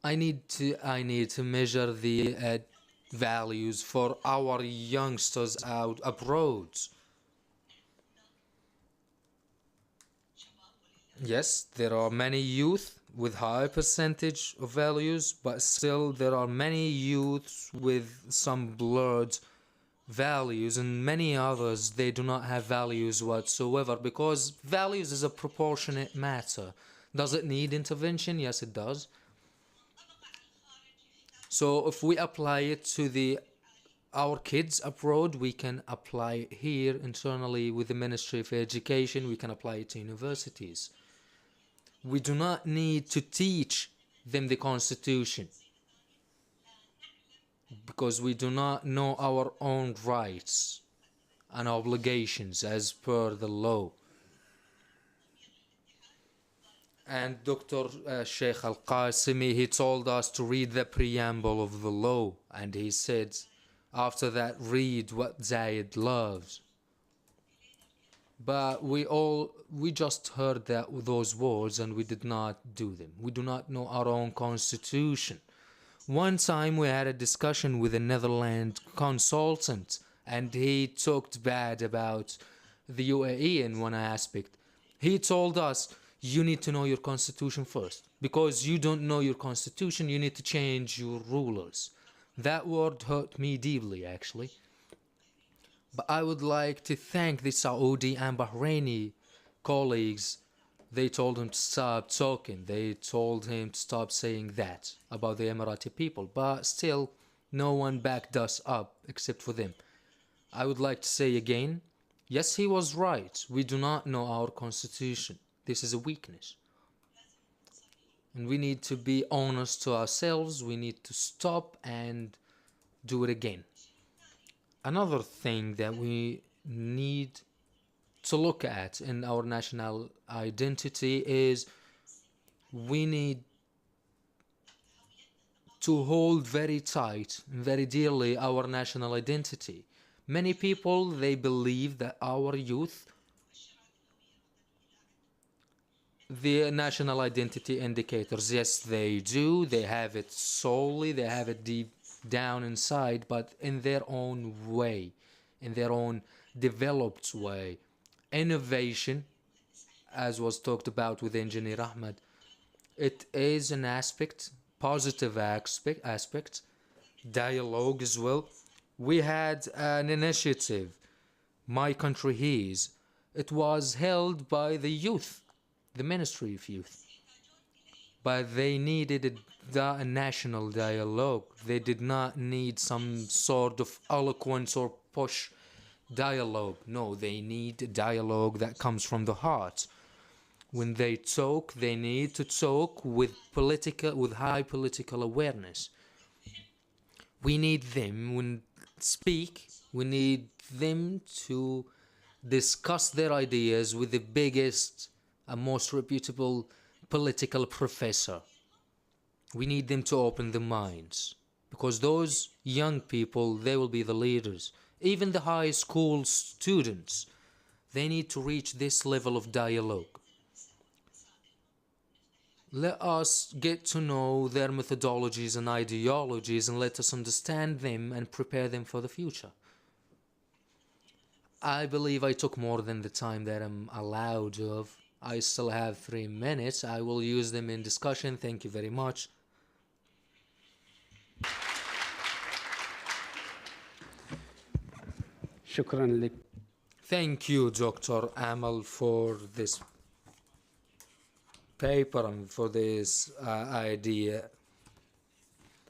I need to measure the values for our youngsters out abroad. Yes, there are many youth with high percentage of values, but still there are many youths with some blurred values, and many others they do not have values whatsoever, because values is a proportionate matter. Does it need intervention? Yes, it does. So if we apply it to our kids abroad, we can apply it here internally with the Ministry of Education. We can apply it to universities. We do not need to teach them the Constitution, because we do not know our own rights and obligations as per the law. And Dr. Sheikh Al-Qasimi, he told us to read the preamble of the law, and he said, after that, read what Zayed loves. But we just heard those words and we did not do them. We do not know our own constitution. One time we had a discussion with a Netherlands consultant, and he talked bad about the UAE in one aspect. He told us, you need to know your constitution first. Because you don't know your constitution, you need to change your rulers. That word hurt me deeply, actually. But I would like to thank the Saudi and Bahraini colleagues. They told him to stop talking. They told him to stop saying that about the Emirati people. But still, no one backed us up except for them. I would like to say again, yes, he was right. We do not know our constitution. This is a weakness. And we need to be honest to ourselves. We need to stop and do it again. Another thing that we need to look at in our national identity is we need to hold very tight, very dearly our national identity. Many people, they believe that our youth, the national identity indicators, yes, they do. They have it solely, they have it deep down inside, but in their own way, in their own developed way. Innovation, as was talked about with Engineer Ahmed, it is an aspect, positive aspect, dialogue as well. We had an initiative, My Country Hears. It was held by the youth, the Ministry of Youth. But they needed a national dialogue. They did not need some sort of eloquence or push dialogue. No, they need a dialogue that comes from the heart. When they talk, they need to talk with high political awareness. We need them when speak. We need them to discuss their ideas with the biggest and most reputable political professor. We need them to open their minds, because those young people, they will be the leaders. Even the high school students, they need to reach this level of dialogue. Let us get to know their methodologies and ideologies, and let us understand them and prepare them for the future. I believe I took more than the time that I'm allowed of. I still have 3 minutes. I will use them in discussion. Thank you very much. شكرا لك. Thank you, Dr. Amal, for this paper and for this idea.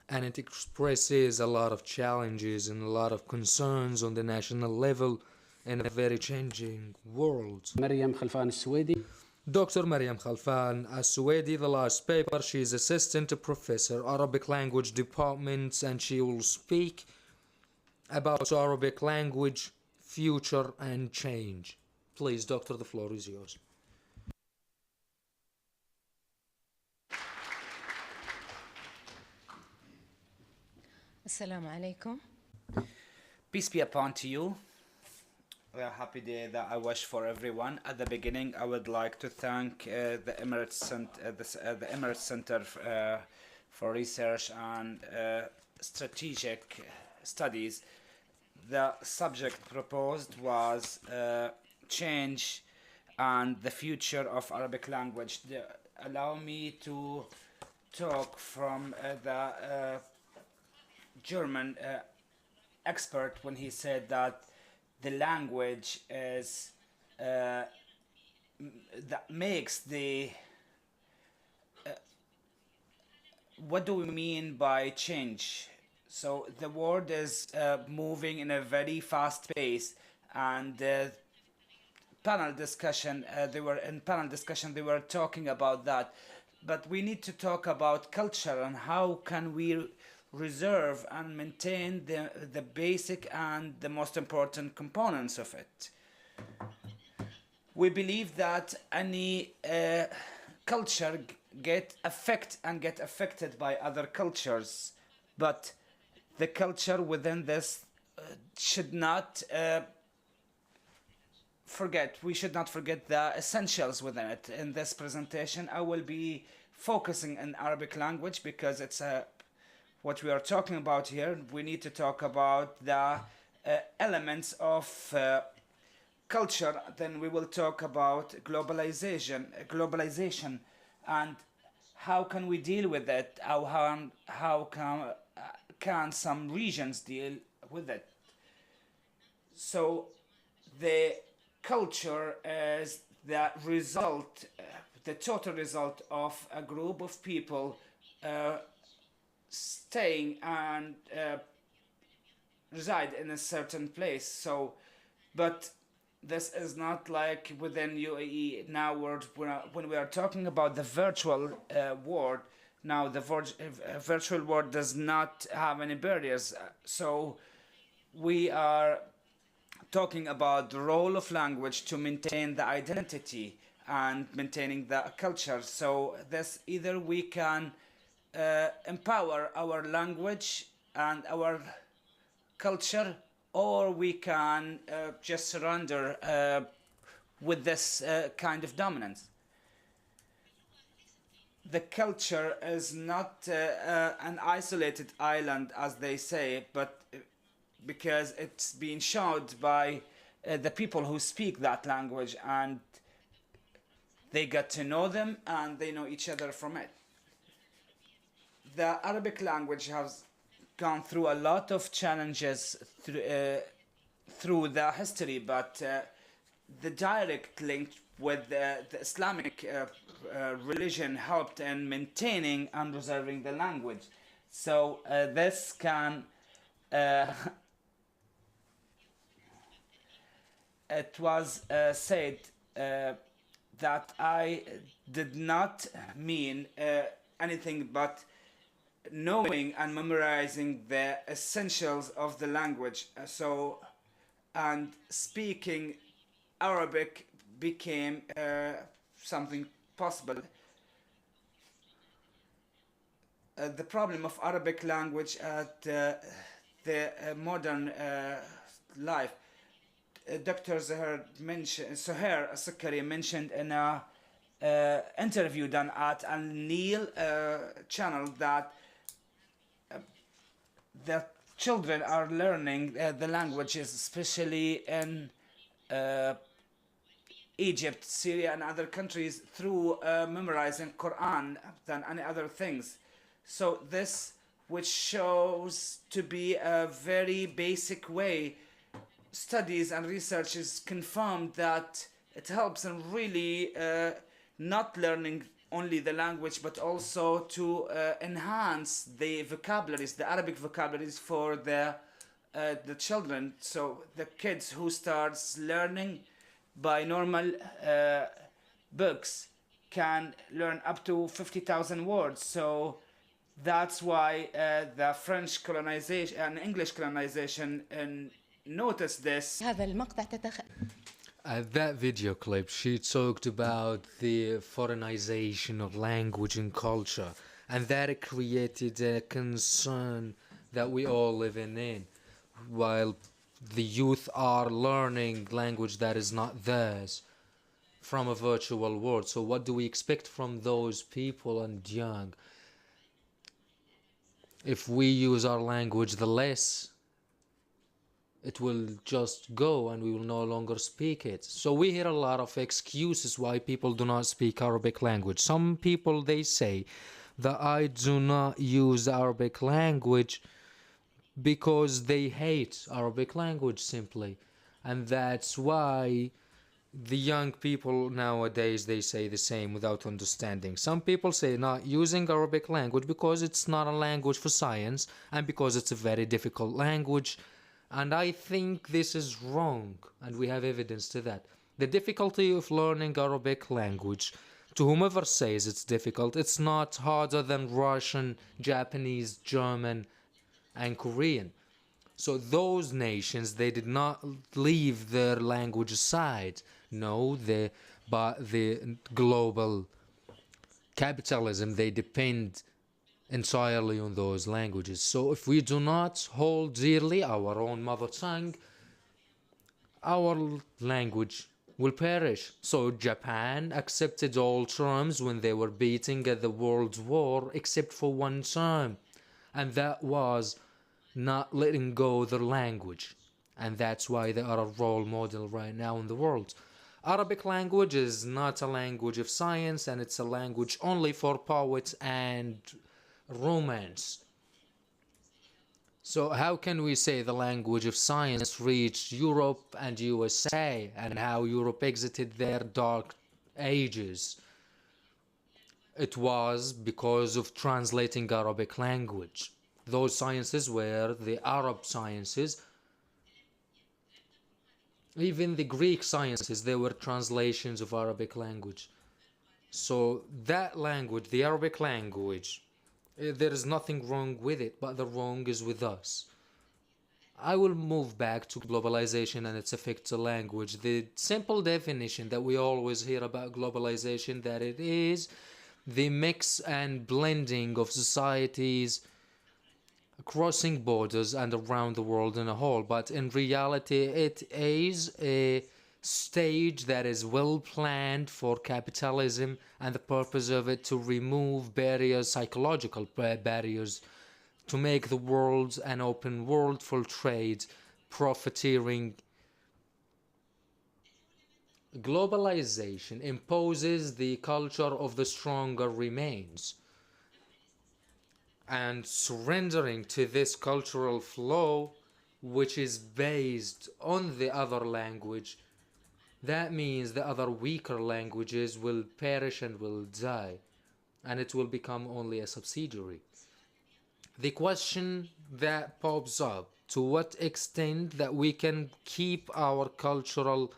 And it expresses a lot of challenges and a lot of concerns on the national level in a very changing world. مريم خلفان السويدي. Dr. Mariam Khalfan As-Suwaidi, the last paper, she is assistant professor, Arabic language department, and she will speak about Arabic language, future and change. Please, Doctor, the floor is yours. Assalamu alaikum. Peace be upon to you. A happy day that I wish for everyone. At the beginning, I would like to thank the Emirates Center for Research and Strategic Studies. The subject proposed was change and the future of Arabic language. Allow me to talk from the German expert when he said that the language is that makes the what do we mean by change? So the world is moving in a very fast pace, and panel discussion they were talking about that, but we need to talk about culture and how can we reserve and maintain the basic and the most important components of it. We believe that any culture get affected by other cultures, but the culture within this should not we should not forget the essentials within it. In this presentation, I will be focusing on Arabic language because it's what we are talking about here. We need to talk about the elements of culture. Then we will talk about globalization, and how can we deal with it? How can some regions deal with it? So the culture is the result, the total result of a group of people staying and reside in a certain place. So, but this is not like within UAE now. When we are talking about the virtual world, now the virtual world does not have any barriers. So we are talking about the role of language to maintain the identity and maintaining the culture. So this either we can empower our language and our culture, or we can just surrender with this kind of dominance. The culture is not an isolated island, as they say, but because it's being showed by the people who speak that language, and they get to know them and they know each other from it. The Arabic language has gone through a lot of challenges through the history, but the direct link with the Islamic religion helped in maintaining and preserving the language. So this can it was said that I did not mean anything but knowing and memorizing the essentials of the language. So, and speaking Arabic became something possible. The problem of Arabic language at the modern life, Dr. Suhair Sukkari mentioned in a interview done at Al Nil channel that the children are learning the languages, especially in Egypt, Syria, and other countries, through memorizing Quran than any other things. So this, which shows to be a very basic way, studies and research is confirmed that it helps in really not learning only the language, but also to enhance the vocabularies, the Arabic vocabularies for the children. So the kids who starts learning by normal books can learn up to 50,000 words. So that's why the French colonization and English colonization noticed this. هذا المقطع At that video clip, she talked about the foreignization of language and culture, and that it created a concern that we all live in, while the youth are learning language that is not theirs from a virtual world. So what do we expect from those people and young? If we use our language the less, it will just go and we will no longer speak it. So we hear a lot of excuses why people do not speak Arabic language. Some people, they say that I do not use Arabic language because they hate Arabic language simply. And that's why the young people nowadays, they say the same without understanding. Some people say not using Arabic language because it's not a language for science and because it's a very difficult language. And I think this is wrong, and we have evidence to that. The difficulty of learning Arabic language, to whomever says it's difficult, it's not harder than Russian, Japanese, German, and Korean. So those nations, they did not leave their language aside. No, but the global capitalism, they depend entirely on those languages. So if we do not hold dearly our own mother tongue, our language will perish. So Japan accepted all terms when they were beating at the World War, except for one term, and that was not letting go their language. And that's why they are a role model right now in the world. Arabic language is not a language of science, and it's a language only for poets and romance. So how can we say the language of science reached Europe and USA, and how Europe exited their dark ages? It was because of translating Arabic language. Those sciences were the Arab sciences. Even the Greek sciences, they were translations of Arabic language. So that language, the Arabic language, there is nothing wrong with it, but the wrong is with us. I will move back to globalization and its effect to language. The simple definition that we always hear about globalization, that it is the mix and blending of societies crossing borders and around the world in a whole. But in reality, it is a stage that is well planned for capitalism, and the purpose of it to remove barriers, psychological barriers, to make the world an open world for trade, profiteering. Globalization imposes the culture of the stronger remains, and surrendering to this cultural flow, which is based on the other language, that means the other weaker languages will perish and will die, and it will become only a subsidiary. The question that pops up, to what extent that we can keep our culture,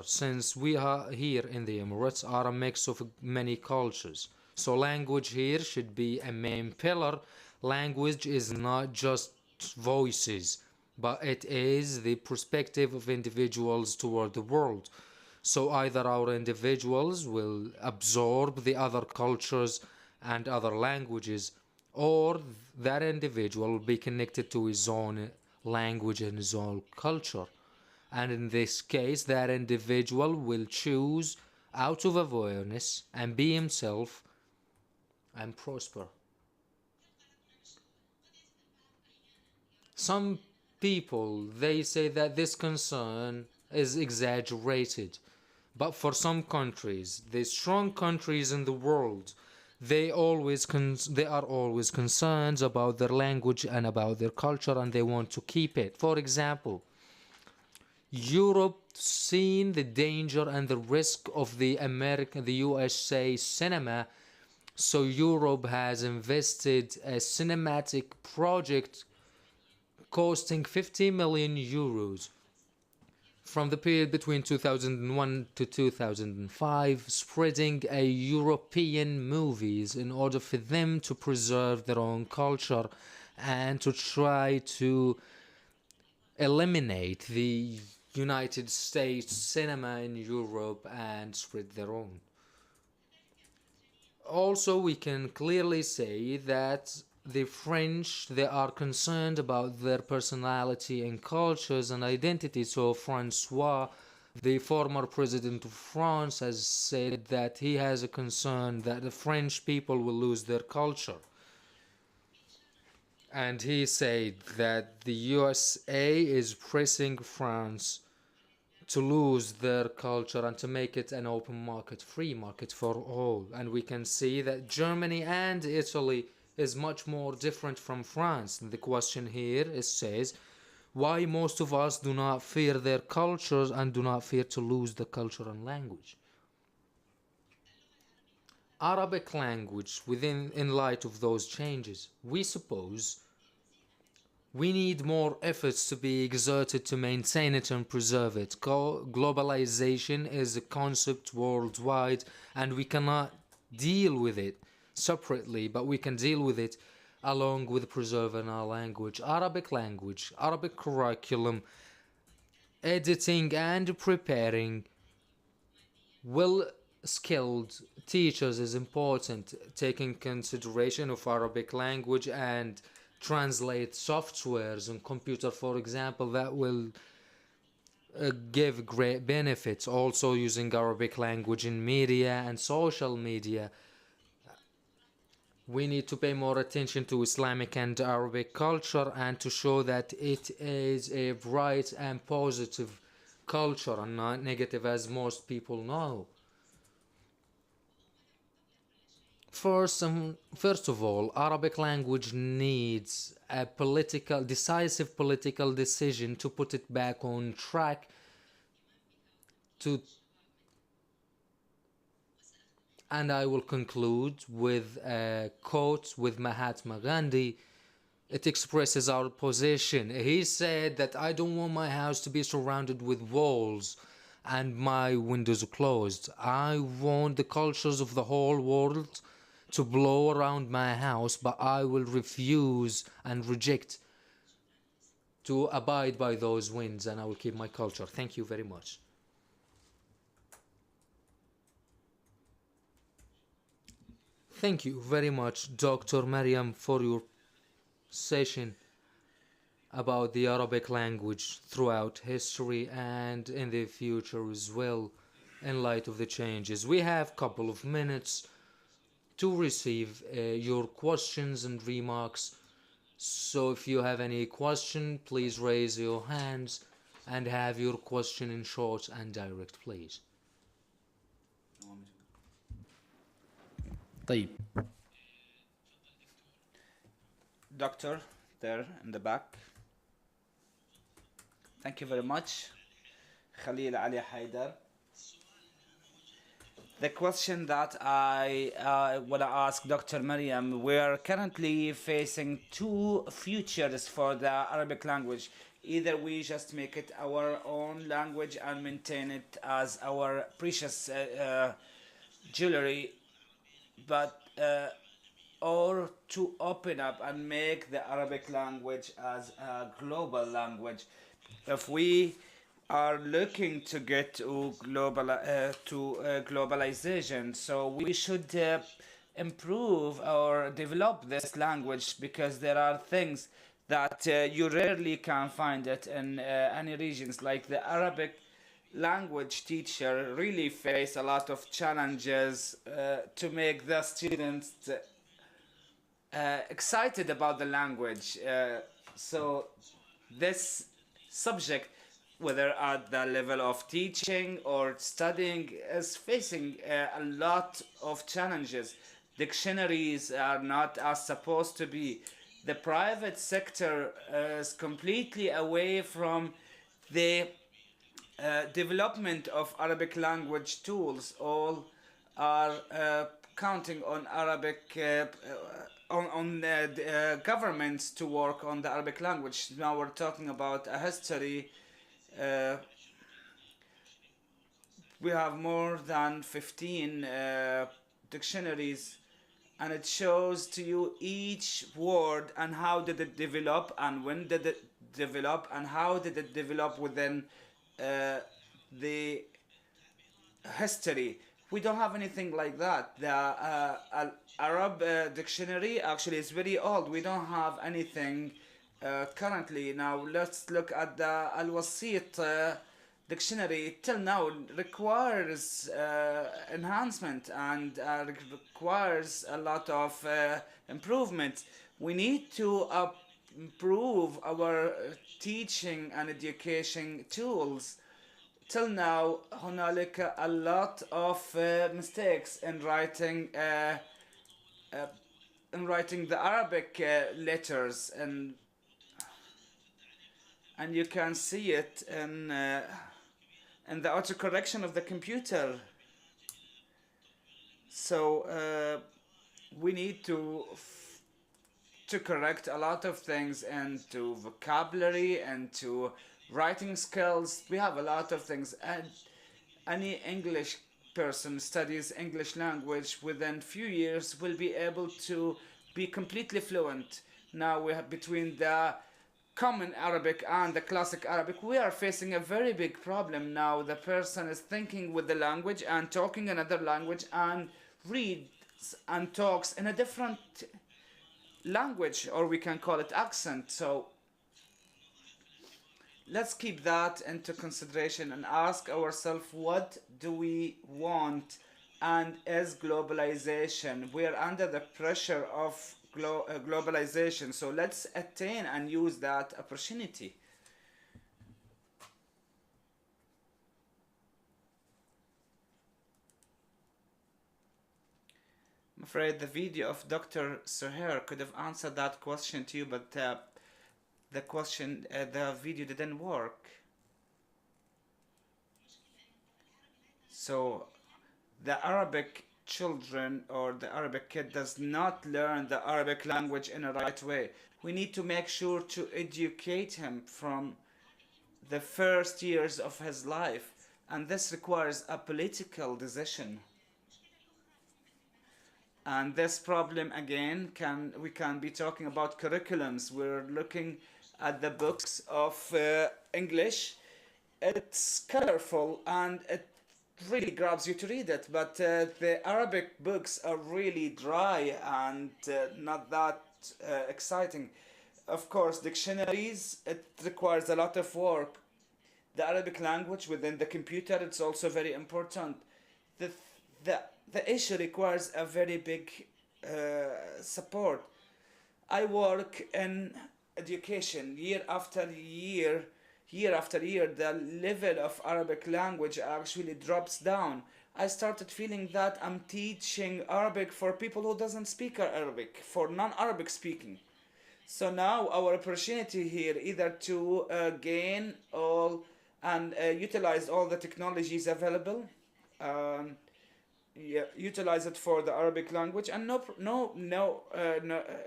since we are here in the Emirates, are a mix of many cultures. So language here should be a main pillar. Language is not just voices, but it is the perspective of individuals toward the world. So either our individuals will absorb the other cultures and other languages, or that individual will be connected to his own language and his own culture. And in this case, that individual will choose out of awareness and be himself and prosper. Some people, they say that this concern is exaggerated, but for some countries, the strong countries in the world, they are always concerned about their language and about their culture, and they want to keep it. For example, Europe seen the danger and the risk of the USA cinema, so Europe has invested a cinematic project costing 50 million euros from the period between 2001 to 2005, spreading a European movies in order for them to preserve their own culture and to try to eliminate the United States cinema in Europe and spread their own. Also, we can clearly say that the French, they are concerned about their personality and cultures and identity. So Francois, the former president of France, has said that he has a concern that the French people will lose their culture. And he said that the USA is pressing France to lose their culture and to make it an open market, free market for all. And we can see that Germany and Italy is much more different from France. And the question here says, why most of us do not fear their cultures and do not fear to lose the culture and language? Arabic language, in light of those changes, we suppose we need more efforts to be exerted to maintain it and preserve it. Globalization is a concept worldwide, and we cannot deal with it separately, but we can deal with it along with preserving our language. Arabic curriculum, editing and preparing well-skilled teachers is important, taking consideration of Arabic language and translate softwares on computer, for example, that will give great benefits. Also using Arabic language in media and social media. We need to pay more attention to Islamic and Arabic culture and to show that it is a bright and positive culture and not negative as most people know. First of all, Arabic language needs a decisive political decision to put it back on track, and I will conclude with a quote with Mahatma Gandhi. It expresses our position. He said that I don't want my house to be surrounded with walls and my windows closed. I want the cultures of the whole world to blow around my house, but I will refuse and reject to abide by those winds, and I will keep my culture. Thank you very much. Thank you very much, Dr. Mariam, for your session about the Arabic language throughout history and in the future as well, in light of the changes. We have a couple of minutes to receive your questions and remarks. So if you have any question, please raise your hands and have your question in short and direct, please. طيب. Doctor, there in the back. Thank you very much. Khalil Ali Haidar. The question that I want to ask Dr. Mariam, we are currently facing two futures for the Arabic language. Either we just make it our own language and maintain it as our precious jewelry, but or to open up and make the Arabic language as a global language. If we are looking to get to globalization, so we should improve or develop this language, because there are things that you rarely can find it in any regions. Like the Arabic language teacher really face a lot of challenges to make the students excited about the language. So this subject, whether at the level of teaching or studying, is facing a lot of challenges. Dictionaries are not as supposed to be. The private sector is completely away from the development of Arabic language tools. All are counting on Arabic governments to work on the Arabic language. Now we're talking about a history. We have more than 15 dictionaries, and it shows to you each word and how did it develop and when did it develop and how did it develop within the history. We don't have anything like that. The Arab dictionary actually is very old. We don't have anything currently. Now let's look at the Al-Wasit dictionary. Till now requires enhancement and requires a lot of improvement. We need to improve our teaching and education tools. Till now, هنالك a lot of mistakes in writing the Arabic letters, and you can see it in the autocorrection of the computer. So we need to correct a lot of things, into vocabulary and to writing skills. We have a lot of things, and any English person studies English language within few years will be able to be completely fluent. Now we have, between the common Arabic and the classic Arabic, we are facing a very big problem. Now the person is thinking with the language and talking another language and reads and talks in a different language, or we can call it accent. So let's keep that into consideration and ask ourselves, what do we want? And is globalization, we are under the pressure of globalization, so let's attain and use that opportunity. I'm afraid the video of Dr. Suhair could have answered that question to you, but the video didn't work. So the Arabic children or the Arabic kid does not learn the Arabic language in a right way. We need to make sure to educate him from the first years of his life, and this requires a political decision. And this problem again, we can be talking about curriculums. We're looking at the books of English. It's colorful and it really grabs you to read it, but the Arabic books are really dry and not that exciting. Of course, dictionaries, it requires a lot of work. The Arabic language within the computer, it's also very important. The issue requires a very big support. I work in education year after year, the level of Arabic language actually drops down. I started feeling that I'm teaching Arabic for people who doesn't speak Arabic, for non-Arabic speaking. So now our opportunity here either to gain all and utilize all the technologies available, utilize it for the Arabic language, and no,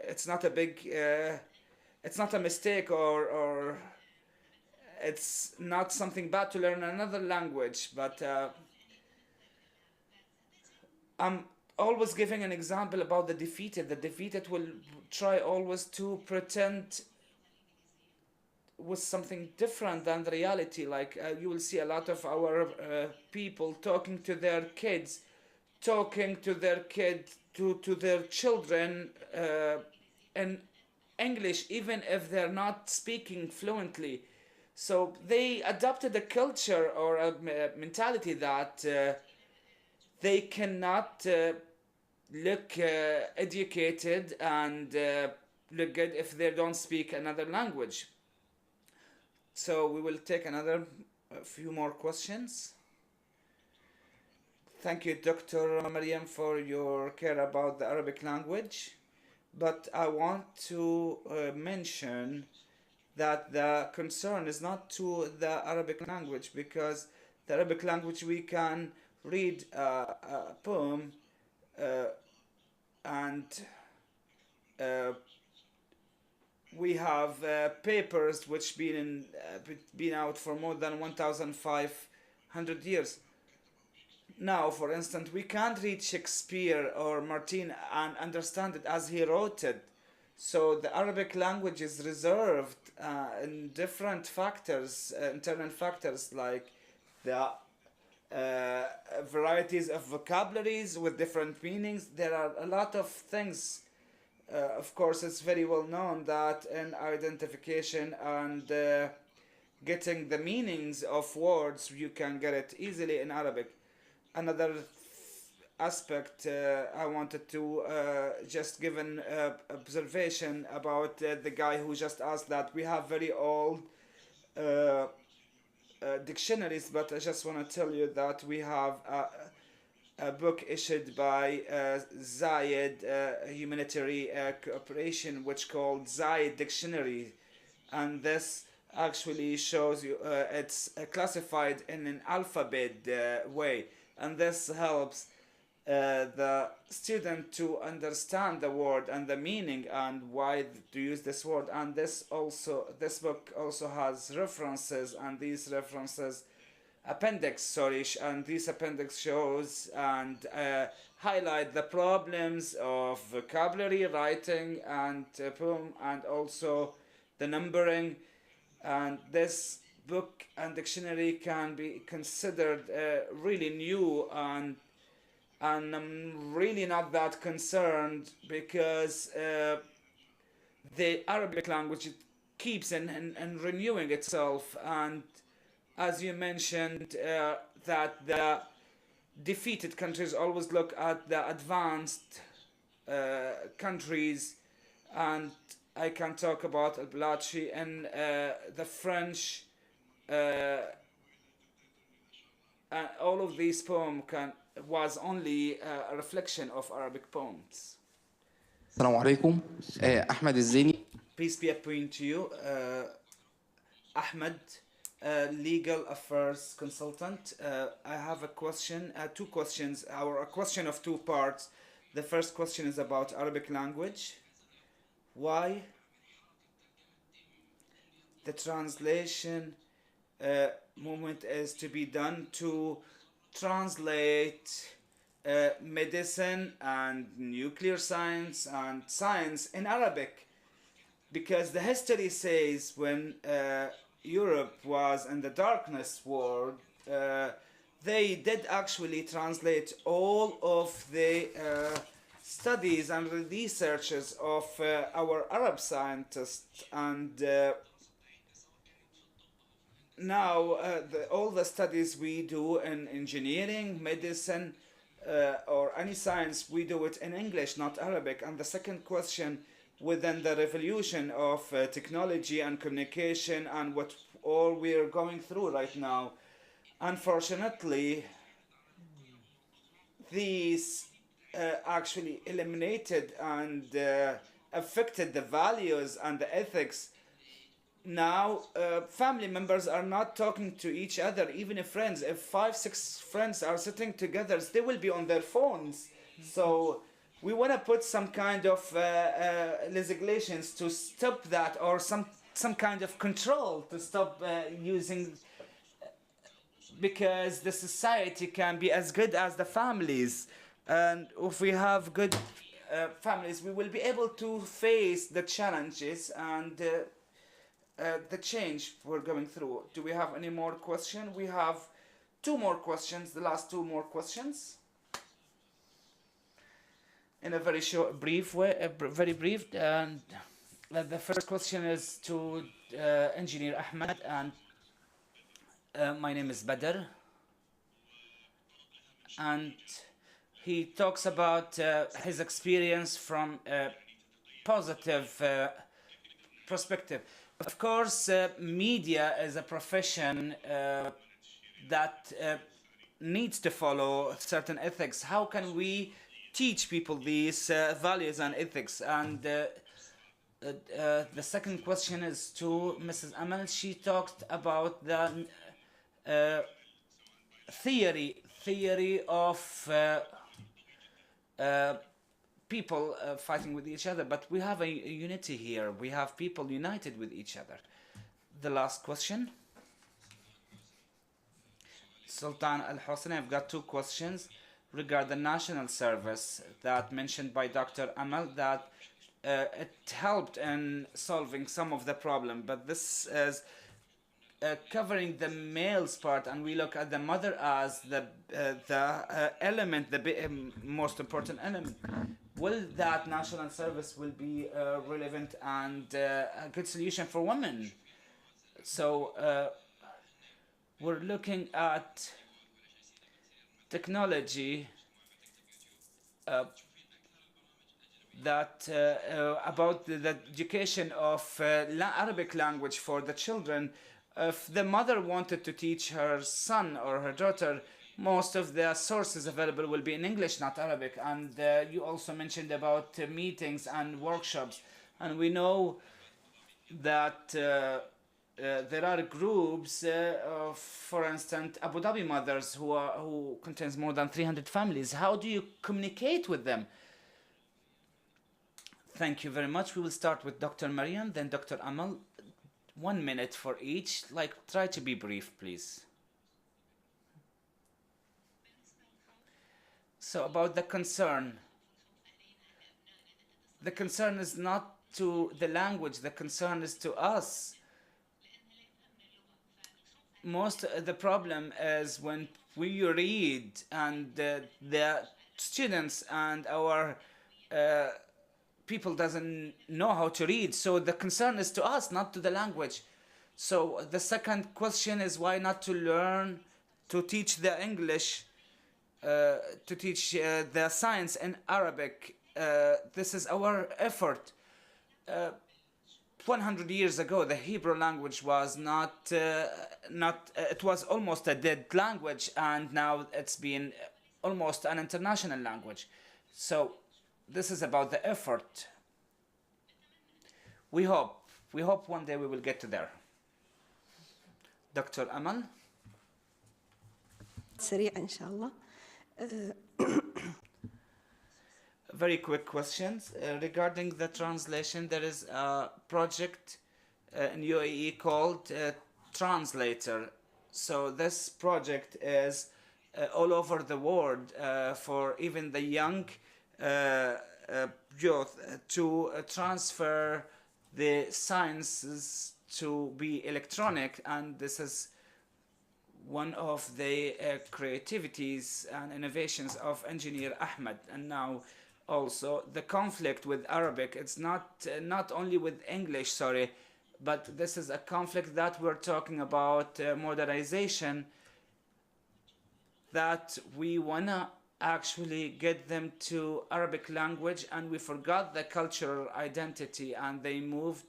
it's not a big, it's not a mistake or it's not something bad to learn another language, but I'm always giving an example about the defeated. The defeated will try always to pretend with something different than the reality. Like you will see a lot of our people talking to their kids, to their children in English, even if they're not speaking fluently. So they adopted a culture or a mentality that they cannot look educated and look good if they don't speak another language. So we will take a few more questions. Thank you, Dr. Mariam, for your care about the Arabic language. But I want to mention that the concern is not to the Arabic language, because the Arabic language we can read a poem and we have papers which been out for more than 1,500 years. Now, for instance, we can't read Shakespeare or Martin and understand it as he wrote it. So the Arabic language is reserved in different factors, internal factors, like the varieties of vocabularies with different meanings. There are a lot of things. Of course, it's very well known that in identification and getting the meanings of words, you can get it easily in Arabic. Another aspect I wanted to just give an observation about the guy who just asked that we have very old dictionaries, but I just want to tell you that we have a book issued by Zayed Humanitarian Corporation, which called Zayed Dictionary, and this actually shows you it's classified in an alphabet way, and this helps the student to understand the word and the meaning and why to use this word. And this book also has references, and these references and this appendix shows and highlight the problems of vocabulary, writing, and poem, and also the numbering. And this book and dictionary can be considered really new, and I'm really not that concerned, because the Arabic language keeps and renewing itself. And as you mentioned, that the defeated countries always look at the advanced countries, and I can talk about Al-Balachi and the French. All of these poems was only a reflection of Arabic poems. السلام عليكم أحمد الزيني. Peace be upon to you, Ahmed, legal affairs consultant. I have a question, two questions, or a question of two parts. The first question is about Arabic language. Why the translation movement is to be done to translate medicine and nuclear science and science in Arabic? because the history says when Europe was in the darkness world, they did actually translate all of the studies and researches of our Arab scientists, and now all the studies we do in engineering, medicine, or any science, we do it in English, not Arabic. And the second question, within the revolution of technology and communication and what all we are going through right now, unfortunately, these actually eliminated and affected the values and the ethics. Now, family members are not talking to each other, even if friends. If 5, 6 friends are sitting together, they will be on their phones. So we want to put some kind of legislations to stop that, or some kind of control to stop using, because the society can be as good as the families. And if we have good families, we will be able to face the challenges and the change we're going through. Do we have any more questions? We have 2 more questions, the last 2 more questions. In a very short, brief way, very brief. And the first question is to Engineer Ahmed, and my name is Badr. And he talks about his experience from a positive perspective. Of course, media is a profession that needs to follow certain ethics. How can we teach people these values and ethics? And the second question is to Mrs. Amal. She talked about the theory of people fighting with each other, but we have a unity here. We have people united with each other. The last question. Sultan Al-Hosni, I've got 2 questions regarding the national service that mentioned by Dr. Amal, that it helped in solving some of the problem, but this is covering the male's part, and we look at the mother as the element, the most important element. Will that national service will be relevant and a good solution for women? So we're looking at technology that about the education of Arabic language for the children. If the mother wanted to teach her son or her daughter, most of the sources available will be in English, not Arabic. And you also mentioned about meetings and workshops. And we know that there are groups, for instance, Abu Dhabi mothers who contains more than 300 families. How do you communicate with them? Thank you very much. We will start with Dr. Mariam, then Dr. Amal. 1 minute for each. Try to be brief, please. So about the concern is not to the language, the concern is to us. Most of the problem is when we read and the students and our people doesn't know how to read. So the concern is to us, not to the language. So the second question is why not to learn to teach the English, to teach the science in Arabic. This is our effort. 100 years ago, the Hebrew language was it was almost a dead language, and now it's been almost an international language. So this is about the effort. We hope one day we will get to there. Dr. Amal. سريع إن شاء الله. Very quick questions regarding the translation. There is a project in UAE called Translator. So this project is all over the world for even the young youth to transfer the sciences to be electronic, and this is one of the creativities and innovations of engineer Ahmed. And now also the conflict with Arabic, it's not only with English, sorry, but this is a conflict that we're talking about modernization, that we wanna actually get them to Arabic language, and we forgot the cultural identity, and they moved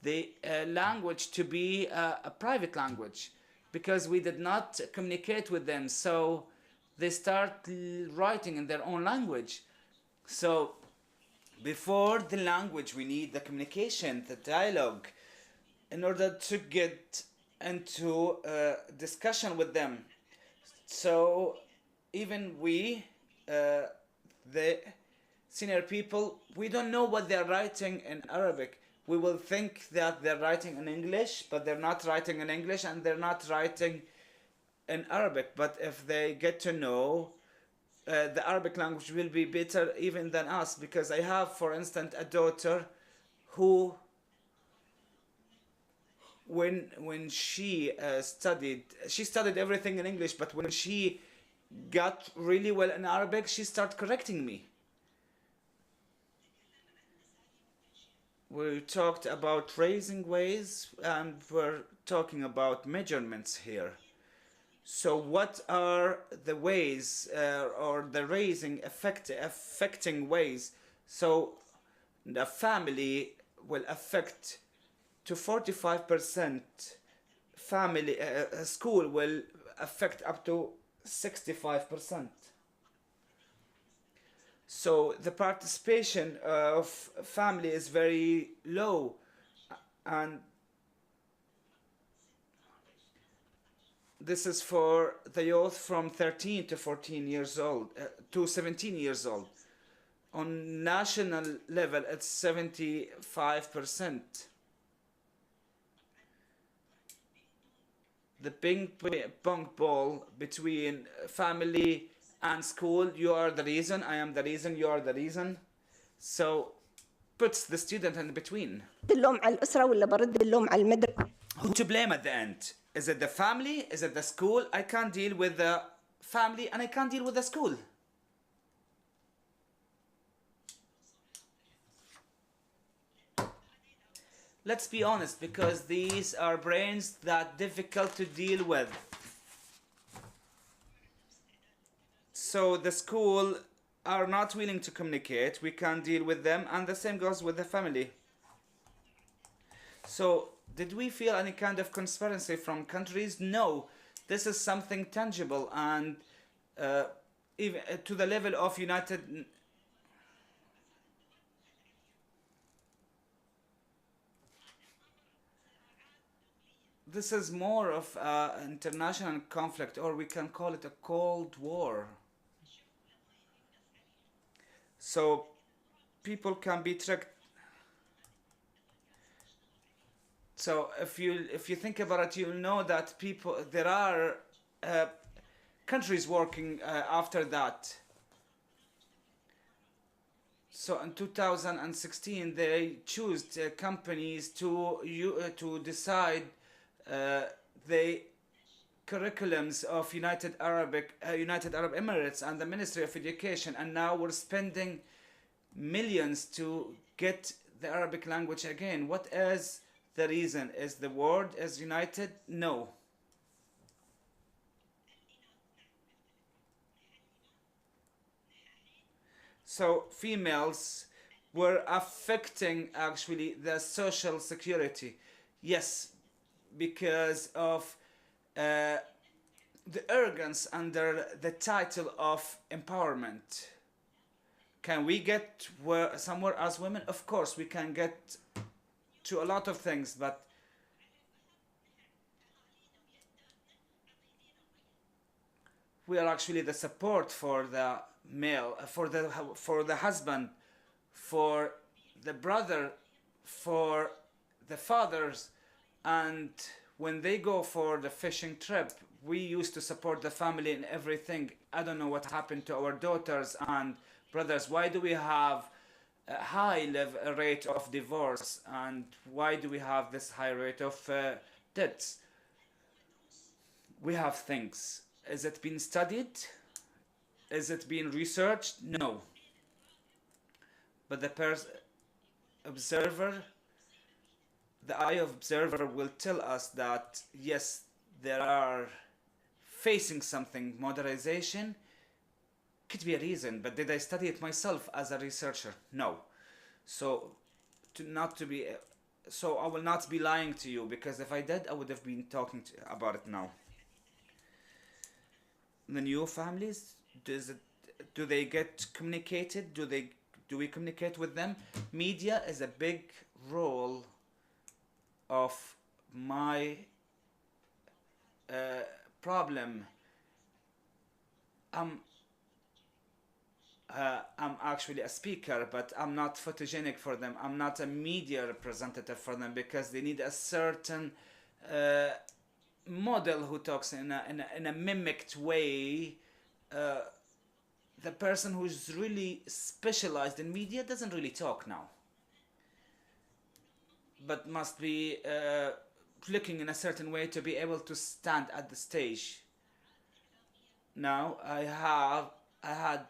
the language to be a private language because we did not communicate with them. So they start writing in their own language. So before the language, we need the communication, the dialogue, in order to get into discussion with them. So even we, the senior people, we don't know what they're writing in Arabic. We will think that they're writing in English, but they're not writing in English, and they're not writing in Arabic. But if they get to know the Arabic language, will be better even than us. Because I have, for instance, a daughter who, when she studied everything in English, but when she got really well in Arabic, she started correcting me. We talked about raising ways, and we're talking about measurements here. So what are the ways or the raising affecting ways? So the family will affect to 45%. Family school will affect up to 65%. So the participation of family is very low, and this is for the youth from 13 to 14 years old, to 17 years old. On national level, it's 75%. The ping pong ball between family and school, you are the reason, I am the reason, you are the reason. So puts the student in between. اللوم على الأسرة ولا برد اللوم على المدرسة؟ Who to blame at the end? Is it the family? Is it the school? I can't deal with the family and I can't deal with the school. Let's be honest, because these are brains that difficult to deal with. So the school are not willing to communicate, we can't deal with them, and the same goes with the family. So did we feel any kind of conspiracy from countries? No, this is something tangible, and even to the level of United. This is more of an international conflict, or we can call it a Cold War. So people can be tricked. So if you think about it, you'll know that there are countries working after that. So in 2016, they chose companies to decide the curriculums of United Arab Emirates and the Ministry of Education, and now we're spending millions to get the Arabic language again. What is the reason? Is the world is united? No. So females were affecting actually the social security. Yes, because of the arrogance under the title of empowerment. Can we get somewhere as women? Of course, we can get to a lot of things, but we are actually the support for the male, for the husband, for the brother, for the fathers, and when they go for the fishing trip, we used to support the family in everything. I don't know what happened to our daughters and brothers. Why do we have rate of divorce, and why do we have this high rate of deaths? We have things. Is it been studied? Is it been researched? No. But the observer, the eye of observer will tell us that yes, there are facing something. Modernization could be a reason, but did I study it myself as a researcher? No. So so I will not be lying to you, because if I did, I would have been talking about it now. The new families, do they get communicated? Do we communicate with them? Media is a big role of my problem. I'm actually a speaker, but I'm not photogenic for them. I'm not a media representative for them, because they need a certain model who talks in a mimicked way. The person who's really specialized in media doesn't really talk now, but must be looking in a certain way to be able to stand at the stage. Now I had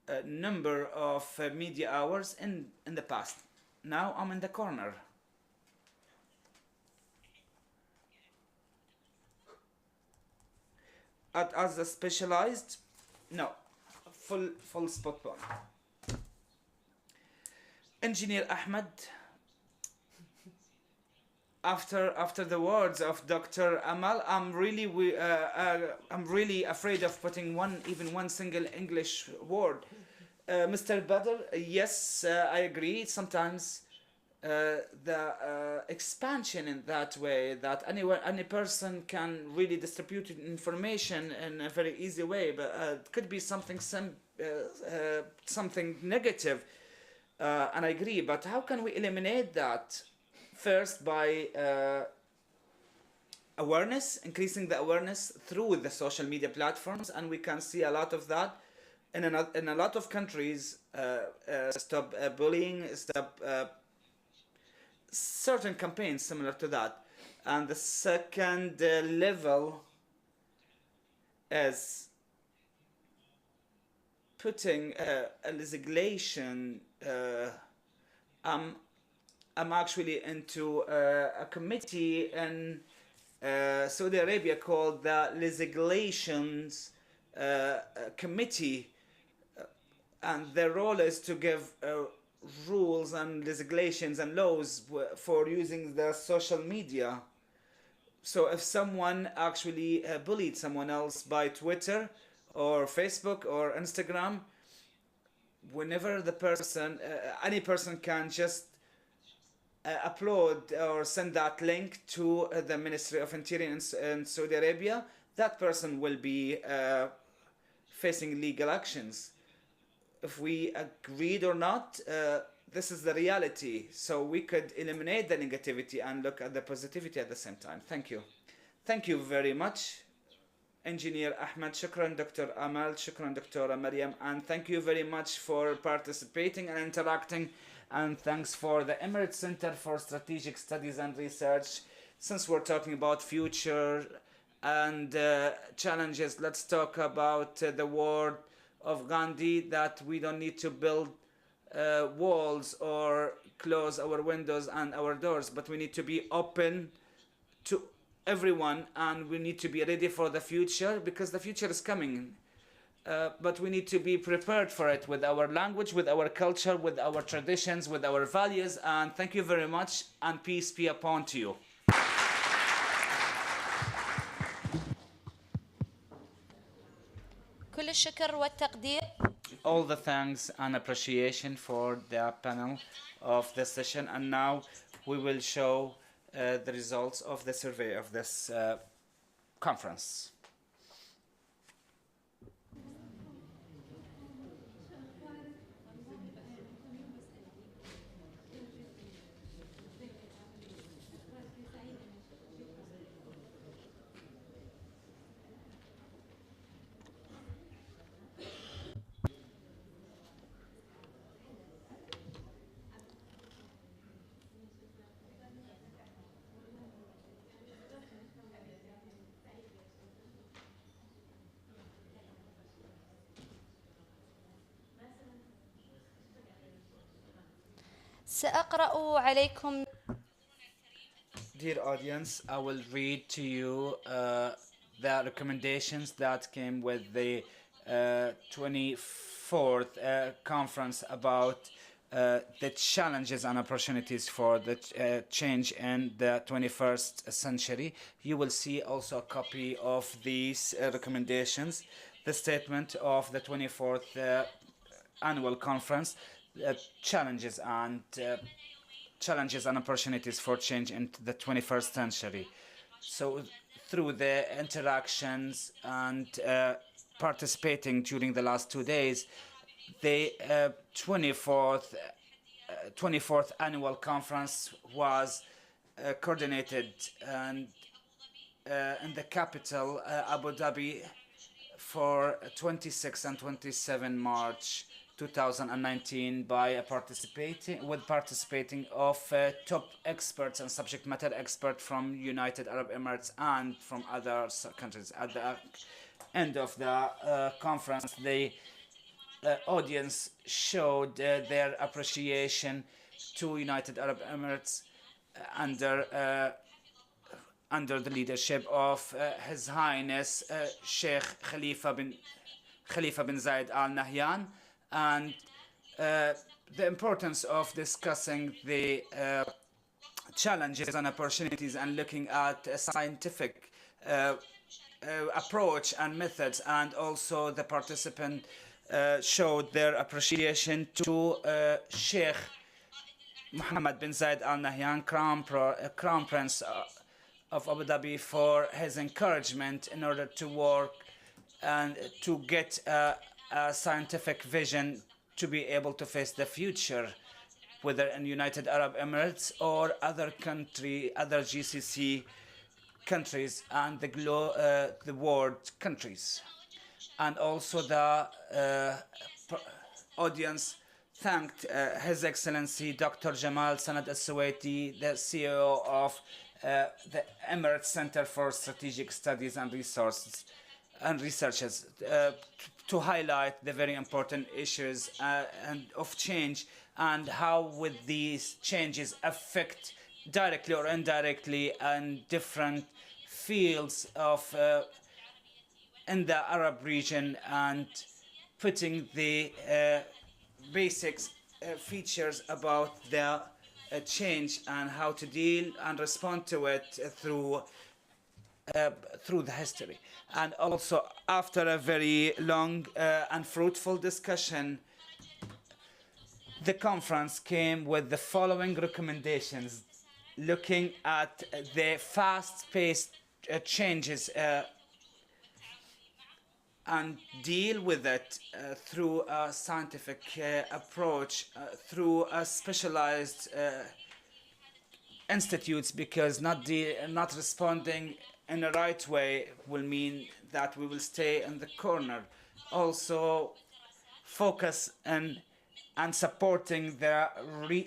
a number of media hours in the past. Now I'm in the corner. As a specialized, no, full spot on. Engineer Ahmed, after the words of Dr. Amal, I'm really afraid of putting even one single English word. Mr. Badr, yes, I agree. Sometimes the expansion in that way, that any person can really distribute information in a very easy way, but it could be something negative, and I agree. But how can we eliminate that? First, by awareness, increasing the awareness through the social media platforms, and we can see a lot of that in a lot of countries. Stop bullying, stop certain campaigns similar to that. And the second level is putting a legislation. I'm actually into a committee in Saudi Arabia called the Legislations Committee, and their role is to give rules and legislations and laws for using the social media. So if someone actually bullied someone else by Twitter or Facebook or Instagram, whenever the person, any person can just upload or send that link to the Ministry of Interior in Saudi Arabia, that person will be facing legal actions. If we agreed or not, this is the reality. So we could eliminate the negativity and look at the positivity at the same time. Thank you. Thank you very much, Engineer Ahmed. Shukran, Dr. Amal. Shukran, Dr. Mariam. And thank you very much for participating and interacting. And thanks for the Emirates Center for Strategic Studies and Research. Since we're talking about future and challenges, let's talk about the word of Gandhi, that we don't need to build walls or close our windows and our doors, but we need to be open to everyone, and we need to be ready for the future, because the future is coming. But we need to be prepared for it with our language, with our culture, with our traditions, with our values. And thank you very much, and peace be upon to you. كل الشكر والتقدير. All the thanks and appreciation for the panel of this session. And now we will show the results of the survey of this conference. سأقرأ عليكم. Dear audience, I will read to you the recommendations that came with the 24th conference about the challenges and opportunities for the change in the 21st century. You will see also a copy of these recommendations, the statement of the 24th annual conference, challenges and opportunities for change in the 21st century. So through the interactions and participating during the last 2 days, the 24th annual conference was coordinated and in the capital, Abu Dhabi, for 26 and 27 March 2019 by participating of top experts and subject matter experts from United Arab Emirates and from other countries. At the end of the conference, the audience showed their appreciation to United Arab Emirates under the leadership of His Highness Sheikh Khalifa bin Zayed Al Nahyan, and the importance of discussing the challenges and opportunities and looking at a scientific approach and methods, and also the participant showed their appreciation to Sheikh Mohammed bin Zayed Al Nahyan, Crown Prince of Abu Dhabi, for his encouragement in order to work and to get a scientific vision to be able to face the future, whether in United Arab Emirates or other GCC countries and the world countries. And also the audience thanked His Excellency Dr. Jamal Sanad Al-Suwaiti, the CEO of the Emirates Center for Strategic Studies and Researches, to highlight the very important issues and of change and how would these changes affect directly or indirectly in different fields of in the Arab region, and putting the basic features about the change and how to deal and respond to it through the history. And also, after a very long and fruitful discussion, the conference came with the following recommendations, looking at the fast-paced changes and deal with it through a scientific approach, through a specialized institutes, because not responding in the right way will mean that we will stay in the corner. Also, focus on and supporting the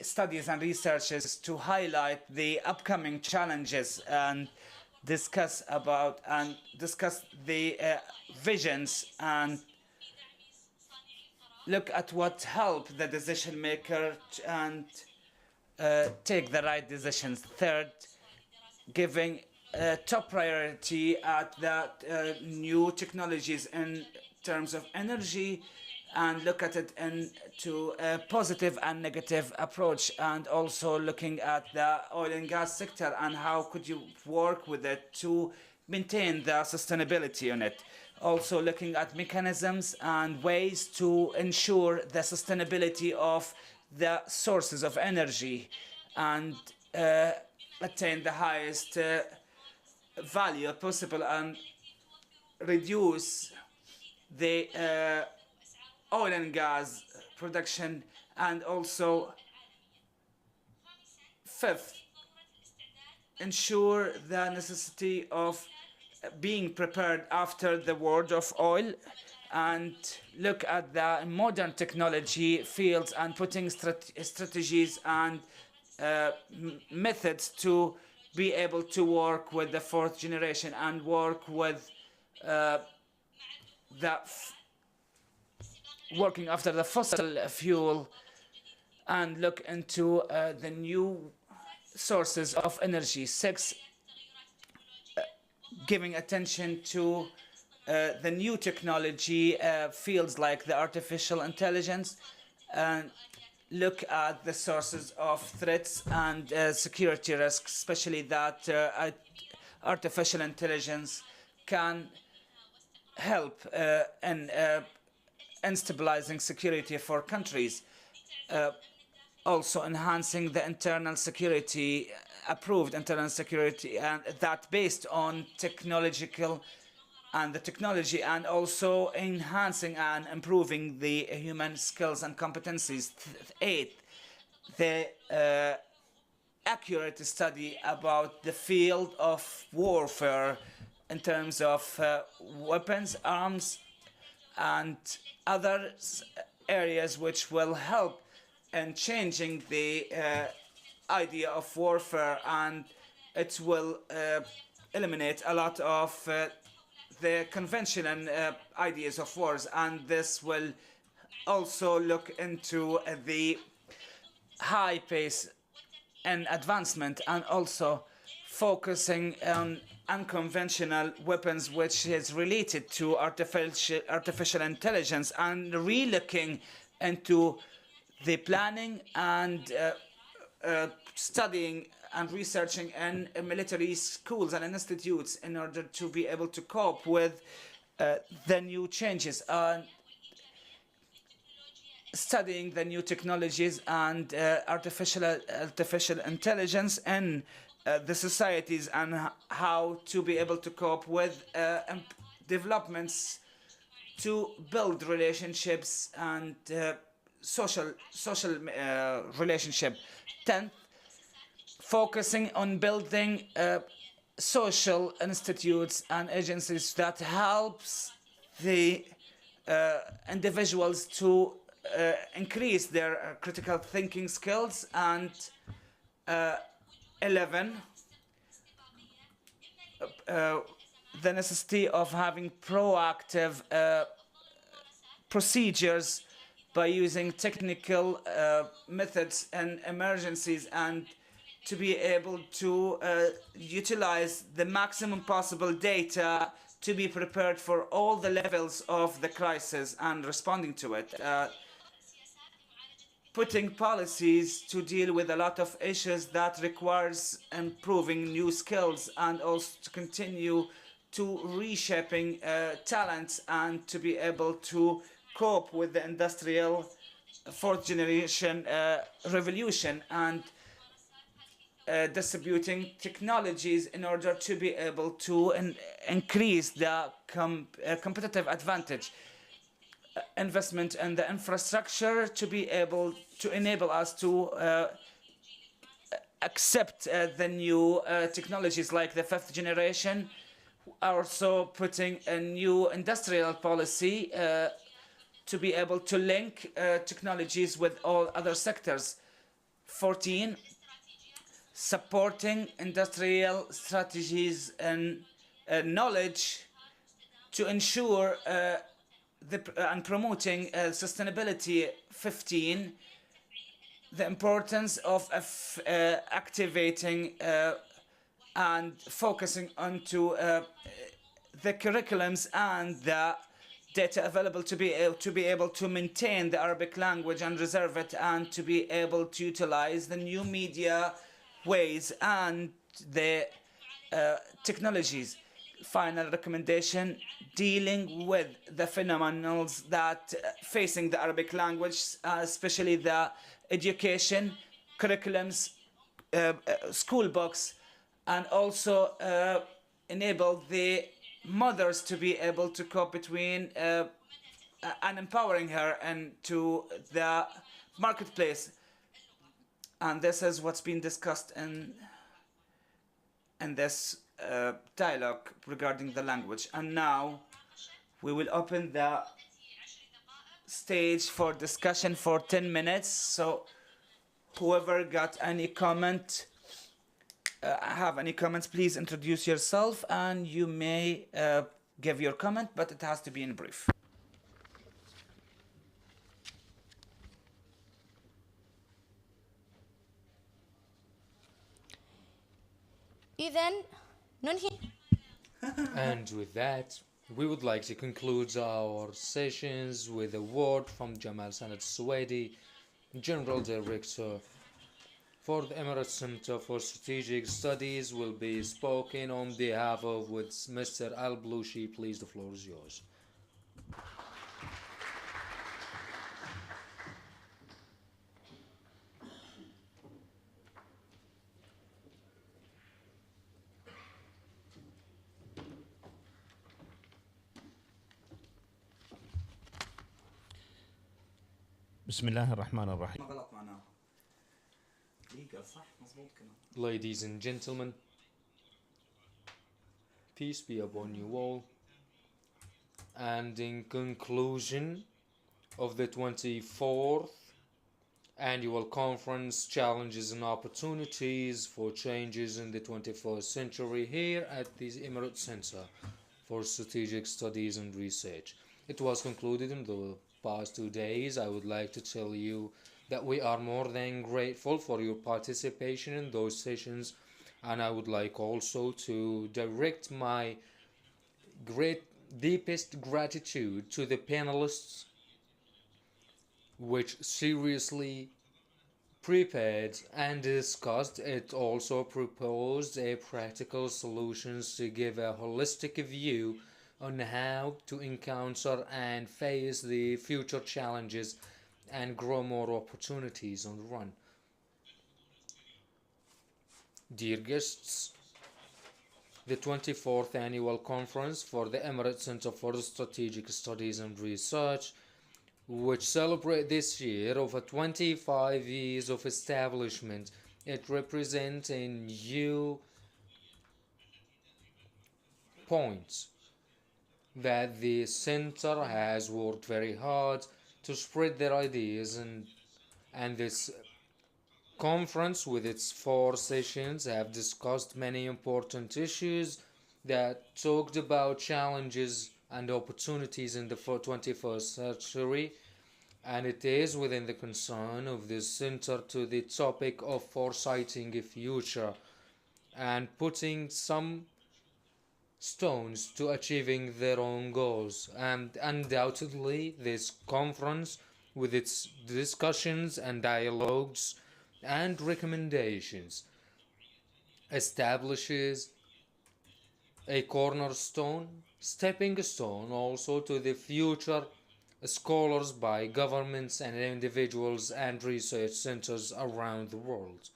studies and researches to highlight the upcoming challenges and discuss the visions and look at what help the decision maker and take the right decisions. Third, giving top priority at the new technologies in terms of energy, and look at it into a positive and negative approach, and also looking at the oil and gas sector and how could you work with it to maintain the sustainability on it. Also looking at mechanisms and ways to ensure the sustainability of the sources of energy and attain the highest value possible and reduce the oil and gas production. And also, fifth, ensure the necessity of being prepared after the world of oil, and look at the modern technology fields and putting strategies and methods to be able to work with the fourth generation and work with working after the fossil fuel and look into the new sources of energy. 6, giving attention to the new technology fields like the artificial intelligence, and look at the sources of threats and security risks, especially that artificial intelligence can help in stabilizing security for countries. Also enhancing the internal security, approved internal security, and that based on technological and the technology, and also enhancing and improving the human skills and competencies. 8, the accurate study about the field of warfare in terms of weapons, arms, and other areas which will help in changing the idea of warfare, and it will eliminate a lot of the conventional ideas of wars, and this will also look into the high pace and advancement, and also focusing on unconventional weapons, which is related to artificial intelligence, and relooking into the planning and studying and researching in military schools and institutes in order to be able to cope with the new changes, studying the new technologies and artificial intelligence in the societies, and how to be able to cope with developments to build relationships and social relationship. 10th, focusing on building social institutes and agencies that helps the individuals to increase their critical thinking skills. And 11, the necessity of having proactive procedures by using technical methods and emergencies, and to be able to utilize the maximum possible data to be prepared for all the levels of the crisis and responding to it. Putting policies to deal with a lot of issues that requires improving new skills, and also to continue to reshaping talents, and to be able to cope with the industrial fourth generation revolution, and distributing technologies in order to be able to increase the competitive advantage. Investment in the infrastructure to be able to enable us to accept the new technologies like the 5th generation. Also putting a new industrial policy to be able to link technologies with all other sectors. 14, supporting industrial strategies and knowledge to ensure and promoting sustainability. 15, the importance of activating and focusing onto the curriculums and the data available to be able to maintain the Arabic language and reserve it, and to be able to utilize the new media ways and the technologies. Final recommendation, dealing with the phenomena that facing the Arabic language, especially the education, curriculums, school books, and also enable the mothers to be able to cope between and empowering her into the marketplace. And this is what's been discussed in this dialogue regarding the language. And now we will open the stage for discussion for 10 minutes. So whoever got any comment, have any comments, please introduce yourself, and you may give your comment, but it has to be in brief. إذن ننهي. And with that, we would like to conclude our sessions with a word from Jamal Sanad Swedi, General Director for the Emirates Center for Strategic Studies, will be spoken on behalf of with Mr. Al-Blushi. Please, the floor is yours. بسم الله الرحمن الرحيم. غلط معناه. legal صح مظبوط كمان. Ladies and gentlemen, peace be upon you all. And in conclusion of the 24th Annual Conference, Challenges and Opportunities for Changes in the 21st Century, here at the Emirates Center for Strategic Studies and Research. It was concluded in the past 2 days. I would like to tell you that we are more than grateful for your participation in those sessions, and I would like also to direct my deepest gratitude to the panelists, which seriously prepared and discussed. It also proposed a practical solutions to give a holistic view on how to encounter and face the future challenges and grow more opportunities on the run. Dear guests, the 24th Annual Conference for the Emirates Center for Strategic Studies and Research, which celebrate this year over 25 years of establishment, it represents a new point that the center has worked very hard to spread their ideas, and this conference with its 4 sessions have discussed many important issues that talked about challenges and opportunities in the 21st century, and it is within the concern of this center to the topic of foresighting a future and putting some stones to achieving their own goals. And undoubtedly this conference with its discussions and dialogues and recommendations establishes a cornerstone, stepping stone also to the future scholars by governments and individuals and research centers around the world.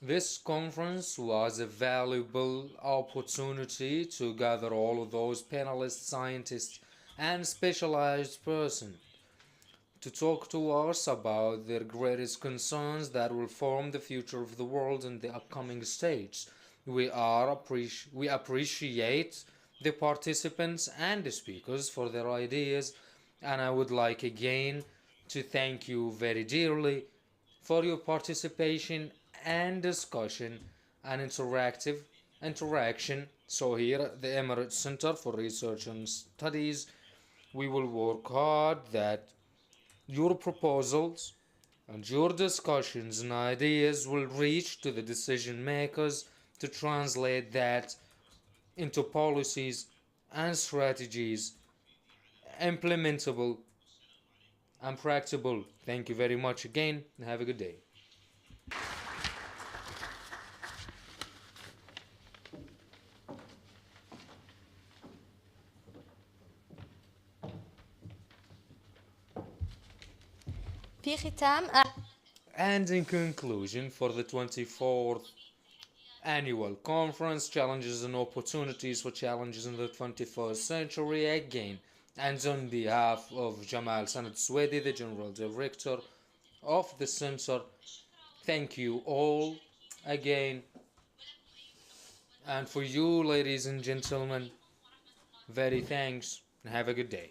This conference was a valuable opportunity to gather all of those panelists, scientists, and specialized persons to talk to us about their greatest concerns that will form the future of the world in the upcoming stage. We appreciate the participants and the speakers for their ideas, and I would like again to thank you very dearly for your participation and discussion and interaction. So here at the Emirates Center for Research and Studies, we will work hard that your proposals and your discussions and ideas will reach to the decision makers to translate that into policies and strategies implementable and practicable. Thank you very much again, and have a good day. في ختام And in conclusion, for the 24th Annual Conference, Challenges and Opportunities for Challenges in the 21st Century, again, and on behalf of Jamal Sanad Swedi, the General Director of the Center, thank you all again. And for you, ladies and gentlemen, very thanks, and have a good day.